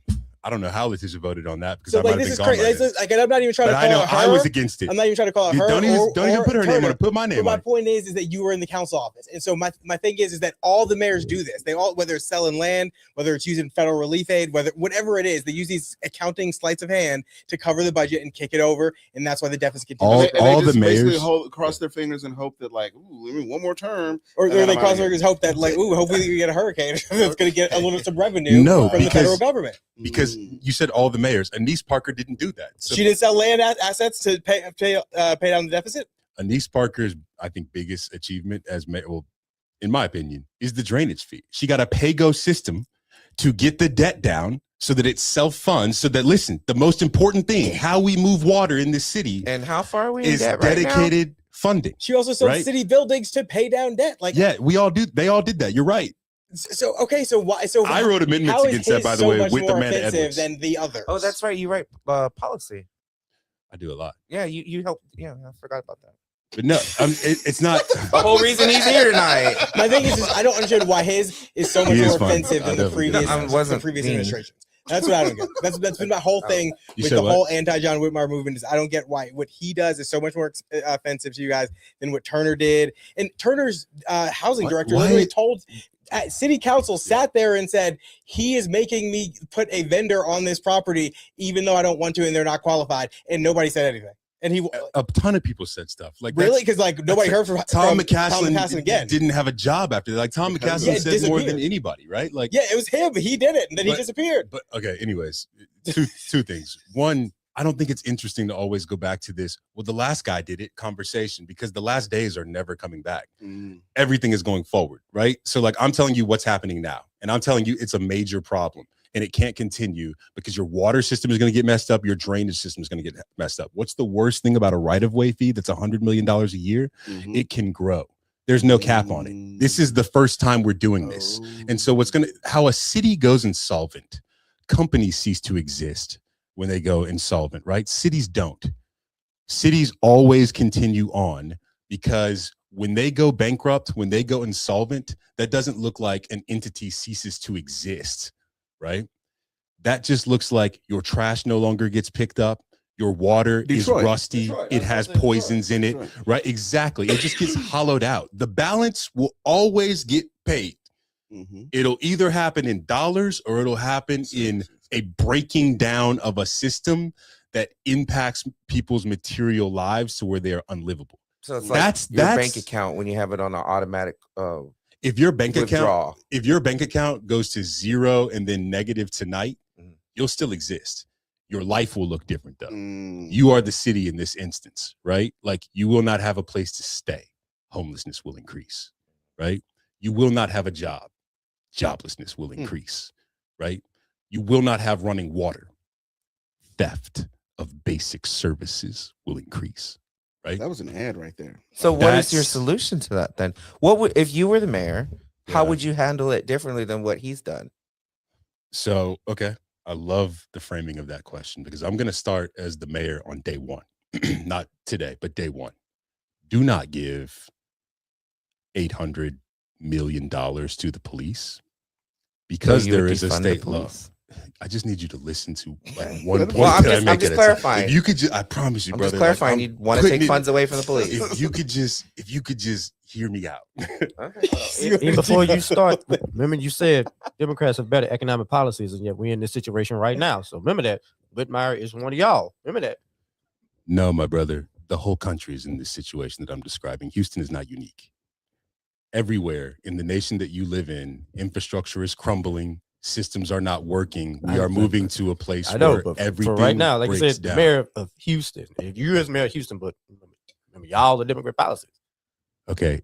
[SPEAKER 2] I don't know how Letitia voted on that because
[SPEAKER 3] So,
[SPEAKER 2] I might
[SPEAKER 3] like,
[SPEAKER 2] have
[SPEAKER 3] this
[SPEAKER 2] been
[SPEAKER 3] is
[SPEAKER 2] gone by
[SPEAKER 3] crazy.
[SPEAKER 2] then.
[SPEAKER 3] Like, and I'm not even trying
[SPEAKER 2] But
[SPEAKER 3] to
[SPEAKER 2] I
[SPEAKER 3] call
[SPEAKER 2] know
[SPEAKER 3] her.
[SPEAKER 2] I was against it.
[SPEAKER 3] I'm not even trying to call
[SPEAKER 2] You
[SPEAKER 3] her.
[SPEAKER 2] don't even put her name on
[SPEAKER 3] Turner.
[SPEAKER 2] it. Put my
[SPEAKER 3] But
[SPEAKER 2] name
[SPEAKER 3] my
[SPEAKER 2] on it.
[SPEAKER 3] point is that you were in the council office, and so my thing is that all the mayors do this. They all, whether it's selling land, whether it's using federal relief aid, whatever it is, they use these accounting sleights of hand to cover the budget and kick it over, and that's why the deficit continues.
[SPEAKER 2] All the
[SPEAKER 1] just basically
[SPEAKER 2] mayors-
[SPEAKER 1] cross their fingers and hope that, like, ooh, let me one more term.
[SPEAKER 3] Or
[SPEAKER 1] and then
[SPEAKER 3] they
[SPEAKER 1] I'm
[SPEAKER 3] cross
[SPEAKER 1] outta
[SPEAKER 3] their
[SPEAKER 1] here.
[SPEAKER 3] fingers, hope that, like, ooh, hopefully you get a hurricane that's going to get a little bit of revenue
[SPEAKER 2] No,
[SPEAKER 3] from the
[SPEAKER 2] because-
[SPEAKER 3] federal government.
[SPEAKER 2] Because
[SPEAKER 1] Mm.
[SPEAKER 2] you said all the mayors. Anise Parker didn't do that. So
[SPEAKER 3] She didn't sell land assets to pay down the deficit.
[SPEAKER 2] Anise Parker's, I think, biggest achievement as mayor, well, in my opinion, is the drainage fee. She got a pay-go system to get the debt down so that it self-funds. So that, listen, the most important thing, how we move water in this city
[SPEAKER 4] And how far are we in
[SPEAKER 2] is
[SPEAKER 4] debt right now?
[SPEAKER 2] dedicated funding.
[SPEAKER 3] She also sold
[SPEAKER 2] Right.
[SPEAKER 3] city buildings to pay down debt. Like,
[SPEAKER 2] Yeah, we all do. They all did that. You're right.
[SPEAKER 3] so okay, so why? So
[SPEAKER 2] I wrote amendments
[SPEAKER 3] how is
[SPEAKER 2] against that,
[SPEAKER 3] his
[SPEAKER 2] by the
[SPEAKER 3] so
[SPEAKER 2] way,
[SPEAKER 3] much
[SPEAKER 2] with
[SPEAKER 3] more
[SPEAKER 2] Amanda
[SPEAKER 3] offensive
[SPEAKER 2] Edwards.
[SPEAKER 3] than the others?
[SPEAKER 4] Oh, that's right. You write policy.
[SPEAKER 2] I do a lot.
[SPEAKER 4] Yeah, you helped. Yeah, I forgot about that.
[SPEAKER 2] But no, it's not.
[SPEAKER 4] The whole reason he's here tonight.
[SPEAKER 3] My thing is I don't understand why his is so much
[SPEAKER 2] He is
[SPEAKER 3] more
[SPEAKER 2] fun.
[SPEAKER 3] offensive
[SPEAKER 2] I
[SPEAKER 3] than the
[SPEAKER 2] definitely
[SPEAKER 3] previous,
[SPEAKER 2] do.
[SPEAKER 4] I wasn't
[SPEAKER 3] the previous
[SPEAKER 4] being-
[SPEAKER 3] administrations. That's what I don't get. That's been my whole thing
[SPEAKER 2] You
[SPEAKER 3] with
[SPEAKER 2] said
[SPEAKER 3] the
[SPEAKER 2] what?
[SPEAKER 3] whole anti-John Whitmire movement. Is I don't get why what he does is so much more offensive to you guys than what Turner did. And Turner's housing director literally told. City council sat there and said he is making me put a vendor on this property even though I don't want to and they're not qualified, and nobody said anything. And he
[SPEAKER 2] A ton of people said stuff like
[SPEAKER 3] really because like nobody heard from
[SPEAKER 2] Tom
[SPEAKER 3] from
[SPEAKER 2] McCaslin
[SPEAKER 3] again.
[SPEAKER 2] didn't have a job after that. Like Tom
[SPEAKER 1] Because-
[SPEAKER 2] McCaslin
[SPEAKER 3] Yeah,
[SPEAKER 2] said more than
[SPEAKER 3] disappeared.
[SPEAKER 2] anybody, right? Like
[SPEAKER 3] Yeah, it was him. He did it, and then he
[SPEAKER 2] But-
[SPEAKER 3] disappeared.
[SPEAKER 2] But okay, anyways, two things. One, I don't think it's interesting to always go back to this. Well, the last guy did it conversation because the last days are never coming back.
[SPEAKER 1] Mm.
[SPEAKER 2] Everything is going forward, right? So, like, I'm telling you what's happening now, and I'm telling you it's a major problem, and it can't continue because your water system is going to get messed up, your drainage system is going to get messed up. What's the worst thing about a right-of-way fee that's $100 million a year?
[SPEAKER 1] Mhm.
[SPEAKER 2] It can grow. There's no cap on it. This is the first time we're doing this. And so how a city goes insolvent, companies cease to exist when they go insolvent, right? Cities don't. Cities always continue on because when they go bankrupt, when they go insolvent, that doesn't look like an entity ceases to exist, right? That just looks like your trash no longer gets picked up. Your water
[SPEAKER 1] Detroit.
[SPEAKER 2] is rusty.
[SPEAKER 5] Detroit.
[SPEAKER 2] It
[SPEAKER 5] That's
[SPEAKER 2] has
[SPEAKER 5] what I'm saying.
[SPEAKER 2] poisons in it,
[SPEAKER 1] Detroit.
[SPEAKER 2] right? Exactly. It just gets hollowed out. The balance will always get paid.
[SPEAKER 1] Mhm.
[SPEAKER 2] It'll either happen in dollars or it'll happen in a breaking down of a system that impacts people's material lives to where they are unlivable.
[SPEAKER 4] So it's like
[SPEAKER 2] That's-
[SPEAKER 4] your bank
[SPEAKER 2] that's-
[SPEAKER 4] account when you have it on an automatic
[SPEAKER 2] If your bank account,
[SPEAKER 4] withdrawal.
[SPEAKER 2] if your bank account goes to zero and then negative tonight,
[SPEAKER 4] Mhm.
[SPEAKER 2] you'll still exist. Your life will look different though.
[SPEAKER 1] Mm.
[SPEAKER 2] You are the city in this instance, right? Like you will not have a place to stay. Homelessness will increase, right? You will not have a job. Joblessness will increase, right? You will not have running water. Theft of basic services will increase, right?
[SPEAKER 1] That was an ad right there.
[SPEAKER 4] So what is your
[SPEAKER 2] That's-
[SPEAKER 4] solution to that then? What would if you were the mayor? How
[SPEAKER 2] Yeah.
[SPEAKER 4] would you handle it differently than what he's done?
[SPEAKER 2] So, okay. I love the framing of that question because I'm going to start as the mayor on day one, not today, but day one. Do not give $800 million to the police because
[SPEAKER 4] So you would
[SPEAKER 2] there is a
[SPEAKER 4] defund the
[SPEAKER 2] state law.
[SPEAKER 4] police.
[SPEAKER 2] I just need you to listen to like
[SPEAKER 1] Well,
[SPEAKER 2] one
[SPEAKER 1] I'm
[SPEAKER 2] point
[SPEAKER 1] just-
[SPEAKER 2] that I
[SPEAKER 1] I'm
[SPEAKER 2] make
[SPEAKER 4] just
[SPEAKER 2] at a time.
[SPEAKER 4] clarifying.
[SPEAKER 2] If you could just, I promise you,
[SPEAKER 4] I'm
[SPEAKER 2] brother.
[SPEAKER 4] just clarifying.
[SPEAKER 2] like,
[SPEAKER 4] You
[SPEAKER 2] I'm
[SPEAKER 4] want to take
[SPEAKER 2] putting it-
[SPEAKER 4] funds away from the police.
[SPEAKER 2] If you could just hear me out.
[SPEAKER 5] Even before you start, remember you said Democrats have better economic policies, and yet we're in this situation right now. So remember that Whitmire is one of y'all. Remember that.
[SPEAKER 2] No, my brother, the whole country is in this situation that I'm describing. Houston is not unique. Everywhere in the nation that you live in, infrastructure is crumbling, systems are not working. We are moving to a place
[SPEAKER 5] I know,
[SPEAKER 2] where
[SPEAKER 5] but
[SPEAKER 2] everything
[SPEAKER 5] for right now, like I
[SPEAKER 2] breaks
[SPEAKER 5] said, the
[SPEAKER 2] down.
[SPEAKER 5] mayor of Houston. If you as mayor of Houston, but remember y'all the Democrat policies.
[SPEAKER 2] Okay,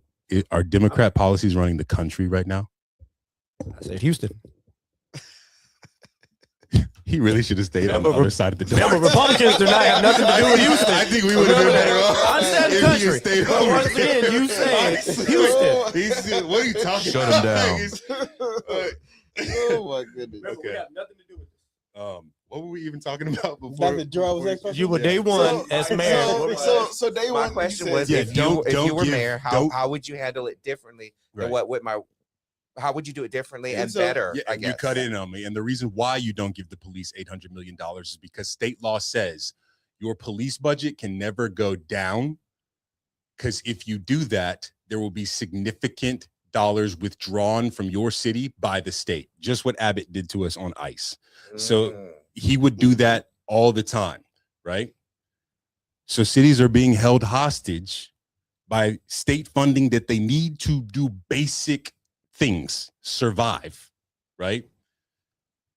[SPEAKER 2] are Democrat policies running the country right now?
[SPEAKER 5] I said Houston.
[SPEAKER 2] He really should have stayed on the
[SPEAKER 5] Remember,
[SPEAKER 2] other side of the door.
[SPEAKER 5] Remember, Republicans do not have nothing to do with Houston.
[SPEAKER 2] I think we would have been better off.
[SPEAKER 5] I said
[SPEAKER 2] if he
[SPEAKER 5] country.
[SPEAKER 2] had stayed
[SPEAKER 5] But
[SPEAKER 2] over
[SPEAKER 5] once
[SPEAKER 2] there.
[SPEAKER 5] again, you said
[SPEAKER 2] Honestly,
[SPEAKER 5] Houston.
[SPEAKER 2] he's- what are you talking
[SPEAKER 6] Shut
[SPEAKER 2] about?
[SPEAKER 6] him down.
[SPEAKER 1] Oh my goodness.
[SPEAKER 2] Okay.
[SPEAKER 5] nothing to do with
[SPEAKER 2] What were we even talking about before?
[SPEAKER 3] Not the draw was that
[SPEAKER 2] before-
[SPEAKER 3] question?
[SPEAKER 5] You were day
[SPEAKER 2] Yeah.
[SPEAKER 5] one as mayor.
[SPEAKER 1] So day
[SPEAKER 4] My
[SPEAKER 1] one.
[SPEAKER 4] question
[SPEAKER 1] you
[SPEAKER 4] was,
[SPEAKER 1] said-
[SPEAKER 2] Yeah,
[SPEAKER 4] if you were
[SPEAKER 2] don't
[SPEAKER 4] mayor,
[SPEAKER 2] don't-
[SPEAKER 4] how would you handle it differently than
[SPEAKER 2] Right.
[SPEAKER 4] what Whitmire? How would you do it differently and
[SPEAKER 1] So-
[SPEAKER 4] better?
[SPEAKER 2] Yeah,
[SPEAKER 4] I
[SPEAKER 2] you
[SPEAKER 4] guess.
[SPEAKER 2] cut in on me. And the reason why you don't give the police $800 million is because state law says your police budget can never go down. Because if you do that, there will be significant dollars withdrawn from your city by the state. Just what Abbott did to us on ICE. So-
[SPEAKER 4] Mm.
[SPEAKER 2] He would do that all the time, right? So cities are being held hostage by state funding that they need to do basic things, survive, right?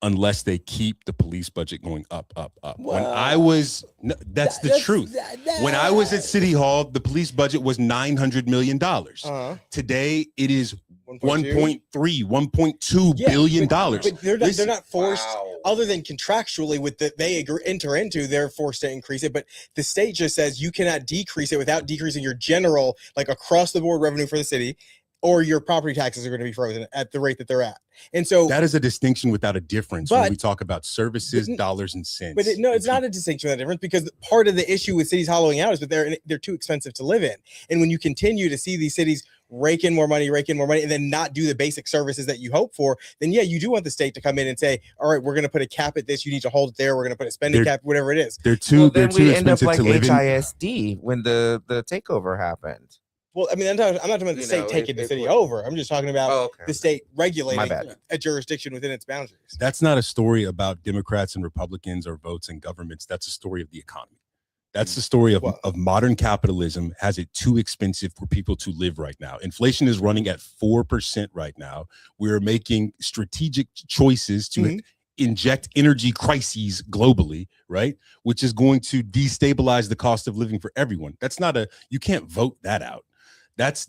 [SPEAKER 2] Unless they keep the police budget going up. When I was, no, that's the truth. When I was at City Hall, the police budget was $900 million. Today, it is 1.3, $1.2
[SPEAKER 3] Yeah,
[SPEAKER 2] billion.
[SPEAKER 3] But they're
[SPEAKER 2] Listen-
[SPEAKER 3] not forced.
[SPEAKER 4] Wow.
[SPEAKER 3] Other than contractually with that they enter into, they're forced to increase it. But the state just says you cannot decrease it without decreasing your general, like across the board revenue for the city, or your property taxes are going to be frozen at the rate that they're at. And so
[SPEAKER 2] that is a distinction without a difference when
[SPEAKER 3] But-
[SPEAKER 2] we talk about services, dollars, and cents.
[SPEAKER 3] But it's not a distinction without difference, because part of the issue with cities hollowing out is that they're too expensive to live in. And when you continue to see these cities rake in more money, and then not do the basic services that you hope for, then yeah, you do want the state to come in and say, all right, we're going to put a cap at this. You need to hold it there. We're going to put a spending cap, whatever it is.
[SPEAKER 2] They're too expensive
[SPEAKER 4] like
[SPEAKER 2] to live in.
[SPEAKER 4] HISD when the takeover happened.
[SPEAKER 3] Well, I mean, I'm not talking about the state taking the city over. I'm just talking about the state regulating a jurisdiction within its boundaries.
[SPEAKER 2] That's not a story about Democrats and Republicans or votes and governments. That's a story of the economy. That's the story of modern capitalism. Has it too expensive for people to live right now? Inflation is running at 4% right now. We're making strategic choices to inject energy crises globally, right? Which is going to destabilize the cost of living for everyone. That's not you can't vote that out. That's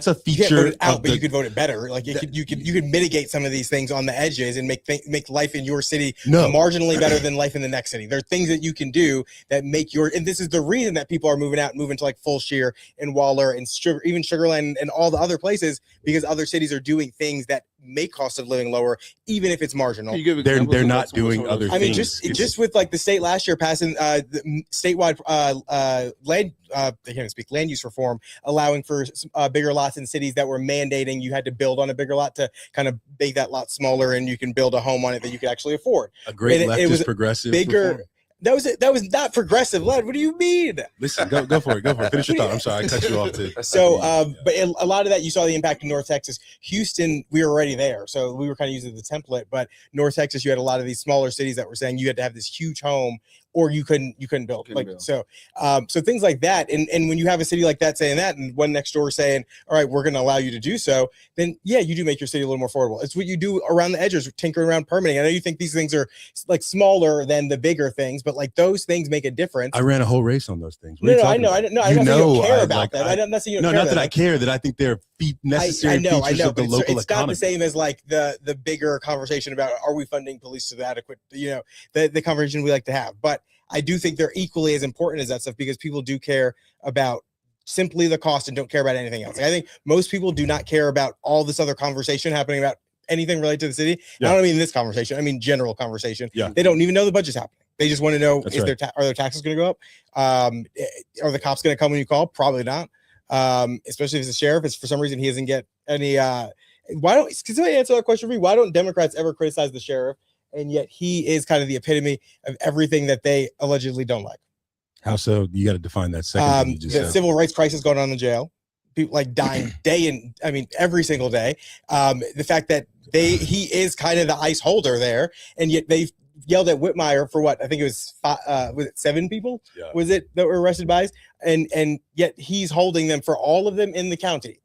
[SPEAKER 2] a feature.
[SPEAKER 3] You can't vote it out, but you could vote it better. Like you could mitigate some of these things on the edges and make life in your city marginally better than life in the next city. There are things that you can do that make and this is the reason that people are moving to like Fulshire and Waller and even Sugar Land and all the other places, because other cities are doing things that make cost of living lower, even if it's marginal.
[SPEAKER 2] They're not doing other things.
[SPEAKER 3] I mean, just with like the state last year passing the statewide land use reform, allowing for bigger lots in cities that were mandating you had to build on a bigger lot to kind of make that lot smaller, and you can build a home on it that you could actually afford.
[SPEAKER 2] A great
[SPEAKER 3] and
[SPEAKER 2] leftist
[SPEAKER 3] it was
[SPEAKER 2] progressive
[SPEAKER 3] bigger.
[SPEAKER 2] reform.
[SPEAKER 3] That was not progressive led. What do you mean?
[SPEAKER 2] Listen, go for it. Finish your thought. I'm sorry, I cut you off too.
[SPEAKER 3] So, but a lot of that, you saw the impact in North Texas. Houston, we were already there, so we were kind of using the template. But North Texas, you had a lot of these smaller cities that were saying you had to have this huge home, or you couldn't build. So things like that. And when you have a city like that saying that, and one next door saying, all right, we're going to allow you to do so, then yeah, you do make your city a little more affordable. It's what you do around the edges, tinkering around permitting. I know you think these things are like smaller than the bigger things, but like those things make a difference.
[SPEAKER 2] I ran a whole race on those things.
[SPEAKER 3] I know. I don't care about that. I'm not saying you don't care
[SPEAKER 2] not that I care. That I think they're necessary features of the local economy.
[SPEAKER 3] It's not the same as like the bigger conversation about are we funding police to the adequate, the conversation we like to have. But I do think they're equally as important as that stuff, because people do care about simply the cost and don't care about anything else. Like, I think most people do not care about all this other conversation happening about anything related to the city. Yeah. I don't mean this conversation. I mean general conversation. Yeah. They don't even know the budget's happening. They just want to know, are their taxes going to go up? Are the cops going to come when you call? Probably not. Especially if it's the sheriff. It's for some reason he doesn't get any. Can somebody answer that question for me? Why don't Democrats ever criticize the sheriff? And yet he is kind of the epitome of everything that they allegedly don't like.
[SPEAKER 2] How so? You got to define that second.
[SPEAKER 3] The civil rights crisis going on in jail. People like dying every single day. The fact that he is kind of the ice holder there, and yet they've yelled at Whitmire for what? I think it was 7 people. Yeah. Was it that were arrested by us? And yet he's holding them for all of them in the county,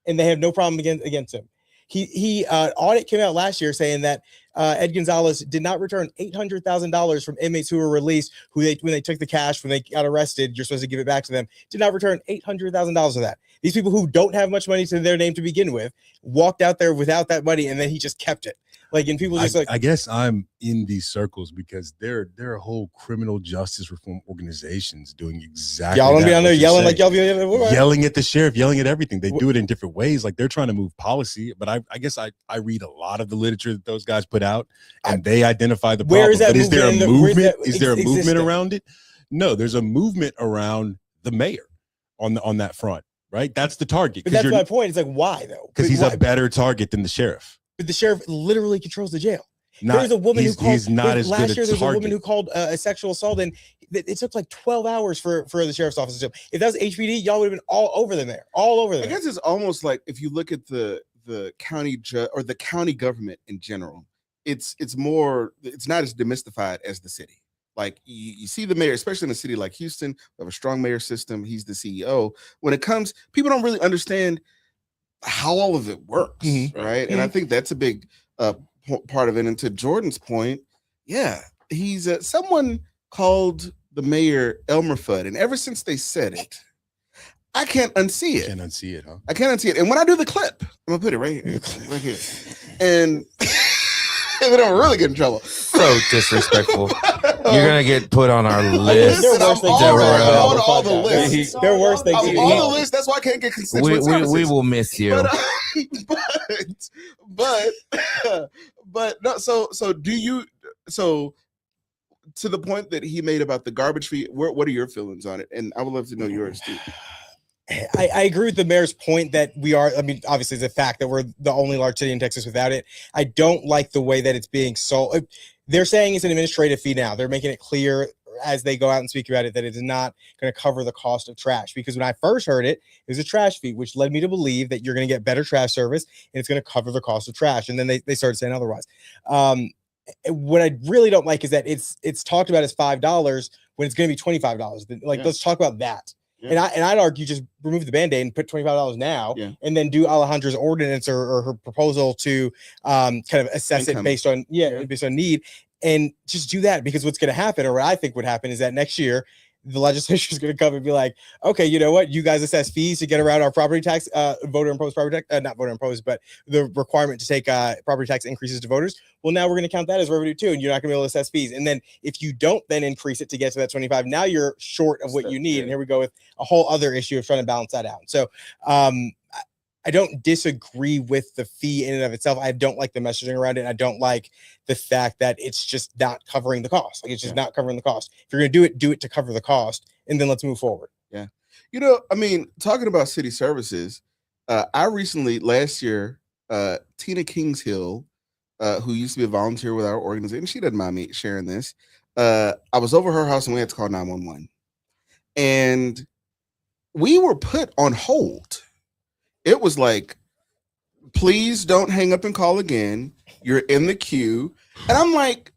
[SPEAKER 3] and they have no problem against him. Audit came out last year saying that Ed Gonzalez did not return $800,000 from inmates who were released, when they took the cash, when they got arrested, you're supposed to give it back to them, did not return $800,000 of that. These people who don't have much money to their name to begin with walked out there without that money, and then he just kept it. Like, and people just
[SPEAKER 2] I guess I'm in these circles because there are whole criminal justice reform organizations doing exactly.
[SPEAKER 3] Y'all don't be on there yelling like
[SPEAKER 2] yelling at the sheriff, yelling at everything. They do it in different ways. Like they're trying to move policy, but I guess I read a lot of the literature that those guys put out, and they identify the problem.
[SPEAKER 3] Where is that?
[SPEAKER 2] But is there a movement? Is there a movement around it? No, there's a movement around the mayor on that front, right? That's the target.
[SPEAKER 3] But that's my point. It's like, why though?
[SPEAKER 2] Because he's a better target than the sheriff.
[SPEAKER 3] But the sheriff literally controls the jail. There's a woman who called
[SPEAKER 2] he's not as
[SPEAKER 3] last
[SPEAKER 2] good
[SPEAKER 3] year.
[SPEAKER 2] a
[SPEAKER 3] There's
[SPEAKER 2] target.
[SPEAKER 3] a woman who called a sexual assault, and it took like 12 hours for the sheriff's office to. If that was HPD, y'all would have been all over them there, all over them.
[SPEAKER 1] I guess it's almost like if you look at the county or the county government in general, it's not as demystified as the city. Like you see the mayor, especially in a city like Houston, we have a strong mayor system. He's the CEO. When it comes, people don't really understand how all of it works, right? Mm-hmm. And I think that's a big part of it. And to Jordan's point, yeah, he's someone called the mayor Elmer Fudd, and ever since they said it, I can't unsee it.
[SPEAKER 2] Can't unsee it, huh?
[SPEAKER 1] I can't unsee it. And when I do the clip, I'm gonna put it right here, and then I'm really get in trouble.
[SPEAKER 4] So disrespectful. You're gonna get put on our list.
[SPEAKER 3] They're worse than
[SPEAKER 1] all the lists.
[SPEAKER 3] They're worse than
[SPEAKER 1] all the lists. That's why I can't get constituents.
[SPEAKER 4] We will miss you.
[SPEAKER 1] but no. So do you? So to the point that he made about the garbage fee, what are your feelings on it? And I would love to know yours too.
[SPEAKER 3] I agree with the mayor's point that we are, I mean, obviously it's a fact that we're the only large city in Texas without it. I don't like the way that it's being sold. They're saying it's an administrative fee now. They're making it clear as they go out and speak about it that it is not going to cover the cost of trash. Because when I first heard it, it was a trash fee, which led me to believe that you're going to get better trash service and it's going to cover the cost of trash. And then they started saying otherwise. What I really don't like is that it's talked about as $5 when it's going to be $25. Like, let's talk about that. Yeah. And I'd argue just remove the Band-Aid and put $25 now, and then do Alejandra's ordinance or her proposal to kind of assess it based on based on need, and just do that. Because what's going to happen, or what I think would happen, is that next year the legislature is going to come and be like, okay, you know what? You guys assess fees to get around our property tax, voter imposed property tax, not voter imposed, but the requirement to take property tax increases to voters. Well, now we're going to count that as revenue too, and you're not going to be able to assess fees. And then if you don't then increase it to get to that 25, now you're short of what you need. And here we go with a whole other issue of trying to balance that out. So I don't disagree with the fee in and of itself. I don't like the messaging around it. And I don't like the fact that it's just not covering the cost. Like, it's just not covering the cost. If you're going to do it to cover the cost, and then let's move forward.
[SPEAKER 1] Yeah. You know, I mean, talking about city services, I recently, last year, Tina Kingshill, who used to be a volunteer with our organization, she doesn't mind me sharing this. I was over her house and we had to call 911. And we were put on hold. It was like, please don't hang up and call again. You're in the queue. And I'm like,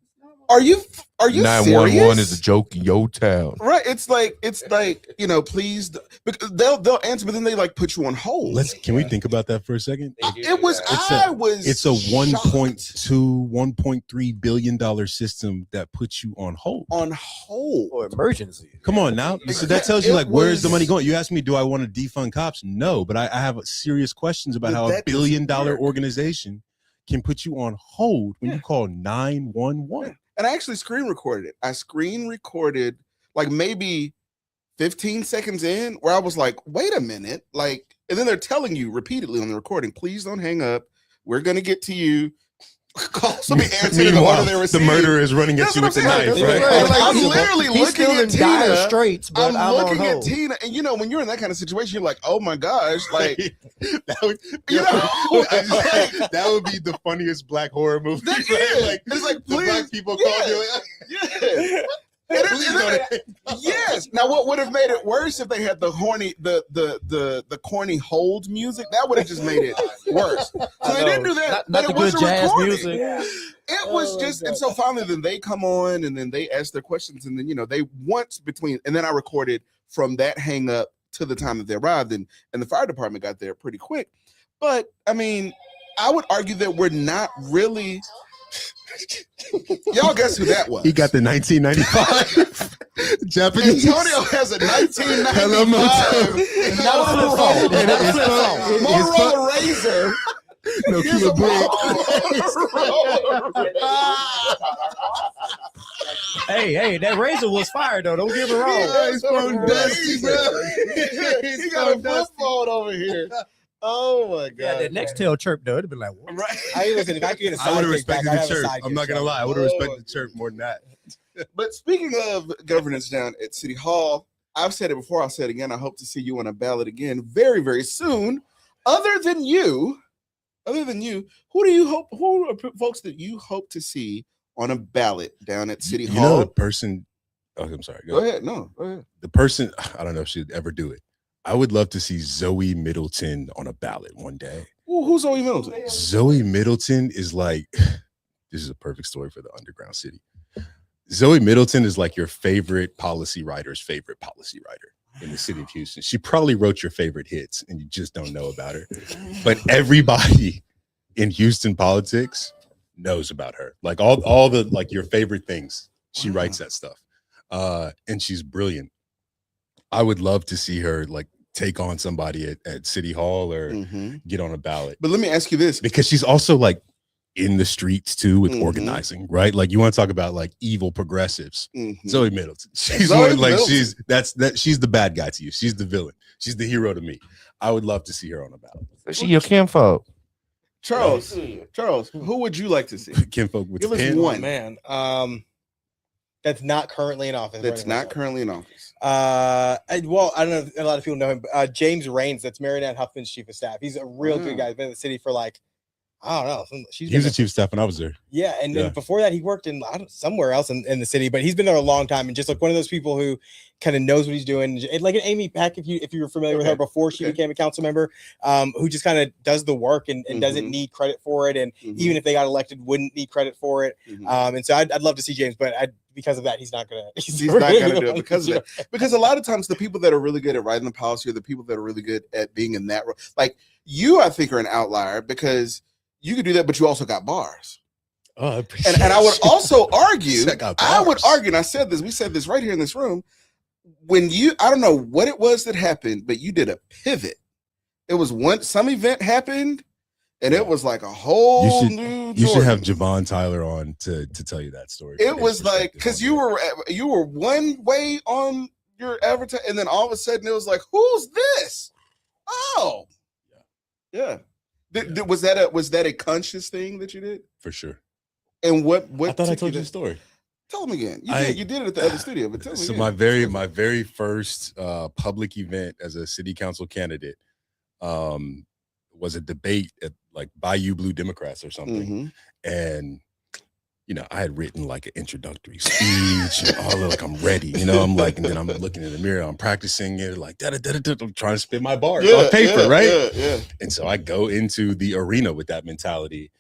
[SPEAKER 1] are you
[SPEAKER 6] 911 is a joke in your town.
[SPEAKER 1] Right. It's like, you know, please, because they'll answer, but then they like put you on hold.
[SPEAKER 2] Can we think about that for a second?
[SPEAKER 1] It's a
[SPEAKER 2] $1.3 billion system that puts you on hold.
[SPEAKER 5] Or emergency.
[SPEAKER 2] Come on now. So that tells you, like, where's the money going? You asked me, do I want to defund cops? No, but I have serious questions about how a $1 billion organization can put you on hold when you call 911.
[SPEAKER 1] And I actually screen recorded it. I screen recorded like maybe 15 seconds in where I was like, wait a minute. Like, and then they're telling you repeatedly on the recording, please don't hang up. We're going to get to you. Call somebody answer the order they received.
[SPEAKER 2] The murderer is running at you with a knife, right?
[SPEAKER 1] Like, I'm literally looking at Tina.
[SPEAKER 5] Straits, but I'm looking at
[SPEAKER 1] Tina. And you know, when you're in that kind of situation, you're like, oh my gosh. Like,
[SPEAKER 2] that would be the funniest black horror movie.
[SPEAKER 1] Like, it's like, please,
[SPEAKER 2] the black people call you.
[SPEAKER 1] Yes. Now, what would have made it worse if they had the horny, the corny hold music? That would have just made it worse. So they didn't do that.
[SPEAKER 5] Not the good jazz music.
[SPEAKER 1] It was just, and so finally, then they come on, and then they ask their questions, and then, you know, they once between, and then I recorded from that hang up to the time that they arrived, and the fire department got there pretty quick. But I mean, I would argue that we're not really. Y'all guess who that was?
[SPEAKER 2] He got the 1995 Japanese.
[SPEAKER 1] Antonio has a 1995 Motorola Razr.
[SPEAKER 2] Nokia brick.
[SPEAKER 5] Hey, that Razor was fire though. Don't get me wrong.
[SPEAKER 1] He's from Dusty, bro. He got a flip phone over here. Oh my god!
[SPEAKER 5] Yeah, that next tail chirp though, it'd be like, what?
[SPEAKER 1] Right.
[SPEAKER 3] I would have
[SPEAKER 2] respected the chirp. I'm not gonna lie. I would have respected the chirp more than that.
[SPEAKER 1] But speaking of governance down at City Hall, I've said it before. I'll say it again. I hope to see you on a ballot again very, very soon. Other than you, who are folks that you hope to see on a ballot down at City Hall?
[SPEAKER 2] You know the person. Oh, I'm sorry.
[SPEAKER 1] Go ahead. No, go ahead.
[SPEAKER 2] The person. I don't know if she'd ever do it. I would love to see Zoe Middleton on a ballot one day.
[SPEAKER 1] Ooh, who's Zoe Middleton?
[SPEAKER 2] Zoe Middleton is like, this is a perfect story for the underground city. Zoe Middleton is like your favorite policy writer's favorite policy writer in the city of Houston. She probably wrote your favorite hits and you just don't know about her. But everybody in Houston politics knows about her. Like all the, like, your favorite things. She writes that stuff. And she's brilliant. I would love to see her like take on somebody at City Hall or get on a ballot.
[SPEAKER 1] But let me ask you this,
[SPEAKER 2] because she's also like in the streets too with organizing, right? Like, you want to talk about like evil progressives. Zoe Middleton. She's Zoe Middleton. She's the bad guy to you. She's the villain. She's the hero to me. I would love to see her on a ballot.
[SPEAKER 4] She your kinfolk.
[SPEAKER 1] Charles, who would you like to see?
[SPEAKER 2] Kinfolk with
[SPEAKER 1] Give
[SPEAKER 2] the
[SPEAKER 1] us
[SPEAKER 2] pen.
[SPEAKER 1] one.
[SPEAKER 3] Man, that's not currently in office.
[SPEAKER 1] That's not currently in office.
[SPEAKER 3] Well, I don't know if a lot of people know him, but James Raines, that's Mary Ann Huffman's chief of staff. He's a real good guy. He's been in the city for like, I don't know.
[SPEAKER 2] He was the chief of staff when I was there.
[SPEAKER 3] Yeah, and before that, he worked in somewhere else in the city, but he's been there a long time, and just like one of those people who kind of knows what he's doing. And like an Amy Peck, if you were familiar with her before she became a council member, who just kind of does the work and doesn't need credit for it, and even if they got elected, wouldn't need credit for it. And so I'd love to see James, but because of that, he's not gonna. He's not
[SPEAKER 1] gonna do it because of that. Because a lot of times the people that are really good at writing the policy are the people that are really good at being in that role. Like you, I think, are an outlier because you could do that, but you also got bars.
[SPEAKER 2] Oh, I
[SPEAKER 1] and I would also argue,
[SPEAKER 2] I
[SPEAKER 1] would argue, and I said this, we said this right here in this room, when I don't know what it was that happened, but you did a pivot. It was some event happened, and it was like a whole new
[SPEAKER 2] You should have Javon Tyler on to tell you that story.
[SPEAKER 1] It was like, because you were one way on your advertising, and then all of a sudden it was like, who's this? Oh, yeah. Was that a conscious thing that you did?
[SPEAKER 2] For sure.
[SPEAKER 1] And what
[SPEAKER 2] I thought I told you the story.
[SPEAKER 1] Tell them again. You did it at the other studio, but tell me.
[SPEAKER 2] So
[SPEAKER 1] again.
[SPEAKER 2] my very first public event as a city council candidate was a debate at like Bayou Blue Democrats or something. And I had written like an introductory speech and all like I'm ready, I'm like, and then I'm looking in the mirror, I'm practicing it like I'm trying to spit my bars on paper, right? Yeah. And so I go into the arena with that mentality,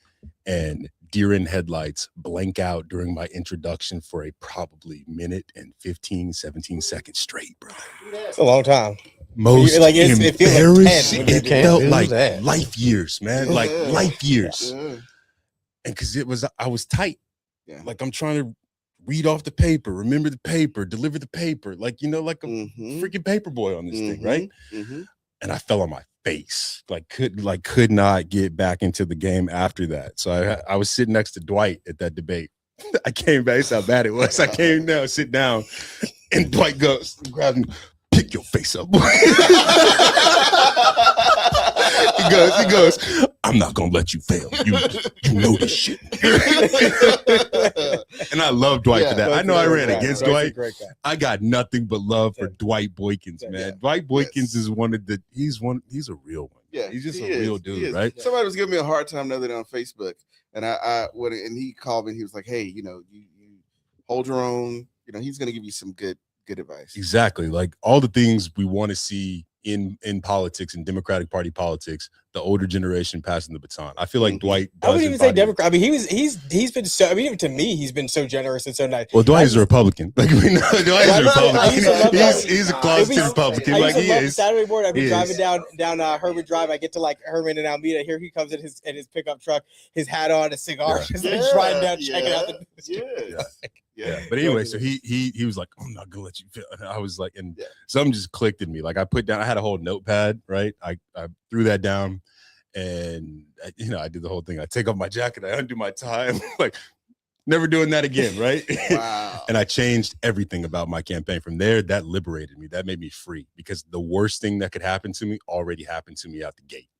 [SPEAKER 2] and deer in headlights blank out during my introduction for a probably minute and 15, 17 seconds straight, bro.
[SPEAKER 3] It's a long time.
[SPEAKER 2] Most
[SPEAKER 3] like it feels like 10.
[SPEAKER 2] It felt like life years, man. Like life years. And because I was tight. Yeah. Like I'm trying to read off the paper, remember the paper, deliver the paper, like like a freaking paper boy on this thing, right? And I fell on my face, could not get back into the game after that. So I was sitting next to Dwight at that debate. I came back. That's how bad it was. I came down, sit down, and Dwight goes, grab him, pick your face up. He goes, I'm not gonna let you fail. You know this shit. And I love Dwight for that. I know I ran against Dwight. I got nothing but love for Dwight Boykins, man. Dwight Boykins is he's a real one. Yeah, he's just a real dude, right?
[SPEAKER 1] Somebody was giving me a hard time the other day on Facebook, and and he called me and he was like, hey, you hold your own, he's gonna give you some good advice.
[SPEAKER 2] Exactly. Like all the things we want to see in politics and Democratic Party politics, the older generation passing the baton. I feel like Dwight does.
[SPEAKER 3] I wouldn't even say Democrat. I mean, he's been so. I mean, even to me, he's been so generous and so nice.
[SPEAKER 2] Well, Dwight is a Republican. Like we know, Dwight is a Republican. He's a closeted Republican. Like he is.
[SPEAKER 3] Saturday morning, I'd be driving down Herbert Drive. I get to like Herman and Almeida. Here he comes in his pickup truck, his hat on, a cigar, just like riding down, checking out the.
[SPEAKER 2] Yeah. But anyway, so he was like, I'm not gonna let you feel. And I was like, and something just clicked in me. Like I had a whole notepad, right? I threw that down, and I did the whole thing. I take off my jacket, I undo my tie. I'm like, never doing that again, right? Wow. And I changed everything about my campaign. From there, that liberated me. That made me free, because the worst thing that could happen to me already happened to me out the gate,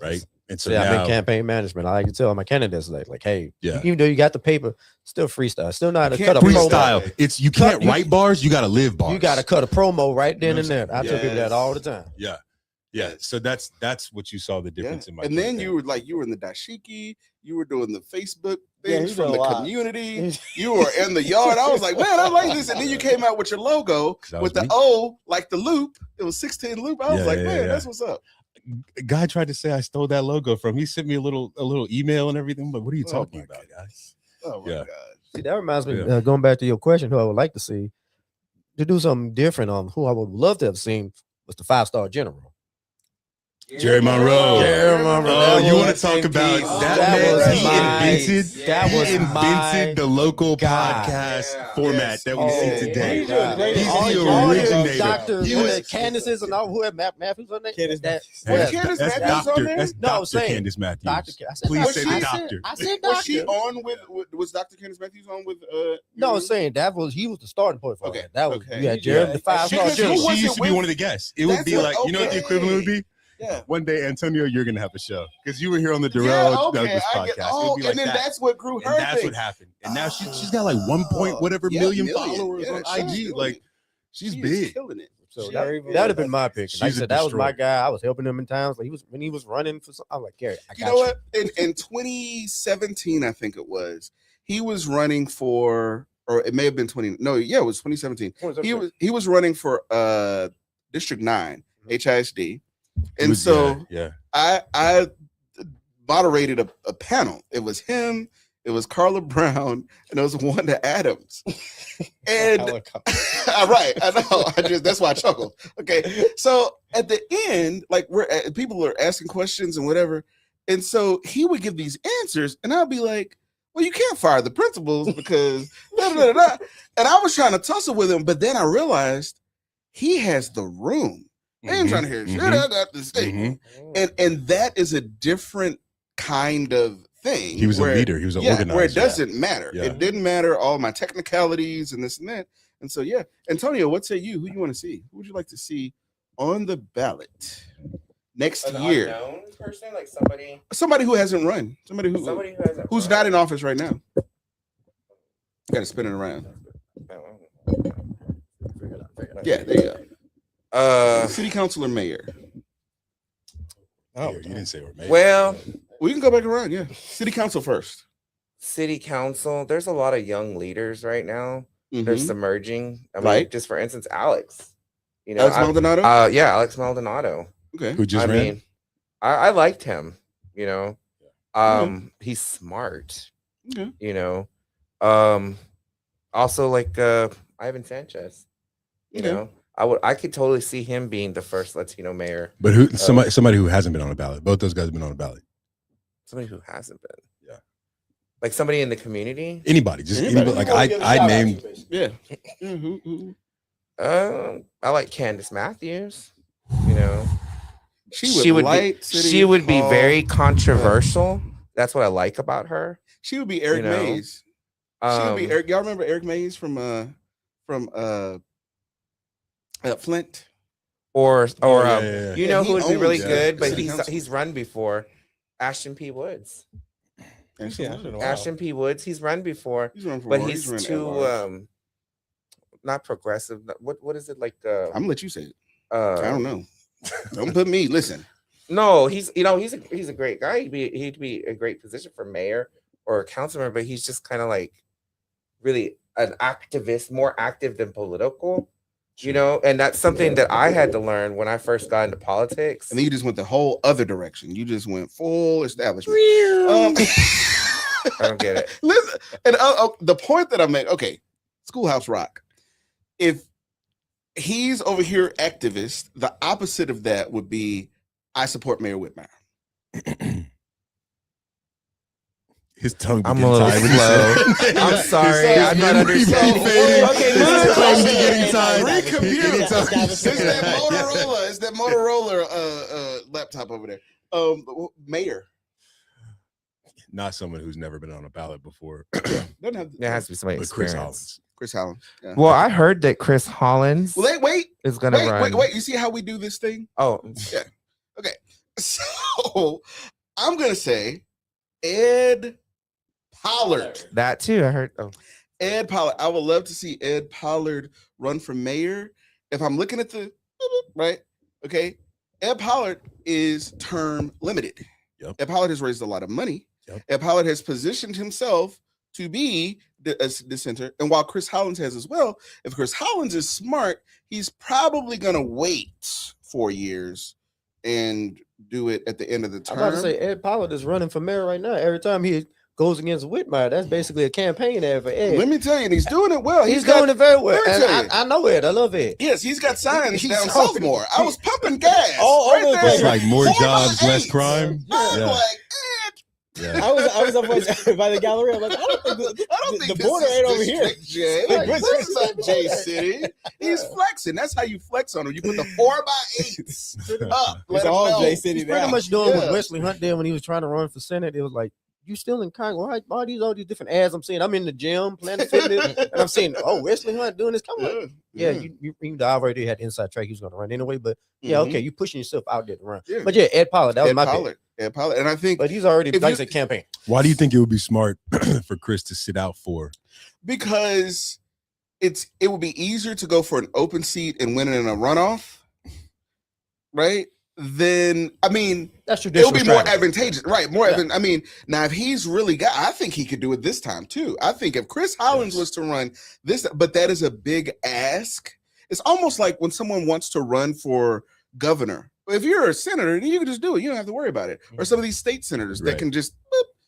[SPEAKER 2] right? And so
[SPEAKER 5] I've been campaign management. I like to tell my candidates like, hey, even though you got the paper, still freestyle. Still not cut a
[SPEAKER 2] freestyle. Promo. You can't write bars. You got to live bars.
[SPEAKER 5] You got to cut a promo right then and there. I tell people that all the time.
[SPEAKER 2] Yeah. So that's what you saw the difference in my.
[SPEAKER 1] And then you were in the dashiki. You were doing the Facebook things from the community. You were in the yard. I was like, man, I like this. And then you came out with your logo with the O, like the loop. It was 16 loop. I was like, man, that's what's up.
[SPEAKER 2] A guy tried to say I stole that logo from. He sent me a little email and everything. But what are you talking about, guys?
[SPEAKER 1] Oh my God!
[SPEAKER 5] See, that reminds me. Going back to your question, who I would like to see to do something different. Who I would love to have seen was the 5-star general.
[SPEAKER 2] Jerry Monroe.
[SPEAKER 5] Oh,
[SPEAKER 2] you want to talk about that man? He invented the local podcast format that we see today. He's the originator.
[SPEAKER 5] Dr. Candace's and all who have Matthews on there.
[SPEAKER 1] That's
[SPEAKER 2] Dr. Candace Matthews. Please say the doctor.
[SPEAKER 5] I said doctor.
[SPEAKER 1] Was she on was Dr. Candace Matthews on with
[SPEAKER 5] No, I'm saying he was the starting point for that. That was you had Jerry the 5-star general.
[SPEAKER 2] She used to be one of the guests. It would be like, you know what the equivalent would be?
[SPEAKER 1] Yeah.
[SPEAKER 2] One day, Antonio, you're gonna have a show because you were here on the Darrell
[SPEAKER 1] Yeah, okay,
[SPEAKER 2] Douglas
[SPEAKER 1] I
[SPEAKER 2] podcast.
[SPEAKER 1] get,
[SPEAKER 2] It'll be like
[SPEAKER 1] and then
[SPEAKER 2] that.
[SPEAKER 1] that's what grew her
[SPEAKER 2] And that's
[SPEAKER 1] thing.
[SPEAKER 2] what happened. And now she's got like 1 point whatever
[SPEAKER 1] Yeah,
[SPEAKER 2] million followers
[SPEAKER 1] Yeah,
[SPEAKER 2] on
[SPEAKER 1] she's
[SPEAKER 2] IG.
[SPEAKER 1] killing
[SPEAKER 2] Like
[SPEAKER 1] it.
[SPEAKER 2] she's
[SPEAKER 1] She is
[SPEAKER 2] big.
[SPEAKER 1] killing it.
[SPEAKER 5] So
[SPEAKER 1] She-
[SPEAKER 5] that
[SPEAKER 3] very
[SPEAKER 5] would have been my pick.
[SPEAKER 2] She's
[SPEAKER 5] Like I
[SPEAKER 2] a
[SPEAKER 5] said, that was my
[SPEAKER 2] destroyer.
[SPEAKER 5] guy. I was helping him in times. Like when he was running for something. I'm like, Gary, I got
[SPEAKER 1] You know what? In 2017, I think it was, he was running for, or it may have been 20. No, yeah, it was 2017. He was running for District 9 HISD, and so
[SPEAKER 2] yeah.
[SPEAKER 1] I moderated a panel. It was him, it was Carla Brown, and it was Wanda Adams. And right, I know. That's why I chuckled. Okay, so at the end, like people are asking questions and whatever, and so he would give these answers, and I'd be like, "Well, you can't fire the principals because," da, da, da, da. And I was trying to tussle with him, but then I realized he has the room. They ain't trying to hear shit out of the state, and that is a different kind of thing.
[SPEAKER 2] He was a leader. He was an organizer.
[SPEAKER 1] Where it doesn't matter.
[SPEAKER 2] Yeah.
[SPEAKER 1] It didn't matter all my technicalities and this and that. And so, yeah, Antonio, what say you? Who you want to see? Who would you like to see on the ballot next
[SPEAKER 4] An
[SPEAKER 1] year?
[SPEAKER 4] unknown person, like
[SPEAKER 1] Somebody who hasn't run. Somebody who
[SPEAKER 4] hasn't
[SPEAKER 1] who's not in office right now. Got to spin it around. Yeah, there you go. City council or mayor.
[SPEAKER 2] Oh, you didn't say or maybe.
[SPEAKER 4] Well,
[SPEAKER 1] We can go back around. Yeah, city council first.
[SPEAKER 4] city council. There's a lot of young leaders right now. They're
[SPEAKER 1] Mhm.
[SPEAKER 4] submerging. I mean,
[SPEAKER 1] Right.
[SPEAKER 4] just for instance, Alex. You know,
[SPEAKER 1] Alex Maldonado.
[SPEAKER 4] yeah, Alex Maldonado.
[SPEAKER 1] Okay.
[SPEAKER 2] Who just
[SPEAKER 4] I
[SPEAKER 2] ran?
[SPEAKER 4] mean, I liked him. You know, he's smart.
[SPEAKER 1] Okay.
[SPEAKER 4] You know, also like Ivan Sanchez. You
[SPEAKER 1] Okay.
[SPEAKER 4] know, I could totally see him being the first Latino mayor.
[SPEAKER 2] But who? Somebody who hasn't been on the ballot. Both those guys have been on the ballot.
[SPEAKER 4] Somebody who hasn't been.
[SPEAKER 2] Yeah.
[SPEAKER 4] Like somebody in the community.
[SPEAKER 2] Anybody, just
[SPEAKER 1] Anybody.
[SPEAKER 2] anybody. Like I named.
[SPEAKER 1] Yeah. Yeah, who?
[SPEAKER 4] I like Candace Matthews. You know,
[SPEAKER 1] She would
[SPEAKER 4] be, she would be very controversial. That's what I like about her.
[SPEAKER 1] She would be Eric
[SPEAKER 4] you know,
[SPEAKER 1] Mays. She would be
[SPEAKER 4] Um,
[SPEAKER 1] Eric. Y'all remember Eric Mays from Flint?
[SPEAKER 4] or
[SPEAKER 2] yeah.
[SPEAKER 4] you know
[SPEAKER 1] Yeah,
[SPEAKER 4] who
[SPEAKER 1] he
[SPEAKER 4] would be really
[SPEAKER 1] owns
[SPEAKER 4] good, but
[SPEAKER 1] city council.
[SPEAKER 4] he's run before. Ashton P. Woods. Ashton P. Woods. He's run before,
[SPEAKER 1] He's running for
[SPEAKER 4] but
[SPEAKER 1] war.
[SPEAKER 4] he's
[SPEAKER 1] running at
[SPEAKER 4] too
[SPEAKER 1] large.
[SPEAKER 4] not progressive. What is it like?
[SPEAKER 1] I'm gonna let you say it. I don't know. Don't put me. Listen.
[SPEAKER 4] No, he's a great guy. He'd be a great position for mayor or a councilman, but he's just kind of like really an activist, more active than political. You know, and that's something that I had to learn when I first got into politics.
[SPEAKER 1] And then you just went the whole other direction. You just went full establishment.
[SPEAKER 4] I don't get it.
[SPEAKER 1] Listen, and the point that I make. Okay, Schoolhouse Rock. If he's over here activist, the opposite of that would be I support Mayor Whitmire.
[SPEAKER 2] His tongue.
[SPEAKER 4] I'm
[SPEAKER 2] begins
[SPEAKER 4] a little
[SPEAKER 2] tied when he said
[SPEAKER 4] slow.
[SPEAKER 2] it.
[SPEAKER 4] I'm sorry,
[SPEAKER 2] His
[SPEAKER 4] I'm not
[SPEAKER 2] memory
[SPEAKER 4] understanding.
[SPEAKER 2] faded.
[SPEAKER 1] Okay,
[SPEAKER 2] His
[SPEAKER 1] no,
[SPEAKER 2] tongue
[SPEAKER 1] no,
[SPEAKER 2] getting tied.
[SPEAKER 1] recommute.
[SPEAKER 2] It's
[SPEAKER 1] It's that Motorola. It's that Motorola laptop over there. Mayor.
[SPEAKER 2] Not someone who's never been on a ballot before.
[SPEAKER 1] Doesn't have
[SPEAKER 4] There has to be somebody
[SPEAKER 2] But Chris
[SPEAKER 4] experienced.
[SPEAKER 2] Hollins.
[SPEAKER 1] Chris Hollins. Yeah.
[SPEAKER 4] Well, I heard that Chris Hollins
[SPEAKER 1] Well, wait.
[SPEAKER 4] is gonna run.
[SPEAKER 1] Wait. You see how we do this thing?
[SPEAKER 4] Oh,
[SPEAKER 1] Okay. So I'm gonna say Ed Pollard.
[SPEAKER 4] that too. I heard. Oh,
[SPEAKER 1] Ed Pollard. I would love to see Ed Pollard run for mayor. If I'm looking at the right, okay. Ed Pollard is term limited.
[SPEAKER 2] Yep.
[SPEAKER 1] Ed Pollard has raised a lot of money.
[SPEAKER 2] Yep.
[SPEAKER 1] Ed Pollard has positioned himself to be the center. And while Chris Hollins has as well, if Chris Hollins is smart, he's probably gonna wait 4 years and do it at the end of the
[SPEAKER 5] I'm
[SPEAKER 1] term.
[SPEAKER 5] about to say Ed Pollard is running for mayor right now. Every time he goes against Whitmire, that's basically a campaign ad for Ed.
[SPEAKER 1] Let me tell you, and he's doing it well.
[SPEAKER 5] He's
[SPEAKER 1] got-
[SPEAKER 5] doing it very well.
[SPEAKER 1] let me
[SPEAKER 5] And
[SPEAKER 1] tell you.
[SPEAKER 5] I know Ed. I love Ed.
[SPEAKER 1] Yes, he's got signs
[SPEAKER 5] He's
[SPEAKER 1] down
[SPEAKER 5] so-
[SPEAKER 1] sophomore. I was pumping gas
[SPEAKER 5] All over the
[SPEAKER 1] there.
[SPEAKER 5] place.
[SPEAKER 2] It's like more
[SPEAKER 1] 4 by
[SPEAKER 2] jobs, less
[SPEAKER 1] 8.
[SPEAKER 2] crime.
[SPEAKER 1] I'm
[SPEAKER 2] Yeah.
[SPEAKER 1] like,
[SPEAKER 2] Yeah.
[SPEAKER 3] I was up by the gallery. I'm like, I don't think
[SPEAKER 1] I don't think
[SPEAKER 3] the
[SPEAKER 1] this
[SPEAKER 3] border
[SPEAKER 1] is
[SPEAKER 3] ain't over here.
[SPEAKER 1] District J.
[SPEAKER 3] Like,
[SPEAKER 1] This
[SPEAKER 3] what's-
[SPEAKER 1] is not J City. He's flexing. That's how you flex on him. You put the 4 by 8s up.
[SPEAKER 3] It's all J City
[SPEAKER 5] He's pretty
[SPEAKER 3] now.
[SPEAKER 5] much doing
[SPEAKER 1] Yeah.
[SPEAKER 5] what Wesley Hunt did when he was trying to run for Senate. It was like you still in Congress? Why all these different ads I'm seeing? I'm in the gym, Planet Fitness, and I'm seeing, oh, Wesley Hunt doing this. Come on. Yeah, you already had inside track he was going to run anyway, but yeah, okay, you pushing yourself out there to run.
[SPEAKER 1] Yeah.
[SPEAKER 5] But yeah, Ed Pollard, that was my pick.
[SPEAKER 1] Ed Pollard, and I think,
[SPEAKER 5] but he's already
[SPEAKER 1] if
[SPEAKER 5] like
[SPEAKER 1] you-
[SPEAKER 5] I said, campaign.
[SPEAKER 2] Why do you think it would be smart for Chris to sit out for?
[SPEAKER 1] because it would be easier to go for an open seat and win it in a runoff, right? Then I mean,
[SPEAKER 5] That's
[SPEAKER 1] it'll
[SPEAKER 5] traditional.
[SPEAKER 1] be more
[SPEAKER 5] strategy.
[SPEAKER 1] advantageous, right? More I mean, now if he's really got, I think he could do it this time too. I think if Chris Hollins was to run this, but that is a big ask. It's almost like when someone wants to run for governor. If you're a senator, you can just do it. You don't have to worry about it. Or some of these state senators that
[SPEAKER 2] Right.
[SPEAKER 1] can just.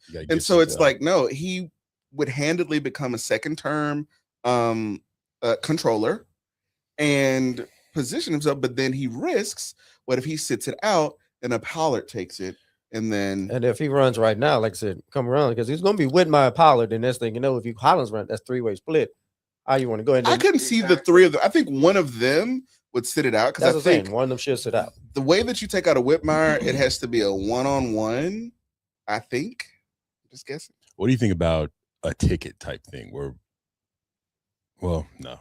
[SPEAKER 2] You gotta
[SPEAKER 1] And
[SPEAKER 2] get
[SPEAKER 1] so it's
[SPEAKER 2] yourself-
[SPEAKER 1] like, no, he would handedly become a second term controller and position himself, but then he risks what if he sits it out and a Pollard takes it and then
[SPEAKER 5] And if he runs right now, like I said, come around because he's going to be Whitmire Pollard. And next thing you know, if you Hollins run, that's 3-way split. How you want to go ahead?
[SPEAKER 1] I couldn't see the three of them. I think one of them would sit it out because
[SPEAKER 5] That's
[SPEAKER 1] I
[SPEAKER 5] the thing.
[SPEAKER 1] think
[SPEAKER 5] One of them should sit out.
[SPEAKER 1] the way that you take out a Whitmire, it has to be a one-on-one. I think. Just guessing.
[SPEAKER 2] What do you think about a ticket type thing? Where, well, no.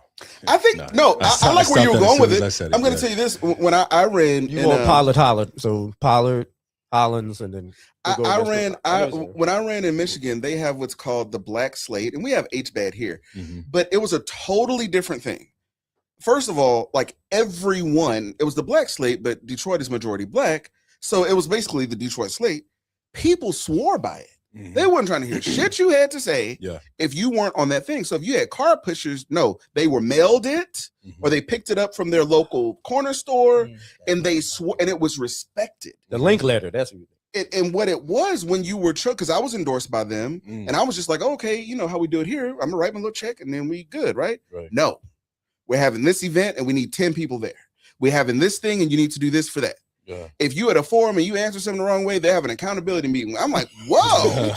[SPEAKER 1] I think no. I like where you were going with it. I'm going to tell you this: when I ran,
[SPEAKER 5] You want Pollard, so Pollard, Hollins, and then we'll go
[SPEAKER 1] I
[SPEAKER 5] against
[SPEAKER 1] ran.
[SPEAKER 5] the- I know what you're saying.
[SPEAKER 1] When I ran in Michigan, they have what's called the Black Slate, and we have HBAD here,
[SPEAKER 2] Mhm.
[SPEAKER 1] but it was a totally different thing. First of all, like everyone, it was the Black Slate, but Detroit is majority Black, so it was basically the Detroit Slate. People swore by it.
[SPEAKER 2] Mhm.
[SPEAKER 1] They weren't trying to hear shit you had to say
[SPEAKER 2] Yeah.
[SPEAKER 1] if you weren't on that thing. So if you had car pushers, no, they were mailed it
[SPEAKER 2] Mhm.
[SPEAKER 1] or they picked it up from their local corner store
[SPEAKER 3] Mm.
[SPEAKER 1] and they swore, and it was respected.
[SPEAKER 5] The link letter. That's what you think.
[SPEAKER 1] And what it was when you were because I was endorsed by them,
[SPEAKER 2] Mm.
[SPEAKER 1] and I was just like, okay, you know how we do it here. I'm gonna write my little check, and then we good, right?
[SPEAKER 2] Right.
[SPEAKER 1] No, we're having this event, and we need 10 people there. We're having this thing, and you need to do this for that.
[SPEAKER 2] Yeah.
[SPEAKER 1] If you at a forum and you answer something the wrong way, they have an accountability meeting. I'm like, whoa,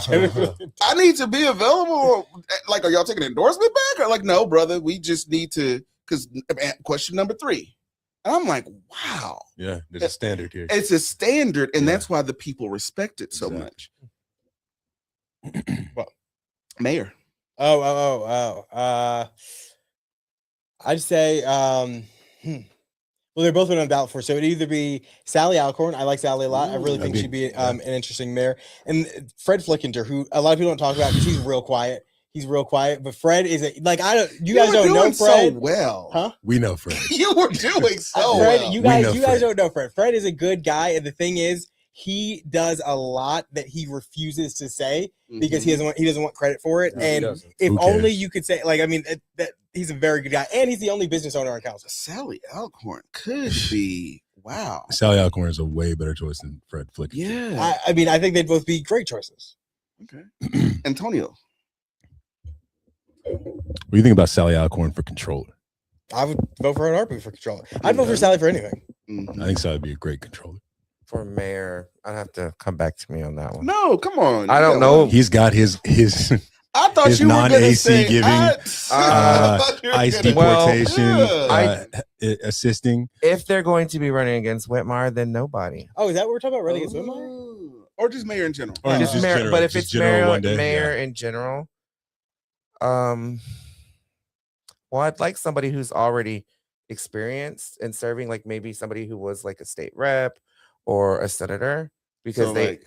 [SPEAKER 1] I need to be available. Like, are y'all taking an endorsement back? Or like, no, brother, we just need to. Because question number 3, and I'm like, wow.
[SPEAKER 2] Yeah, there's a standard here.
[SPEAKER 1] It's a standard, and
[SPEAKER 2] Yeah.
[SPEAKER 1] that's why the people respect it so
[SPEAKER 2] Exactly.
[SPEAKER 1] much. Well, Mayor.
[SPEAKER 3] I'd say, well, they're both been on ballot for, so it'd either be Sally Alcorn. I like Sally a lot. I really
[SPEAKER 1] Ooh,
[SPEAKER 3] think
[SPEAKER 2] that'd
[SPEAKER 3] she'd be
[SPEAKER 2] be-
[SPEAKER 3] an interesting mayor. And Fred Flickinger, who a lot of people don't talk about because he's real quiet. He's real quiet, but Fred is you guys
[SPEAKER 1] were
[SPEAKER 3] don't know
[SPEAKER 1] doing
[SPEAKER 3] Fred.
[SPEAKER 1] so well.
[SPEAKER 3] Huh?
[SPEAKER 2] We know Fred.
[SPEAKER 1] You were doing so
[SPEAKER 3] Fred,
[SPEAKER 1] well.
[SPEAKER 3] you
[SPEAKER 2] We
[SPEAKER 3] guys,
[SPEAKER 2] know
[SPEAKER 3] you guys
[SPEAKER 2] Fred.
[SPEAKER 3] don't know Fred. Fred is a good guy, and the thing is, he does a lot that he refuses to say because he doesn't want credit for it.
[SPEAKER 5] No, he
[SPEAKER 3] And
[SPEAKER 5] doesn't.
[SPEAKER 3] if
[SPEAKER 2] Who
[SPEAKER 3] only
[SPEAKER 2] cares?
[SPEAKER 3] you could say, that he's a very good guy, and he's the only business owner on council.
[SPEAKER 1] Sally Alcorn could be wow.
[SPEAKER 2] Sally Alcorn is a way better choice than Fred Flick.
[SPEAKER 1] Yeah.
[SPEAKER 3] I mean, I think they'd both be great choices.
[SPEAKER 1] Okay. Antonio.
[SPEAKER 2] What do you think about Sally Alcorn for controller?
[SPEAKER 3] I would vote for an RP for controller. I'd vote for Sally for anything.
[SPEAKER 1] Mhm.
[SPEAKER 2] I think Sally would be a great controller.
[SPEAKER 4] For mayor, I'd have to come back to me on that one.
[SPEAKER 1] No, come on.
[SPEAKER 4] I
[SPEAKER 1] You
[SPEAKER 4] don't
[SPEAKER 1] got
[SPEAKER 4] know.
[SPEAKER 1] one.
[SPEAKER 2] He's got his
[SPEAKER 1] I thought
[SPEAKER 2] his
[SPEAKER 1] you were gonna
[SPEAKER 2] non-AC
[SPEAKER 1] say
[SPEAKER 2] giving,
[SPEAKER 1] I thought you were
[SPEAKER 2] ICE
[SPEAKER 1] gonna-
[SPEAKER 4] Well,
[SPEAKER 2] deportation, assisting.
[SPEAKER 4] If they're going to be running against Whitmire, then nobody.
[SPEAKER 3] Oh, is that what we're talking about? Running against Whitmire?
[SPEAKER 1] Ooh. Or just mayor in general.
[SPEAKER 2] Or
[SPEAKER 4] Just
[SPEAKER 2] just
[SPEAKER 4] mayor,
[SPEAKER 2] general-
[SPEAKER 4] but if
[SPEAKER 2] just
[SPEAKER 4] it's
[SPEAKER 2] general
[SPEAKER 4] mayor,
[SPEAKER 2] one day,
[SPEAKER 4] mayor
[SPEAKER 2] yeah.
[SPEAKER 4] in general, well, I'd like somebody who's already experienced in serving, like maybe somebody who was like a state rep or a senator, because
[SPEAKER 1] So,
[SPEAKER 4] they,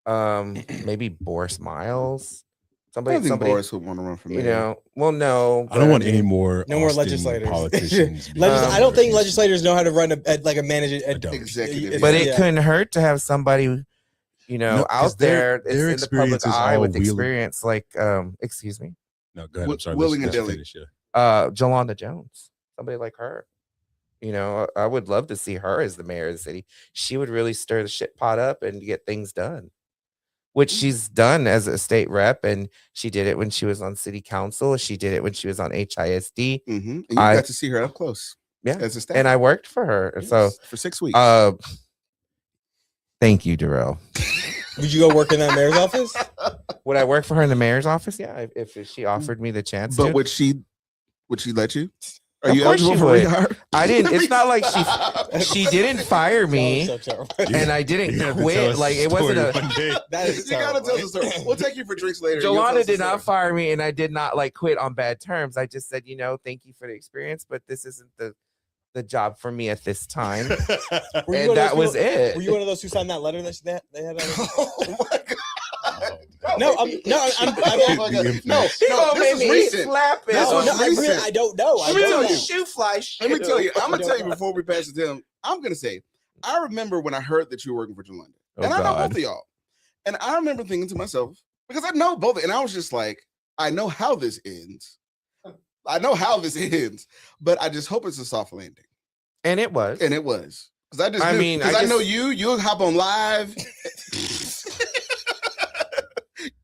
[SPEAKER 1] like,
[SPEAKER 4] maybe Boris Miles,
[SPEAKER 1] I don't think
[SPEAKER 4] somebody,
[SPEAKER 1] Boris would want to run for mayor.
[SPEAKER 4] you know, well, no,
[SPEAKER 2] I don't
[SPEAKER 4] but
[SPEAKER 2] want any
[SPEAKER 4] mean,
[SPEAKER 2] more
[SPEAKER 3] No more
[SPEAKER 2] Austin
[SPEAKER 3] legislators.
[SPEAKER 2] politicians. being
[SPEAKER 3] I don't think
[SPEAKER 2] mayor.
[SPEAKER 3] legislators know how to run a manage
[SPEAKER 2] I don't.
[SPEAKER 1] Executive.
[SPEAKER 4] But it
[SPEAKER 3] yeah.
[SPEAKER 4] couldn't hurt to have somebody, you know,
[SPEAKER 2] No, 'cause
[SPEAKER 4] out
[SPEAKER 2] their-
[SPEAKER 4] there
[SPEAKER 2] their
[SPEAKER 4] that's in the public
[SPEAKER 2] experience is
[SPEAKER 4] eye
[SPEAKER 2] all
[SPEAKER 4] with
[SPEAKER 2] wheeling.
[SPEAKER 4] experience, like, excuse me,
[SPEAKER 2] No, go ahead. I'm sorry.
[SPEAKER 1] Willing and
[SPEAKER 2] let's
[SPEAKER 1] dealing.
[SPEAKER 2] finish, yeah.
[SPEAKER 4] Jolanda Jones, somebody like her. You know, I would love to see her as the mayor of the city. She would really stir the shit pot up and get things done, which she's done as a state rep, and she did it when she was on city council. She did it when she was on HISD,
[SPEAKER 1] Mm-hmm. And you
[SPEAKER 4] I-
[SPEAKER 1] got to see her up close.
[SPEAKER 4] Yeah,
[SPEAKER 1] As a staff.
[SPEAKER 4] and I worked for her. So,
[SPEAKER 1] Yes, for 6 weeks.
[SPEAKER 4] thank you, Darrell.
[SPEAKER 3] Would you go work in that mayor's office?
[SPEAKER 4] Would I work for her in the mayor's office? Yeah, if she offered me the chance
[SPEAKER 1] but
[SPEAKER 4] to.
[SPEAKER 1] would she let you? Are
[SPEAKER 4] Of
[SPEAKER 1] you
[SPEAKER 4] course
[SPEAKER 1] eligible
[SPEAKER 4] she
[SPEAKER 1] for
[SPEAKER 4] would.
[SPEAKER 1] rehire?
[SPEAKER 4] I didn't. It's not like
[SPEAKER 1] Stop.
[SPEAKER 4] she didn't fire me,
[SPEAKER 3] So terrible.
[SPEAKER 4] and I
[SPEAKER 2] You're
[SPEAKER 4] didn't
[SPEAKER 2] gonna have to tell
[SPEAKER 4] quit.
[SPEAKER 2] us
[SPEAKER 4] Like
[SPEAKER 2] the
[SPEAKER 4] it wasn't
[SPEAKER 2] story
[SPEAKER 4] a.
[SPEAKER 2] one day.
[SPEAKER 3] That is
[SPEAKER 1] You gotta
[SPEAKER 3] terrible.
[SPEAKER 1] tell the story. We'll take you for drinks later. and you'll tell us
[SPEAKER 4] Jolanda
[SPEAKER 1] the
[SPEAKER 4] did not
[SPEAKER 1] story.
[SPEAKER 4] fire me, and I did not like quit on bad terms. I just said, thank you for the experience, but this isn't the job for me at this time,
[SPEAKER 3] Were you one
[SPEAKER 4] and
[SPEAKER 3] of
[SPEAKER 4] that
[SPEAKER 3] those
[SPEAKER 4] was
[SPEAKER 3] people-
[SPEAKER 4] it.
[SPEAKER 3] Were you one of those who signed that letter that they had?
[SPEAKER 1] Oh my god.
[SPEAKER 3] No, I'm
[SPEAKER 1] No,
[SPEAKER 4] He
[SPEAKER 1] no,
[SPEAKER 4] gonna
[SPEAKER 1] this
[SPEAKER 4] make
[SPEAKER 1] is
[SPEAKER 4] me
[SPEAKER 1] recent.
[SPEAKER 4] slap it.
[SPEAKER 1] This was
[SPEAKER 3] no, I
[SPEAKER 1] recent.
[SPEAKER 3] really, I don't know. I
[SPEAKER 1] Let me
[SPEAKER 3] don't
[SPEAKER 1] tell
[SPEAKER 3] know.
[SPEAKER 1] you.
[SPEAKER 4] Shoe fly.
[SPEAKER 1] Let me tell you. I'm gonna
[SPEAKER 3] I
[SPEAKER 1] tell you
[SPEAKER 3] don't know.
[SPEAKER 1] before we pass it to him. I'm gonna say, I remember when I heard that you were working for Jolanda,
[SPEAKER 4] Oh,
[SPEAKER 1] and I know
[SPEAKER 4] God.
[SPEAKER 1] both of y'all, and I remember thinking to myself because I know both, and I was just like, I know how this ends. I know how this ends, but I just hope it's a soft landing,
[SPEAKER 4] And it was.
[SPEAKER 1] and it was because I just
[SPEAKER 4] I
[SPEAKER 1] knew,
[SPEAKER 4] mean,
[SPEAKER 1] because
[SPEAKER 4] I
[SPEAKER 1] I know
[SPEAKER 4] just-
[SPEAKER 1] you'll hop on live.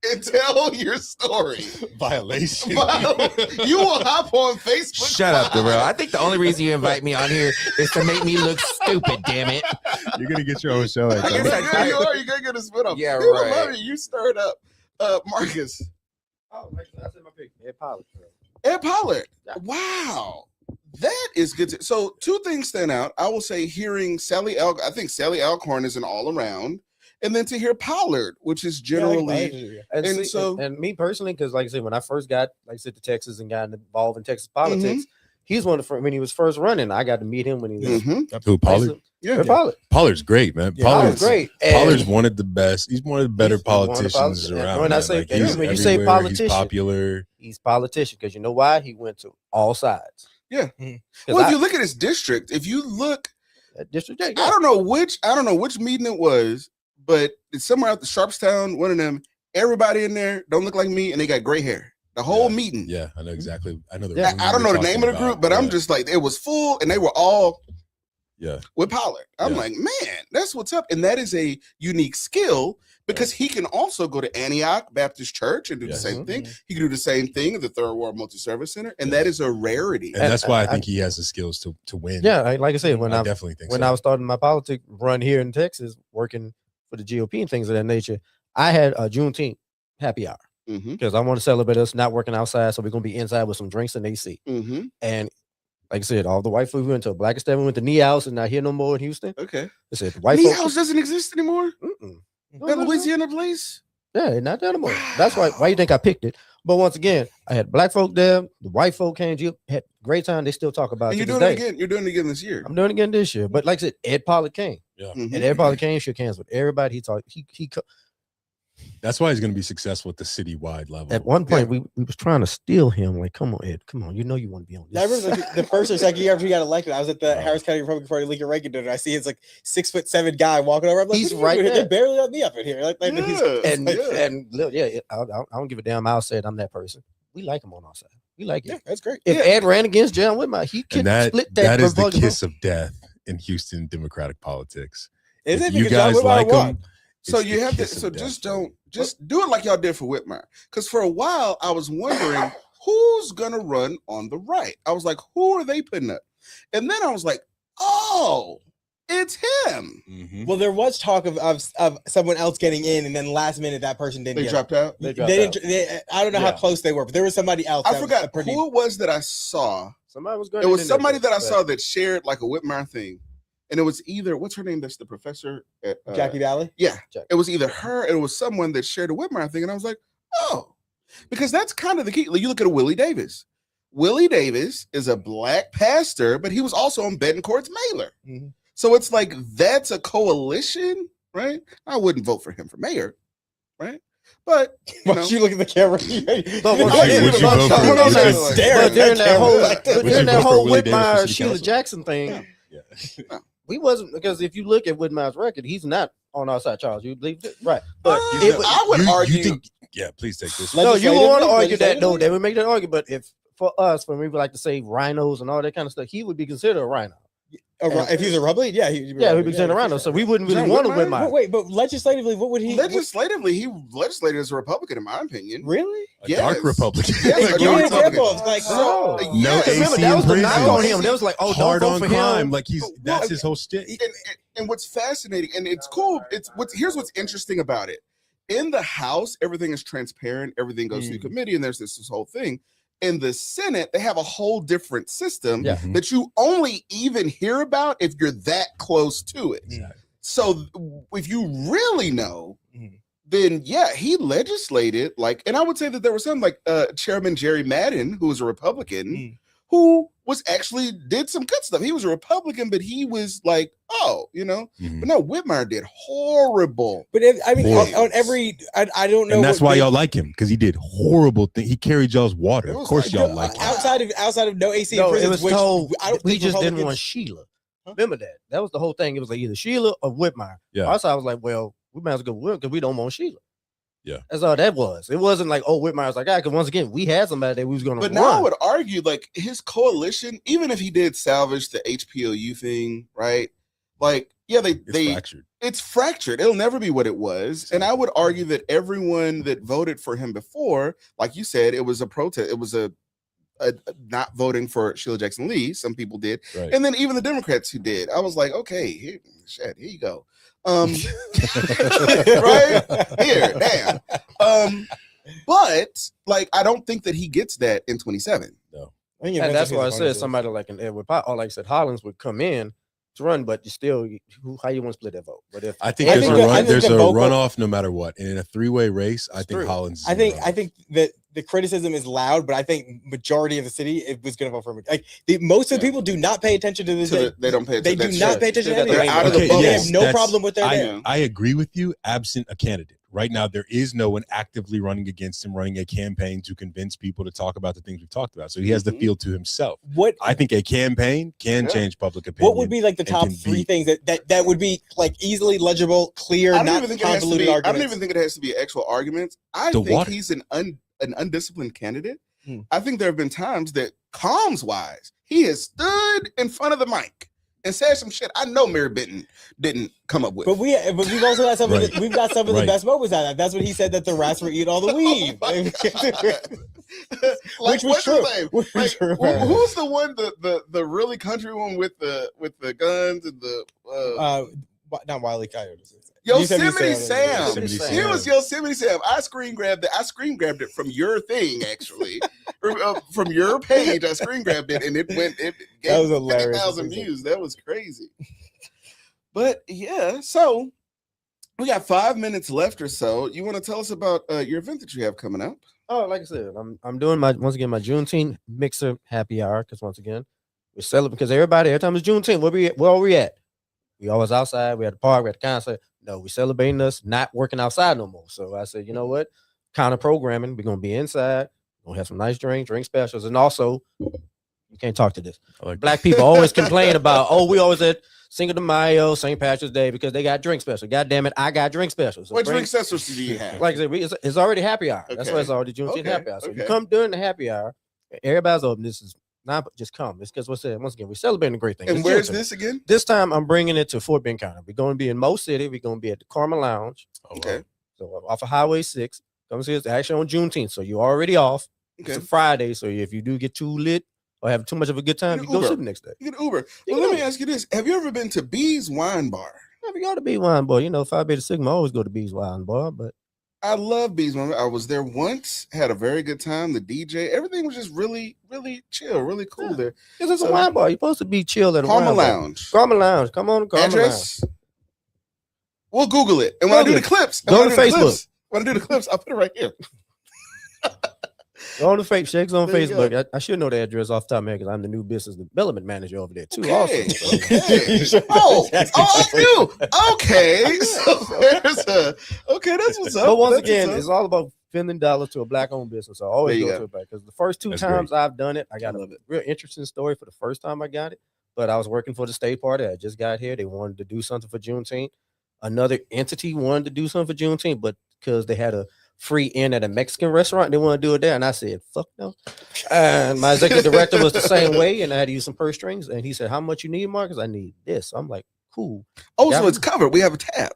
[SPEAKER 1] And tell your story.
[SPEAKER 2] Violation.
[SPEAKER 1] You will hop on Facebook.
[SPEAKER 4] Shut up,
[SPEAKER 1] Live.
[SPEAKER 4] Darrell. I think the only reason you invite me on here is to make me look stupid. Damn it.
[SPEAKER 2] You're gonna get your own show.
[SPEAKER 1] You're
[SPEAKER 2] At
[SPEAKER 4] guess
[SPEAKER 2] some
[SPEAKER 4] I-
[SPEAKER 1] gonna- you are. You're gonna get a spin off.
[SPEAKER 4] Yeah,
[SPEAKER 1] People
[SPEAKER 4] right.
[SPEAKER 1] love it. You stirred up. Marcus.
[SPEAKER 5] Oh, I said my pick. Ed Pollard.
[SPEAKER 1] Ed Pollard.
[SPEAKER 5] Yeah.
[SPEAKER 1] Wow. That is good. So two things stand out. I will say hearing Sally I think Sally Alcorn is an all around. And then to hear Pollard, which is generally
[SPEAKER 5] And,
[SPEAKER 1] And
[SPEAKER 5] see,
[SPEAKER 1] so-
[SPEAKER 5] and me personally, because like I said, when I first got, like I said, to Texas and got involved in Texas politics, he's one of the when he was first running. I got to meet him when he was
[SPEAKER 1] Mhm.
[SPEAKER 2] Who, Pollard?
[SPEAKER 1] Yeah.
[SPEAKER 5] Ed Pollard.
[SPEAKER 2] Pollard's great, man.
[SPEAKER 3] Yeah,
[SPEAKER 5] Pollard's
[SPEAKER 2] Pollard's
[SPEAKER 5] great. And
[SPEAKER 2] Pollard's one of the best. He's one of the better
[SPEAKER 5] He's one of the
[SPEAKER 2] politicians
[SPEAKER 5] politicians.
[SPEAKER 2] around.
[SPEAKER 5] When I
[SPEAKER 2] man.
[SPEAKER 5] say-
[SPEAKER 2] Like, he's
[SPEAKER 5] when you say
[SPEAKER 2] everywhere,
[SPEAKER 5] politician,
[SPEAKER 2] he's popular.
[SPEAKER 5] he's politician because you know why? He went to all sides.
[SPEAKER 1] Yeah.
[SPEAKER 5] 'Cause
[SPEAKER 1] Well, if you look at his district, if you look,
[SPEAKER 5] at District J,
[SPEAKER 1] I don't know which meeting it was, but it's somewhere out the Sharpstown, one of them. Everybody in there don't look like me, and they got gray hair. The whole
[SPEAKER 2] Yeah.
[SPEAKER 1] meeting.
[SPEAKER 2] Yeah, I know exactly. I know the.
[SPEAKER 5] Yeah,
[SPEAKER 2] room
[SPEAKER 1] I don't
[SPEAKER 2] you're
[SPEAKER 1] know the name of the
[SPEAKER 2] talking
[SPEAKER 1] group, but
[SPEAKER 2] about.
[SPEAKER 1] I'm just like, it was full, and they were all
[SPEAKER 2] Yeah.
[SPEAKER 1] with Pollard. I'm
[SPEAKER 2] Yeah.
[SPEAKER 1] like, man, that's what's up. And that is a unique skill because he can also go to Antioch Baptist Church and do
[SPEAKER 2] Yes.
[SPEAKER 1] the same thing.
[SPEAKER 5] Mhm.
[SPEAKER 1] He can do the same thing at the Third Ward Multi-Service Center. And that is a rarity.
[SPEAKER 2] And that's why I
[SPEAKER 5] I-
[SPEAKER 2] think he has the skills to win.
[SPEAKER 5] Yeah, like I said, when
[SPEAKER 2] I
[SPEAKER 5] I
[SPEAKER 2] definitely think
[SPEAKER 5] when
[SPEAKER 2] so.
[SPEAKER 5] I was starting my politic run here in Texas, working for the GOP and things of that nature, I had a Juneteenth happy hour
[SPEAKER 1] Mm-hmm.
[SPEAKER 5] because I want to celebrate us not working outside, so we're gonna be inside with some drinks and AC.
[SPEAKER 1] Mm-hmm.
[SPEAKER 5] And like I said, all the white folks went to Black and went to Knee House and not here no more in Houston.
[SPEAKER 1] Okay.
[SPEAKER 5] I said the white
[SPEAKER 1] Knee
[SPEAKER 5] folks.
[SPEAKER 1] House doesn't exist anymore.
[SPEAKER 5] Mm-mm.
[SPEAKER 1] That Louisiana place.
[SPEAKER 5] Yeah, not that anymore. That's why you think I picked it. But once again, I had black folk there, the white folk came, had great time. They still talk about
[SPEAKER 1] And
[SPEAKER 5] it
[SPEAKER 1] you're
[SPEAKER 5] to this
[SPEAKER 1] doing it
[SPEAKER 5] day.
[SPEAKER 1] again. You're doing it again this year.
[SPEAKER 5] I'm doing it again this year. But like I said, Ed Pollard came.
[SPEAKER 1] Mhm.
[SPEAKER 5] And Ed Pollard came, shook hands with everybody. He talked.
[SPEAKER 2] That's why he's going to be successful at the citywide level.
[SPEAKER 5] At one point, we was trying to steal him. Like, come on, Ed, come on. You know you want to be on
[SPEAKER 3] I
[SPEAKER 5] this.
[SPEAKER 3] remember the first or second year after he got elected, I was at the
[SPEAKER 2] Oh.
[SPEAKER 3] Harris County Republican Party Lincoln Reagan dinner. I see his like 6'7" guy walking over. I'm like,
[SPEAKER 5] He's
[SPEAKER 3] "What are you
[SPEAKER 5] right
[SPEAKER 3] doing here?
[SPEAKER 5] there.
[SPEAKER 3] They barely let me up in here. Like,
[SPEAKER 1] Yeah.
[SPEAKER 5] and
[SPEAKER 1] Yeah.
[SPEAKER 5] and look, yeah, I don't give a damn. I'll say it. I'm that person. We like him on our side. We like it.
[SPEAKER 3] yeah, that's great.
[SPEAKER 5] If
[SPEAKER 1] Yeah.
[SPEAKER 5] Ed ran against John Whitmire, he could
[SPEAKER 2] and that
[SPEAKER 5] split that.
[SPEAKER 2] that is the
[SPEAKER 5] Republican
[SPEAKER 2] kiss of death in Houston Democratic politics.
[SPEAKER 3] Is
[SPEAKER 2] If
[SPEAKER 3] it
[SPEAKER 2] you
[SPEAKER 3] because John
[SPEAKER 2] guys
[SPEAKER 3] Whitmire
[SPEAKER 2] like
[SPEAKER 3] won?
[SPEAKER 2] him,
[SPEAKER 1] So
[SPEAKER 2] it's
[SPEAKER 1] you
[SPEAKER 2] the
[SPEAKER 1] have to.
[SPEAKER 2] kiss of
[SPEAKER 1] So
[SPEAKER 2] death.
[SPEAKER 1] just do it like y'all did for Whitmire. Because for a while I was wondering who's gonna run on the right. I was like, who are they putting up? And then I was like, oh, it's him.
[SPEAKER 2] Mhm.
[SPEAKER 3] Well, there was talk of someone else getting in, and then last minute that person didn't.
[SPEAKER 1] They
[SPEAKER 3] get
[SPEAKER 1] dropped out.
[SPEAKER 5] They
[SPEAKER 3] It.
[SPEAKER 5] dropped
[SPEAKER 3] They
[SPEAKER 5] out.
[SPEAKER 3] didn't. I don't know how
[SPEAKER 5] Yeah.
[SPEAKER 3] close they were, but there was somebody else.
[SPEAKER 1] I
[SPEAKER 3] that was
[SPEAKER 1] forgot
[SPEAKER 3] a pretty.
[SPEAKER 1] who it was that I saw.
[SPEAKER 5] Somebody was going.
[SPEAKER 1] It was somebody that I saw that shared like a Whitmire thing, and it was either what's her name? That's the professor at
[SPEAKER 3] Jackie Valley.
[SPEAKER 1] Yeah,
[SPEAKER 5] Jackie.
[SPEAKER 1] it was either her. It was someone that shared a Whitmire thing, and I was like, oh, because that's kind of the key. Like, you look at a Willie Davis. Willie Davis is a black pastor, but he was also on Betancourt's mailer.
[SPEAKER 3] Mhm.
[SPEAKER 1] So it's like that's a coalition, right? I wouldn't vote for him for mayor, right? But you
[SPEAKER 3] Why
[SPEAKER 1] know,
[SPEAKER 3] don't you look at the camera?
[SPEAKER 5] But
[SPEAKER 2] Would you vote for
[SPEAKER 5] hold on
[SPEAKER 2] Willie
[SPEAKER 5] now.
[SPEAKER 2] Davis?
[SPEAKER 3] Staring
[SPEAKER 5] But during
[SPEAKER 3] at
[SPEAKER 5] that
[SPEAKER 3] camera
[SPEAKER 5] whole,
[SPEAKER 3] like that.
[SPEAKER 2] Would
[SPEAKER 5] during
[SPEAKER 2] you
[SPEAKER 5] that
[SPEAKER 2] vote for
[SPEAKER 5] whole
[SPEAKER 2] Willie Davis for
[SPEAKER 5] Whitmire
[SPEAKER 2] city
[SPEAKER 5] Sheila
[SPEAKER 2] council?
[SPEAKER 5] Jackson thing,
[SPEAKER 2] Yeah.
[SPEAKER 5] we wasn't because if you look at Whitmire's record, he's not on our side, Charles. You believe it, right? But
[SPEAKER 1] you
[SPEAKER 5] it
[SPEAKER 1] know,
[SPEAKER 5] was-
[SPEAKER 1] I would
[SPEAKER 2] You
[SPEAKER 1] argue.
[SPEAKER 2] think? Yeah, please take this.
[SPEAKER 3] Let-
[SPEAKER 5] no, you would want to
[SPEAKER 3] Legislatively?
[SPEAKER 5] argue that. No,
[SPEAKER 3] Legislatively?
[SPEAKER 5] they would make that argument. But if for us, when we would like to say rhinos and all that kind of stuff, he would be considered a rhino.
[SPEAKER 3] If he was a Rubley, yeah, he'd be
[SPEAKER 5] Yeah,
[SPEAKER 3] Rubley.
[SPEAKER 5] he'd be considered a rhino. So we wouldn't really
[SPEAKER 1] John
[SPEAKER 5] want a
[SPEAKER 1] Whitmire?
[SPEAKER 3] But
[SPEAKER 5] Whitmire.
[SPEAKER 3] wait, but legislatively, what would he?
[SPEAKER 1] Legislatively, he legislated as a Republican, in my opinion.
[SPEAKER 3] Really?
[SPEAKER 2] A
[SPEAKER 1] Yes.
[SPEAKER 2] dark Republican.
[SPEAKER 1] Yes,
[SPEAKER 2] Like,
[SPEAKER 1] a
[SPEAKER 3] Give me
[SPEAKER 1] dark
[SPEAKER 3] an
[SPEAKER 1] Republican.
[SPEAKER 3] example of like.
[SPEAKER 5] No.
[SPEAKER 1] Yeah,
[SPEAKER 2] No
[SPEAKER 1] AC
[SPEAKER 5] Remember,
[SPEAKER 2] in
[SPEAKER 5] that was the knock
[SPEAKER 2] prison.
[SPEAKER 5] on him. They was like, "Oh,
[SPEAKER 2] hard
[SPEAKER 5] don't
[SPEAKER 2] on
[SPEAKER 5] vote for
[SPEAKER 2] crime.
[SPEAKER 5] him."
[SPEAKER 2] Like that's
[SPEAKER 1] Well,
[SPEAKER 2] his whole stick.
[SPEAKER 1] And what's fascinating, and it's cool. Here's what's interesting about it. In the House, everything is transparent. Everything goes through committee, and there's this whole thing. In the Senate, they have a whole different system
[SPEAKER 3] Yeah.
[SPEAKER 1] that you only even hear about if you're that close to it.
[SPEAKER 3] Exactly.
[SPEAKER 1] So if you really know,
[SPEAKER 3] Mhm.
[SPEAKER 1] then yeah, he legislated and I would say that there was some Chairman Jerry Madden, who was a Republican,
[SPEAKER 3] Mm.
[SPEAKER 1] who was actually did some good stuff. He was a Republican, but he was like,
[SPEAKER 2] Mhm.
[SPEAKER 1] but no, Whitmire did horrible.
[SPEAKER 3] But on every, I don't know.
[SPEAKER 2] And that's
[SPEAKER 3] what
[SPEAKER 2] why
[SPEAKER 3] they-
[SPEAKER 2] y'all like him, because he did horrible things. He carried y'all's water.
[SPEAKER 1] It
[SPEAKER 2] Of
[SPEAKER 1] was
[SPEAKER 2] course,
[SPEAKER 1] like-
[SPEAKER 2] y'all like him.
[SPEAKER 3] outside of no AC
[SPEAKER 5] No,
[SPEAKER 3] in prisons,
[SPEAKER 5] it was
[SPEAKER 3] which
[SPEAKER 5] told
[SPEAKER 3] I don't
[SPEAKER 5] we
[SPEAKER 3] think
[SPEAKER 5] just didn't
[SPEAKER 3] Republicans-
[SPEAKER 5] want Sheila.
[SPEAKER 3] Huh?
[SPEAKER 5] Remember that? That was the whole thing. It was like either Sheila or Whitmire.
[SPEAKER 2] Yeah.
[SPEAKER 5] Also, I was like, well, we might as well go with because we don't want Sheila.
[SPEAKER 2] Yeah.
[SPEAKER 5] That's all that was. It wasn't like, oh, Whitmire was like, because once again, we had somebody that we was going to
[SPEAKER 1] But
[SPEAKER 5] run.
[SPEAKER 1] now I would argue, like, his coalition, even if he did salvage the HPOU thing, right? Like, yeah,
[SPEAKER 2] It's fractured.
[SPEAKER 1] it's fractured. It'll never be what it was. And I would argue that everyone that voted for him before, like you said, it was a protest. It was a not voting for Sheila Jackson Lee. Some people did.
[SPEAKER 2] Right.
[SPEAKER 1] And then even the Democrats who did. I was like, okay, here you go. Right? Here, damn. But like, I don't think that he gets that in 27.
[SPEAKER 3] I think
[SPEAKER 5] and that's why I
[SPEAKER 3] eventually
[SPEAKER 5] said somebody like an Edward Pop, or like I said, Hollins would come in to run, but you still, how you want to split that vote? But if
[SPEAKER 2] I think
[SPEAKER 3] I
[SPEAKER 2] there's
[SPEAKER 3] think
[SPEAKER 2] a
[SPEAKER 3] the- I think
[SPEAKER 2] there's
[SPEAKER 3] the
[SPEAKER 2] a
[SPEAKER 3] vocal-
[SPEAKER 2] runoff no matter what. And in a three-way race, I
[SPEAKER 5] It's
[SPEAKER 2] think
[SPEAKER 5] true.
[SPEAKER 2] Hollins. is
[SPEAKER 3] I think
[SPEAKER 2] gonna run.
[SPEAKER 3] that the criticism is loud, but I think majority of the city was going to vote for him. Like most of the
[SPEAKER 1] Yeah.
[SPEAKER 3] people do not pay attention to this.
[SPEAKER 1] So they don't pay
[SPEAKER 3] They
[SPEAKER 1] attention.
[SPEAKER 3] do
[SPEAKER 1] That's
[SPEAKER 3] not pay attention to
[SPEAKER 5] They're
[SPEAKER 3] anything.
[SPEAKER 1] out of the
[SPEAKER 3] They
[SPEAKER 1] bubble.
[SPEAKER 3] have no
[SPEAKER 2] That's-
[SPEAKER 3] problem with their day.
[SPEAKER 2] I agree with you, absent a candidate. Right now, there is no one actively running against him, running a campaign to convince people to talk about the things we've talked about. So he has the
[SPEAKER 1] Mhm.
[SPEAKER 2] field to himself.
[SPEAKER 3] What
[SPEAKER 2] I think a campaign can
[SPEAKER 1] Yeah.
[SPEAKER 2] change public opinion.
[SPEAKER 3] what would be like the
[SPEAKER 2] and
[SPEAKER 3] top
[SPEAKER 2] can
[SPEAKER 3] three
[SPEAKER 2] beat-
[SPEAKER 3] things that would be like easily legible, clear,
[SPEAKER 1] I don't
[SPEAKER 3] not
[SPEAKER 1] even think it has to
[SPEAKER 3] convoluted
[SPEAKER 1] be. I
[SPEAKER 3] arguments?
[SPEAKER 1] don't even think it has to be actual arguments. I
[SPEAKER 2] The
[SPEAKER 1] think
[SPEAKER 2] water.
[SPEAKER 1] he's an undisciplined candidate.
[SPEAKER 3] Hmm.
[SPEAKER 1] I think there have been times that comms wise, he has stood in front of the mic and said some shit I know Mary Benton didn't come up with.
[SPEAKER 3] But we've also got some
[SPEAKER 2] Right.
[SPEAKER 3] we've got some of the
[SPEAKER 2] Right.
[SPEAKER 3] best moments out of that. That's when he said that the rats were eating all the
[SPEAKER 1] Oh
[SPEAKER 3] weed,
[SPEAKER 1] my God.
[SPEAKER 3] which was
[SPEAKER 1] what's his
[SPEAKER 3] true.
[SPEAKER 1] name?
[SPEAKER 3] Which was
[SPEAKER 1] Like,
[SPEAKER 3] true.
[SPEAKER 1] who's the one, the really country one with the guns and the
[SPEAKER 3] Not Wile E. Coyote.
[SPEAKER 1] Yosemite Sam.
[SPEAKER 2] Yosemite
[SPEAKER 1] He
[SPEAKER 2] Sam.
[SPEAKER 1] was Yosemite Sam. I screen grabbed it from your thing, actually, from your page. I screen grabbed it, and it
[SPEAKER 3] That
[SPEAKER 1] gave
[SPEAKER 3] was hilarious.
[SPEAKER 1] 50,000 views. That was crazy. But yeah, so we got 5 minutes left or so. You want to tell us about your event that you have coming up?
[SPEAKER 5] Oh, like I said, I'm doing my Juneteenth mixer happy hour because once again we're celebrating because every time it's Juneteenth, where are we at? We always outside. We at the park. We at the concert. No, we celebrating us not working outside no more. So I said, you know what? Counter programming. We're gonna be inside. We're gonna have some nice drink specials, and also you can't talk to this.
[SPEAKER 2] I like
[SPEAKER 5] Black people always complain about, oh, we always at Cinco de Mayo, St. Patrick's Day because they got drink special. God damn it, I got drink specials. So
[SPEAKER 1] What
[SPEAKER 5] bring-
[SPEAKER 1] drink sessions do you have?
[SPEAKER 5] like I said, it's already happy hour. That's why it's
[SPEAKER 1] Okay.
[SPEAKER 5] already Juneteenth
[SPEAKER 1] Okay.
[SPEAKER 5] happy hour. So if you
[SPEAKER 1] Okay.
[SPEAKER 5] come during the happy hour, everybody's open. This is not just come. It's because once again, we're celebrating a great thing.
[SPEAKER 1] And
[SPEAKER 5] It's
[SPEAKER 1] where's
[SPEAKER 5] Juneteenth.
[SPEAKER 1] this again?
[SPEAKER 5] This time I'm bringing it to Fort Bend County. We're going to be in Mo City. We're going to be at the Karma Lounge.
[SPEAKER 1] Okay.
[SPEAKER 5] So off of Highway 6. Come see us actually on Juneteenth. So you're already off. It's
[SPEAKER 1] Okay.
[SPEAKER 5] a Friday. So if you do get too lit or have too much of a good time,
[SPEAKER 1] You
[SPEAKER 5] you
[SPEAKER 1] can
[SPEAKER 5] go
[SPEAKER 1] Uber.
[SPEAKER 5] sit the next day.
[SPEAKER 1] You can Uber.
[SPEAKER 5] You
[SPEAKER 1] Well,
[SPEAKER 5] can
[SPEAKER 1] let me
[SPEAKER 5] Uber.
[SPEAKER 1] ask you this: have you ever been to B's Wine Bar?
[SPEAKER 5] If you go to Bees Wine Bar, Phi Beta Sigma always go to Bees Wine Bar, but
[SPEAKER 1] I love B's Wine Bar. I was there once, had a very good time. The DJ, everything was just really, really chill, really cool
[SPEAKER 5] Yeah.
[SPEAKER 1] there.
[SPEAKER 5] this is a
[SPEAKER 1] So-
[SPEAKER 5] wine bar. You're supposed to be chill at a
[SPEAKER 1] Karma
[SPEAKER 5] wine bar.
[SPEAKER 1] Lounge.
[SPEAKER 5] Karma Lounge. Come on, Karma Lounge.
[SPEAKER 1] Address. We'll Google it. And when I do
[SPEAKER 5] Google
[SPEAKER 1] the
[SPEAKER 5] it.
[SPEAKER 1] clips,
[SPEAKER 5] Go
[SPEAKER 1] and
[SPEAKER 5] to
[SPEAKER 1] when I do the
[SPEAKER 5] Facebook.
[SPEAKER 1] clips- when I do the clips, I'll put it right here.
[SPEAKER 5] Go on the fake shakes on
[SPEAKER 1] There you go.
[SPEAKER 5] Facebook. I should know the address off the top of my head because I'm the new business development manager over there too.
[SPEAKER 1] Okay.
[SPEAKER 5] Also,
[SPEAKER 1] Okay. Oh, I knew. Okay. So there's okay, that's what's up.
[SPEAKER 5] but once
[SPEAKER 1] That's
[SPEAKER 5] again,
[SPEAKER 1] what's
[SPEAKER 5] it's
[SPEAKER 1] up.
[SPEAKER 5] all about spending dollars to a black-owned business. So I always
[SPEAKER 1] There you
[SPEAKER 5] go
[SPEAKER 1] go.
[SPEAKER 5] to it back because the first two
[SPEAKER 2] That's
[SPEAKER 5] times I've done it, I got
[SPEAKER 1] I
[SPEAKER 5] a
[SPEAKER 1] love it.
[SPEAKER 5] real interesting story for the first time I got it. But I was working for the state party. I just got here. They wanted to do something for Juneteenth. Another entity wanted to do something for Juneteenth, but because they had a free in at a Mexican restaurant, they want to do it there. And I said, fuck no. And my executive director was the same way. And I had to use some purse strings. And he said, how much you need, Marcus? I need this. I'm like, cool.
[SPEAKER 1] Oh, so
[SPEAKER 5] Yeah.
[SPEAKER 1] it's covered. We have a tab.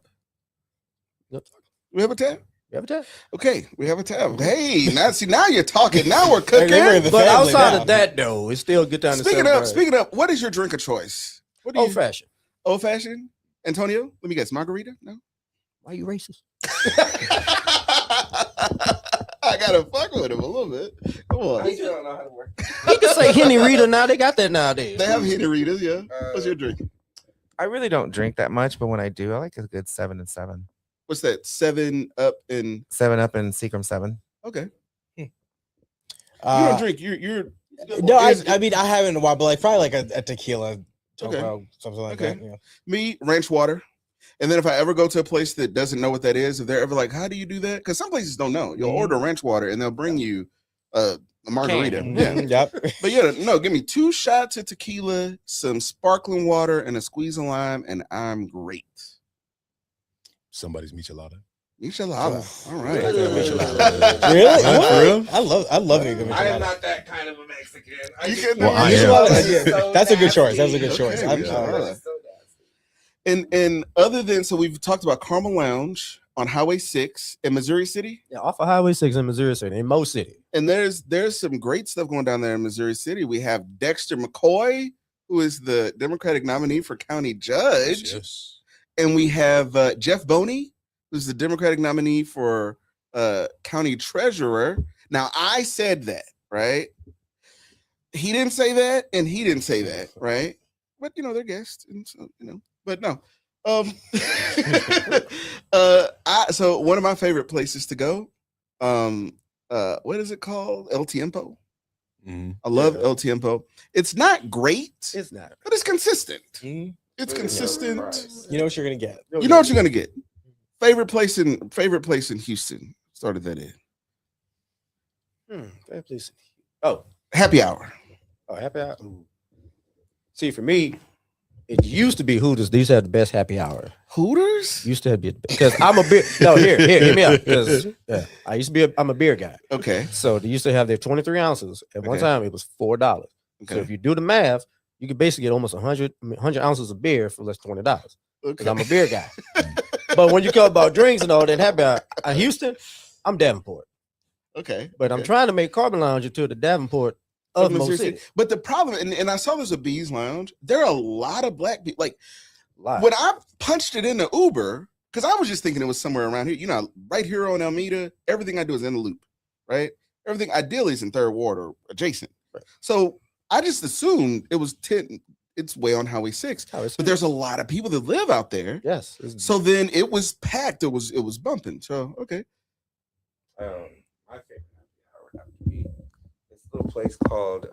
[SPEAKER 5] Yep.
[SPEAKER 1] We have a tab.
[SPEAKER 5] You have a tap?
[SPEAKER 1] Okay, we have a tab. Hey, now you're talking. Now we're cooking.
[SPEAKER 3] we're the
[SPEAKER 5] But
[SPEAKER 3] family
[SPEAKER 5] outside
[SPEAKER 3] now.
[SPEAKER 5] of that, though, it's still a good time to
[SPEAKER 1] Speaking
[SPEAKER 5] celebrate.
[SPEAKER 1] of, what is your drink of choice? What do you
[SPEAKER 5] Old fashioned.
[SPEAKER 1] old fashioned? Antonio, let me guess. Margarita? No.
[SPEAKER 5] Why you racist?
[SPEAKER 1] I gotta fuck with him a little bit. Come on.
[SPEAKER 4] I still don't know how to work.
[SPEAKER 5] He can say Henny Rita now. They got that nowadays.
[SPEAKER 1] They have Henny Ritas, yeah. What's your drink?
[SPEAKER 4] I really don't drink that much, but when I do, I like a good 7 and 7.
[SPEAKER 1] What's that? 7 Up and
[SPEAKER 4] 7 Up and Seagram 7.
[SPEAKER 1] okay. You don't drink. You're
[SPEAKER 3] No, I mean I haven't in a while, but like probably like a tequila,
[SPEAKER 1] Okay.
[SPEAKER 3] something like
[SPEAKER 1] Okay.
[SPEAKER 3] that. You know?
[SPEAKER 1] me ranch water. And then if I ever go to a place that doesn't know what that is, if they're ever like, how do you do that? Because some places don't know. You'll order ranch water and they'll bring you a margarita. Yeah.
[SPEAKER 3] Yep.
[SPEAKER 1] But yeah, no, give me 2 shots of tequila, some sparkling water, and a squeeze of lime, and I'm great.
[SPEAKER 2] Somebody's michelada.
[SPEAKER 1] Michelada. All right.
[SPEAKER 2] Michelada.
[SPEAKER 3] Really?
[SPEAKER 2] For
[SPEAKER 3] What?
[SPEAKER 2] real?
[SPEAKER 3] I love me a good michelada.
[SPEAKER 4] not that kind of a Mexican.
[SPEAKER 1] You can-
[SPEAKER 2] Well, I am.
[SPEAKER 3] Michelada, that's a good choice. That's a good choice.
[SPEAKER 1] Okay, michelada. And other than, so we've talked about Carmel Lounge on Highway 6 in Missouri City.
[SPEAKER 5] Yeah, off of Highway 6 in Missouri City, in Mo City.
[SPEAKER 1] And there's some great stuff going down there in Missouri City. We have Dexter McCoy, who is the Democratic nominee for county judge.
[SPEAKER 2] Yes.
[SPEAKER 1] And we have Jeff Boney, who's the Democratic nominee for county treasurer. Now, I said that, right? He didn't say that, and he didn't say that, right? But, they're guests, and so, but no. So one of my favorite places to go, what is it called? El Tiempo.
[SPEAKER 2] Mhm.
[SPEAKER 1] I love El Tiempo. It's not great,
[SPEAKER 5] It's not.
[SPEAKER 1] but it's consistent.
[SPEAKER 3] Mhm.
[SPEAKER 1] It's consistent.
[SPEAKER 3] You know what you're gonna get.
[SPEAKER 1] You know what you're gonna get. Favorite place in Houston. Started that in.
[SPEAKER 5] Fair place. Oh,
[SPEAKER 1] Happy hour.
[SPEAKER 5] happy hour. See, for me, it used to be Hooters. They used to have the best happy hour.
[SPEAKER 1] Hooters?
[SPEAKER 5] Used to have because I'm a beer. No, hear me out. Because I used to be. I'm a beer guy.
[SPEAKER 1] Okay.
[SPEAKER 5] So they used to have their 23 ounces. At one
[SPEAKER 1] Okay.
[SPEAKER 5] time, it was $4. So
[SPEAKER 1] Okay.
[SPEAKER 5] if you do the math, you could basically get almost 100 ounces of beer for less than $20. Because
[SPEAKER 1] Okay.
[SPEAKER 5] I'm a beer guy. But when you talk about drinks and all that happy hour, in Houston, I'm Davenport.
[SPEAKER 1] Okay.
[SPEAKER 5] But I'm
[SPEAKER 1] okay.
[SPEAKER 5] trying to make Carbon Lounge into the Davenport of Mo
[SPEAKER 1] Missouri
[SPEAKER 5] City.
[SPEAKER 1] City. But the problem, and I saw there's a Bees Lounge. There are a lot of black people. Like
[SPEAKER 5] Live.
[SPEAKER 1] when I punched it into Uber, because I was just thinking it was somewhere around here. Right here on Alameda, everything I do is in the loop, right? Everything ideally is in Third Ward or adjacent.
[SPEAKER 5] Right.
[SPEAKER 1] So I just assumed it was 10. It's way on Highway 6. But there's a lot of people that live out there.
[SPEAKER 5] yes. it's-
[SPEAKER 1] So then it was packed. It was bumping. So okay.
[SPEAKER 4] My favorite happy hour would have to be this little place called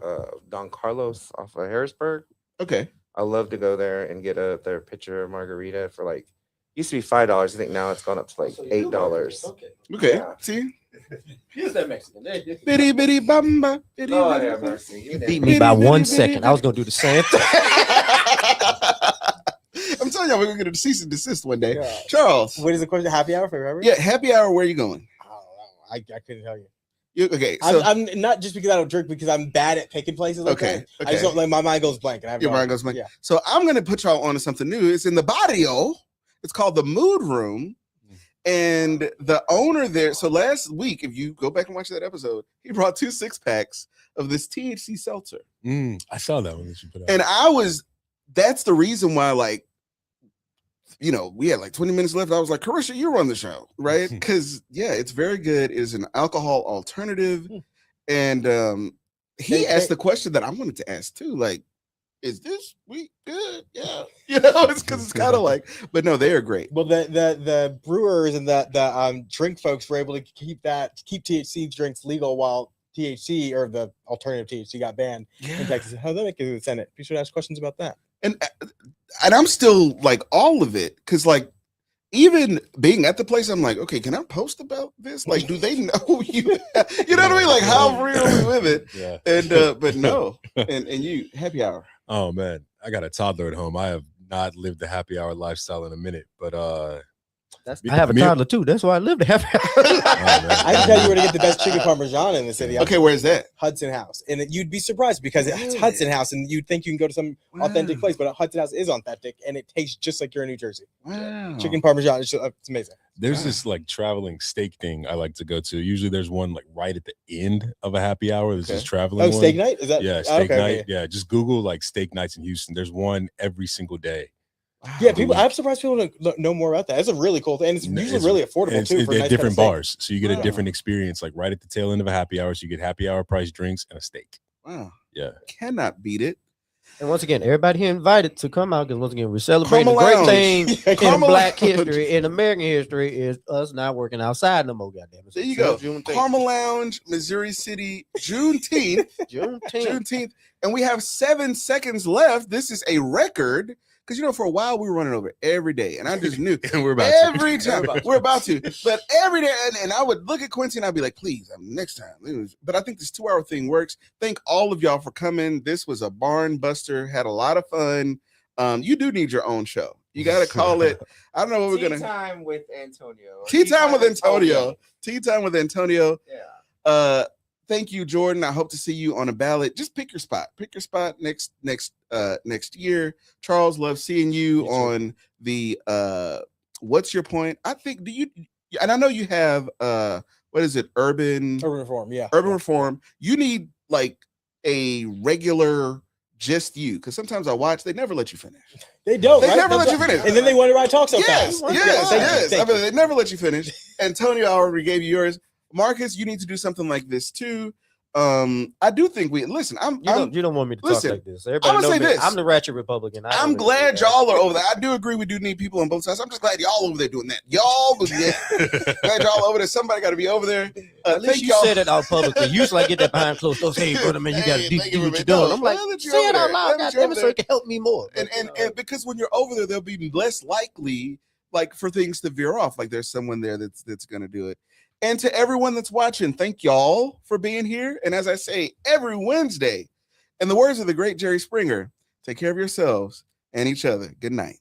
[SPEAKER 4] Don Carlos off of Harrisburg.
[SPEAKER 1] Okay.
[SPEAKER 4] I love to go there and get their pitcher of margarita for like used to be $5. I think now it's gone up to like $8.
[SPEAKER 5] Okay.
[SPEAKER 1] Okay.
[SPEAKER 4] Yeah.
[SPEAKER 1] See?
[SPEAKER 5] Here's that Mexican.
[SPEAKER 1] Bitty bitty bamba. Bitty,
[SPEAKER 4] Lord
[SPEAKER 1] bitty,
[SPEAKER 4] have
[SPEAKER 1] bitty.
[SPEAKER 4] mercy.
[SPEAKER 5] You beat me by 1 second. I was gonna do the same thing.
[SPEAKER 1] I'm telling y'all, we're gonna get a cease and desist one day.
[SPEAKER 3] Yeah.
[SPEAKER 1] Charles.
[SPEAKER 3] What is the question? Happy hour for remember?
[SPEAKER 1] Yeah, happy hour. Where are you going?
[SPEAKER 3] I couldn't tell you.
[SPEAKER 1] Okay. So
[SPEAKER 3] I'm not just because I don't drink, because I'm bad at picking places like
[SPEAKER 1] Okay,
[SPEAKER 3] that. I just
[SPEAKER 1] okay.
[SPEAKER 3] don't like my mind goes blank. And I have
[SPEAKER 1] your
[SPEAKER 3] no
[SPEAKER 1] mind
[SPEAKER 3] idea.
[SPEAKER 1] goes blank.
[SPEAKER 3] Yeah.
[SPEAKER 1] So I'm gonna put y'all on to something new. It's in the barrio. It's called the Mood Room. And the owner there, so last week, if you go back and watch that episode, he brought 2 6-packs of this THC seltzer.
[SPEAKER 2] I saw that one that you put out.
[SPEAKER 1] And that's the reason why, like, we had like 20 minutes left. I was like, Carisha, you run the show, right? Because, yeah, it's very good. It is an alcohol alternative. And he asked the question that I wanted to ask too, like, is this week good? Yeah. It's because it's kind of like, but no, they are great.
[SPEAKER 3] Well, the brewers and the drink folks were able to keep THC drinks legal while THC or the alternative THC got banned in Texas. How did that make it to the Senate? You should ask questions about that.
[SPEAKER 1] And I'm still like all of it, because like even being at the place, I'm like, okay, can I post about this? Like, do they know you? You know what I mean? Like, how real are we with it?
[SPEAKER 2] Yeah.
[SPEAKER 1] And but no, and you happy hour.
[SPEAKER 2] Oh man, I got a toddler at home. I have not lived the happy hour lifestyle in a minute, but
[SPEAKER 5] I have a toddler too. That's why I live to have.
[SPEAKER 3] I can tell you where to get the best chicken parmesan in the city.
[SPEAKER 1] Okay, where's that?
[SPEAKER 3] Hudson House, and you'd be surprised because it's
[SPEAKER 1] Really?
[SPEAKER 3] Hudson House, and you'd think you can go to some authentic
[SPEAKER 1] Wow.
[SPEAKER 3] place, but Hudson House is authentic, and it tastes just like you're in New Jersey.
[SPEAKER 1] Wow.
[SPEAKER 3] Chicken parmesan, it's amazing.
[SPEAKER 2] there's
[SPEAKER 1] Wow.
[SPEAKER 2] this like traveling steak thing I like to go to. Usually there's one like right at the end of a happy hour. There's this
[SPEAKER 1] Okay.
[SPEAKER 2] traveling
[SPEAKER 3] Oh,
[SPEAKER 2] one.
[SPEAKER 3] steak night? Is that?
[SPEAKER 2] Yeah,
[SPEAKER 3] oh,
[SPEAKER 2] steak
[SPEAKER 3] okay,
[SPEAKER 2] night.
[SPEAKER 3] okay.
[SPEAKER 2] Yeah, just Google like steak nights in Houston. There's one every single day.
[SPEAKER 3] Yeah, people. I'm surprised people don't know more about that. It's a really cool thing, and it's usually really affordable too. For
[SPEAKER 2] They're
[SPEAKER 3] nice
[SPEAKER 2] different
[SPEAKER 3] kind of
[SPEAKER 2] bars, so you get a different experience. Like right at the tail end of a happy hour, so you get happy hour price drinks and a steak.
[SPEAKER 1] Wow.
[SPEAKER 2] Yeah,
[SPEAKER 1] cannot beat it.
[SPEAKER 5] And once again, everybody here invited to come out because once again, we're celebrating
[SPEAKER 1] Karma
[SPEAKER 5] the great
[SPEAKER 1] Lounge.
[SPEAKER 5] thing in
[SPEAKER 1] Karma
[SPEAKER 5] Black
[SPEAKER 1] Lounge.
[SPEAKER 5] history, in American history, is us not working outside no more. Goddamn it!
[SPEAKER 1] There you
[SPEAKER 5] So
[SPEAKER 1] go.
[SPEAKER 5] Juneteenth.
[SPEAKER 1] Karma Lounge, Missouri City, Juneteenth. Juneteenth. And we have 7 seconds left. This is a record. Because, you know, for a while we were running over every day. And I just knew
[SPEAKER 2] and we're about
[SPEAKER 1] every time. We're about to. But every day. And I would look at Quincy and I'd be like, please, next time. But I think this 2-hour thing works. Thank all of y'all for coming. This was a barn buster. Had a lot of fun. You do need your own show. You got to call it. I don't know what we're going to.
[SPEAKER 4] Tea time with Antonio.
[SPEAKER 1] Tea time with Antonio. Tea time with Antonio.
[SPEAKER 4] Yeah.
[SPEAKER 1] Thank you, Jordan. I hope to see you on a ballot. Just pick your spot. Pick your spot next year. Charles, love seeing you on the What's Your Point? I think and I know you have what is it? Urban
[SPEAKER 3] Reform, yeah.
[SPEAKER 1] Urban Reform. You need like a regular just you, because sometimes I watch, they never let you finish.
[SPEAKER 3] They don't.
[SPEAKER 1] They
[SPEAKER 3] right?
[SPEAKER 1] never let you finish.
[SPEAKER 3] And then they wonder why I talk so
[SPEAKER 1] Yes,
[SPEAKER 3] fast.
[SPEAKER 1] yes.
[SPEAKER 3] Thank
[SPEAKER 1] I
[SPEAKER 3] you.
[SPEAKER 1] mean, they never let you finish. Antonio, I already gave you yours. Marcus, you need to do something like this too. I do think we listen.
[SPEAKER 5] You don't want me to
[SPEAKER 1] listen,
[SPEAKER 5] talk like this. Everybody
[SPEAKER 1] I'm gonna
[SPEAKER 5] know
[SPEAKER 1] say
[SPEAKER 5] me.
[SPEAKER 1] this.
[SPEAKER 5] I'm the ratchet Republican.
[SPEAKER 1] I'm glad y'all are over there. I do agree we do need people on both sides. I'm just glad y'all over there doing that. Y'all, glad y'all over there. Somebody got to be over there.
[SPEAKER 5] At least you said it out publicly. Usually I get that behind closed doors. Hey, brother, man, you got to do what you're doing. I'm like, say it out loud, goddamn it, so it can help me more.
[SPEAKER 1] And because when you're over there, they'll be less likely, like, for things to veer off. Like there's someone there that's going to do it. And to everyone that's watching, thank y'all for being here. And as I say every Wednesday, in the words of the great Jerry Springer, take care of yourselves and each other. Good night.